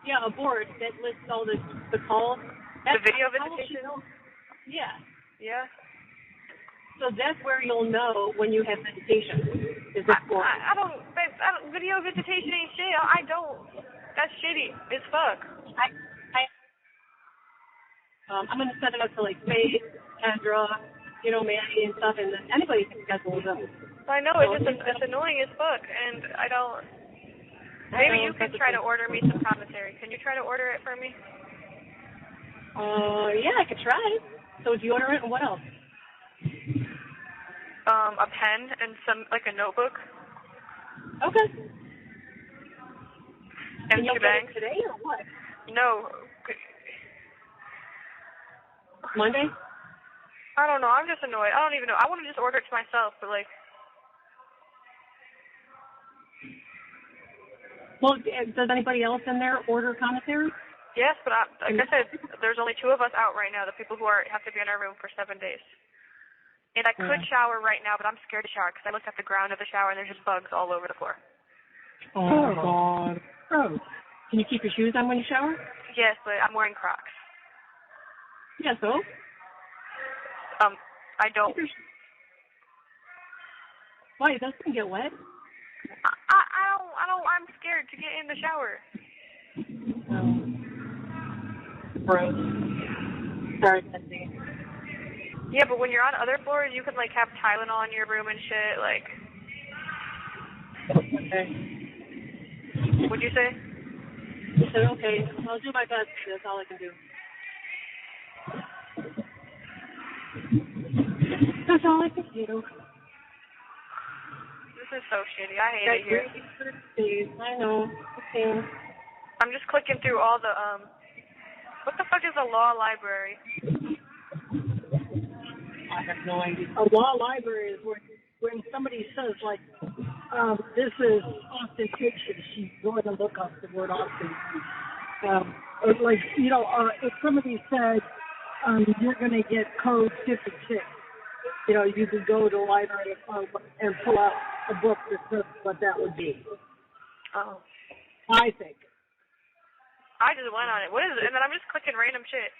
Yeah, a board that lists all the calls. The video visitation? Yeah. Yeah. So that's where you'll know when you have visitation. Is this board? I don't. Video visitation ain't shit. I don't. That's shitty as fuck. I'm going to set it up to, like, Faith, Kendra, Mandy and stuff, and then anybody can schedule them. I know, it's annoying as fuck, and I don't... Maybe you could try to order me some commissary. Can you try to order it for me? Yeah, I could try. So do you order it, and what else? A pen and a notebook. Okay. And you'll get it today, or what? No. Monday? I don't know. I'm just annoyed. I don't even know. I want to just order it to myself, but like. Well, does anybody else in there order commissary? Yes, but like I said, there's only 2 of us out right now. The people who have to be in our room for 7 days. And I could shower right now, but I'm scared to shower because I looked at the ground of the shower and there's just bugs all over the floor. Oh God. Oh. Can you keep your shoes on when you shower? Yes, but I'm wearing Crocs. Yeah, so? I don't. Why? It doesn't get wet? I'm scared to get in the shower. Gross. Sorry, Kenzie. Yeah, but when you're on other floors, you can, like, have Tylenol in your room and shit, like. Okay. What'd you say? I said, okay, I'll do my best. That's all I can do. That's all I can do. This is so shitty. I hate it here. I know. Okay. I'm just clicking through all the, what the fuck is a law library? I have no idea. A law library is when somebody says, like, this is ostentatious, she's going to look up the word ostentatious. If somebody said, you're going to get code 56, you could go to the library and pull out a book that says what that would be. Oh. I think. I just went on it. What is it? And then I'm just clicking random shit.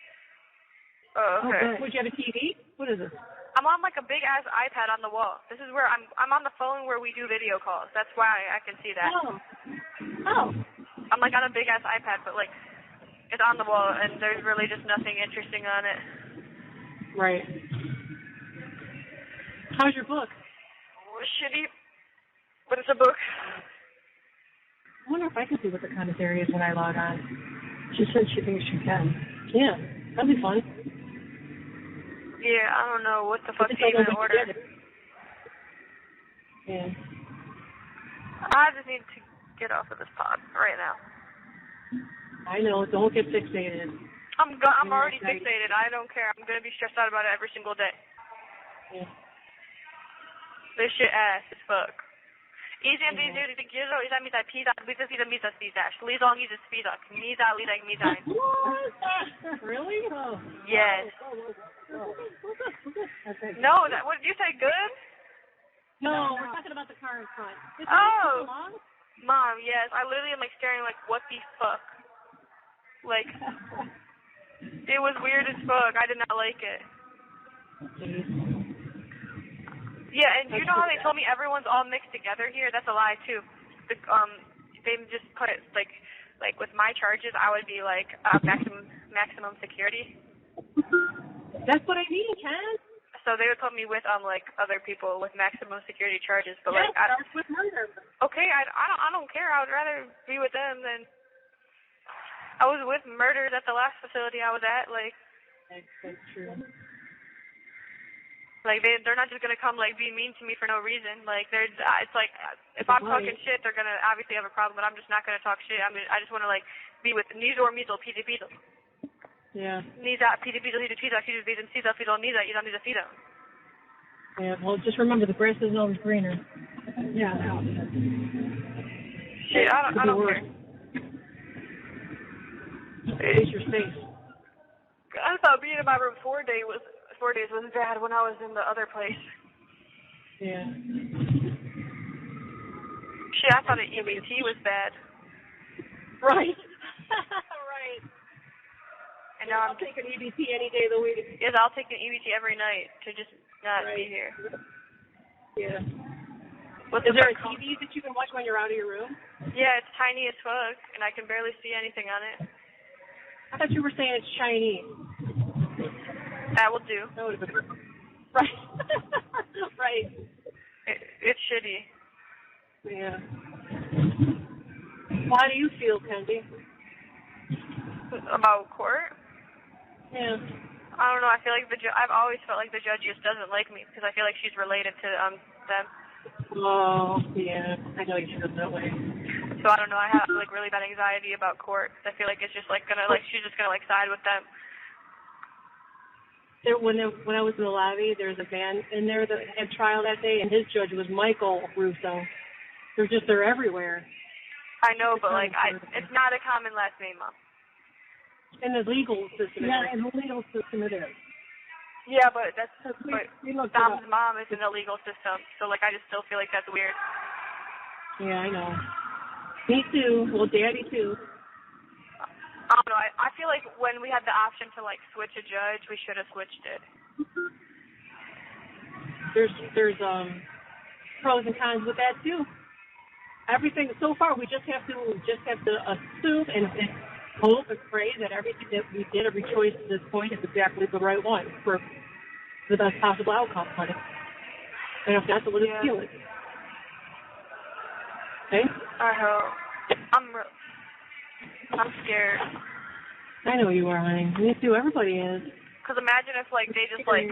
Oh, okay. Would you have a TV? What is this? I'm on like a big ass iPad on the wall. This is where I'm on the phone where we do video calls. That's why I can see that. Oh. I'm like on a big ass iPad, but like it's on the wall and there's really just nothing interesting on it. Right. How's your book? Shitty. But it's a book. I wonder if I can see what the commentary is when I log on. She said she thinks she can. Yeah, that'd be fun. Yeah, I don't know what the fuck to I even don't order. get it. Yeah. I just need to get off of this pod right now. I know. Don't get fixated. I'm already fixated. I don't care. I'm gonna be stressed out about it every single day. Yeah. This shit ass as fuck. Izem diyor ki giro izem mizay pizza bize pizza. Lizong is pizza. Miza lidang miza. Really? Oh. Yes. Okay. No, what did you say? Good? No, we're talking about the car in front. Oh, Mom, yes. I literally am like staring like, what the fuck? Like, it was weird as fuck. I did not like it. Yeah, and you know how they told me everyone's all mixed together here? That's a lie too. They just put like with my charges, I would be like maximum security. That's what I mean, Ken. So they would put me with like other people with maximum security charges, but yeah, like that's with murder. Okay, I don't care. I would rather be with them than I was with murderers at the last facility I was at. Like that's true. Like they're not just gonna come like be mean to me for no reason. Like it's like if I'm talking shit, they're gonna obviously have a problem. But I'm just not gonna talk shit. I just want to like be with Nizo or Mizo, Pizza. Yeah. Niza, Pizza, Niza, Fido, Niza, Fido. Yeah. Well, just remember the grass isn't always greener. Yeah. Shit, I don't care. It's your space. I thought being in my room 4 days was bad when I was in the other place. Yeah. Shit, I thought the EBT was bad. Right. Right. And now I'll take an EBT any day of the week. Yes, I'll take an EBT every night to just not be here. Yeah. Is there a TV that you can watch when you're out of your room? Yeah, it's tiny as fuck, and I can barely see anything on it. I thought you were saying it's Chinese. That will do. That would have been right. Right. It's shitty. Yeah. How do you feel, Kenzie? About court? Yeah. I don't know. I feel like I've always felt like the judge just doesn't like me because I feel like she's related to them. Oh, yeah. I know you feel that way. So I don't know. I have like really bad anxiety about court. I feel like it's just like she's just gonna like side with them. When I was in the lobby, there was a man in there that had trial that day, and his judge was Michael Russo. They're everywhere. I know, but like it's not a common last name, Mom. In the legal system. Yeah, in the legal system it is. Yeah, but Dom's mom is in the legal system, so like I just still feel like that's weird. Yeah, I know. Me too. Well, Daddy too. I don't know. I feel like when we had the option to like switch a judge, we should have switched it. There's pros and cons with that too. Everything so far, we just have to assume and hope and pray that everything that we did, every choice at this point, is exactly the right one for the best possible outcome. And if not, then we'll just feel it. Okay? I hope. I'm scared. I know you are, honey. Me too. Everybody is. Because imagine if like they just like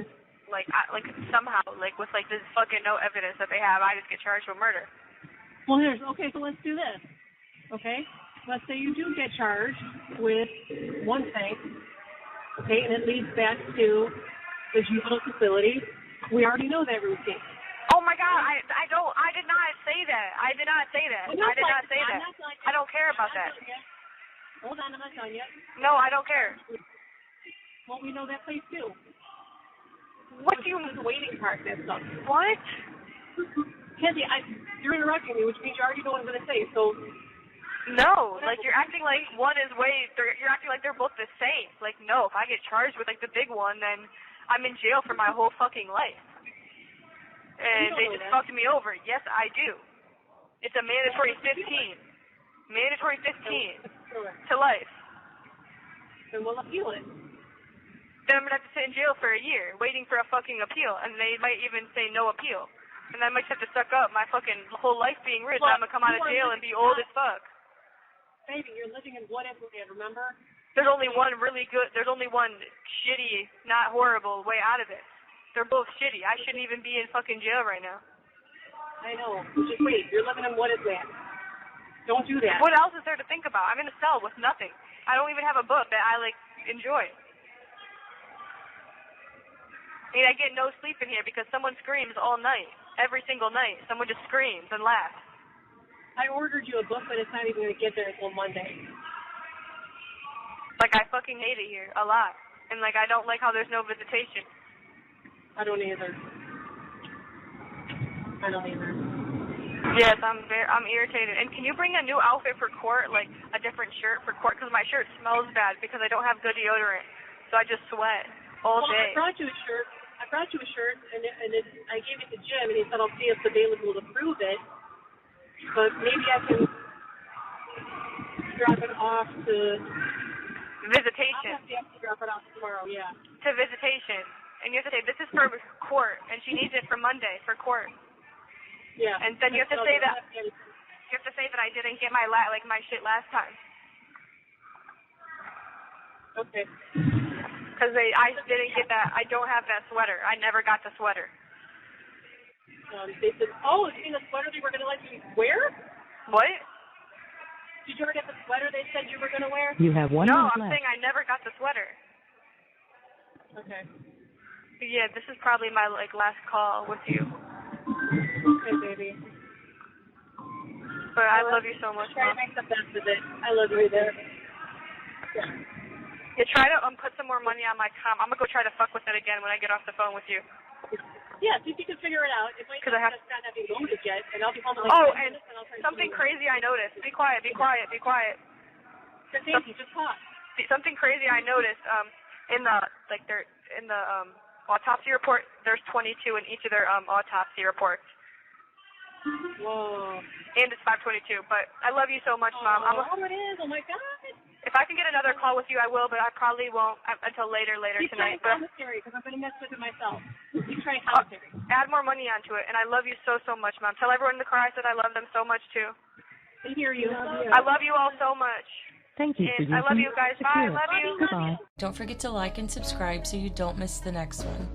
somehow like with like this fucking no evidence that they have, I just get charged with murder. Well, so let's do this. Okay? Let's say you do get charged with one thing. Okay, and it leads back to the juvenile facility. We already know that routine. Oh my God! I did not say that. I did not say that. I don't care about that. Hold on, I'm not done yet. No, I don't care. Well, we know that place too. What do you mean? The waiting part, that stuff. What? Kenzie, you're interrupting me, which means you already know what I'm going to say. So No, like you're acting like one is you're acting like they're both the same. Like, no, if I get charged with like the big one, then I'm in jail for my whole fucking life. And they just fucked me over. Yes, I do. It's a mandatory 15. Mandatory 15 to life. Then we'll appeal it. Then I'm gonna have to sit in jail for a year, waiting for a fucking appeal, and they might even say no appeal. And I might have to suck up my fucking whole life being rich. I'm gonna come out of jail and be old as fuck. Baby, you're living in what if land, remember? There's only one shitty, not horrible way out of it. They're both shitty. I shouldn't even be in fucking jail right now. I know. Just wait. You're living in what if land. Don't do that. What else is there to think about? I'm in a cell with nothing. I don't even have a book that I enjoy. I mean, I get no sleep in here because someone screams all night. Every single night. Someone just screams and laughs. I ordered you a book, but it's not even going to get there until Monday. I fucking hate it here a lot. And, I don't like how there's no visitation. I don't either. Yes, I'm irritated. And can you bring a new outfit for court, a different shirt for court? Because my shirt smells bad because I don't have good deodorant. So I just sweat all day. I brought you a shirt, and I gave it to Jim, and he said I'll see if it's available to prove it. But maybe I can drop it off to visitation. I'll have to drop it off tomorrow, yeah. To visitation. And you have to say, this is for court, and she needs it for Monday for court. Yeah. And then you have to say that I didn't get my shit last time. Okay. Because I didn't get that. I don't have that sweater. I never got the sweater. They said, oh, you mean the sweater they were going to let you wear? What? Did you ever get the sweater they said you were going to wear? You have 1 minute left. left. No, I'm saying I never got the sweater. Okay. But yeah, this is probably my last call with you. Okay, baby. But I love you so much, Try to Mom. make the best of it. I love you there. Yeah, try to put some more money on my comp. I'm going to go try to fuck with it again when I get off the phone with you. Yeah, see if you can figure it out. It might not be loaded yet, and I'll be home in Oh, 10 and minutes, and I'll try to something crazy I noticed. Be quiet, be quiet, be quiet. Just talk. Something crazy I noticed, in the autopsy report, there's 22 in each of their autopsy reports. Whoa. And it's 522, but I love you so much, Mom. It is. Oh my God. If I can get another call with you, I will, but I probably won't until later Keep tonight. trying commentary, because I'm going to mess with it myself. Keep trying commentary. Add more money onto it, and I love you so, so much, Mom. Tell everyone in the car I said I love them so much, too. I hear you. I love you all so much. Thank you for And I love you guys. Bye. I love you. Goodbye. Don't forget to like and subscribe so you don't miss the next one.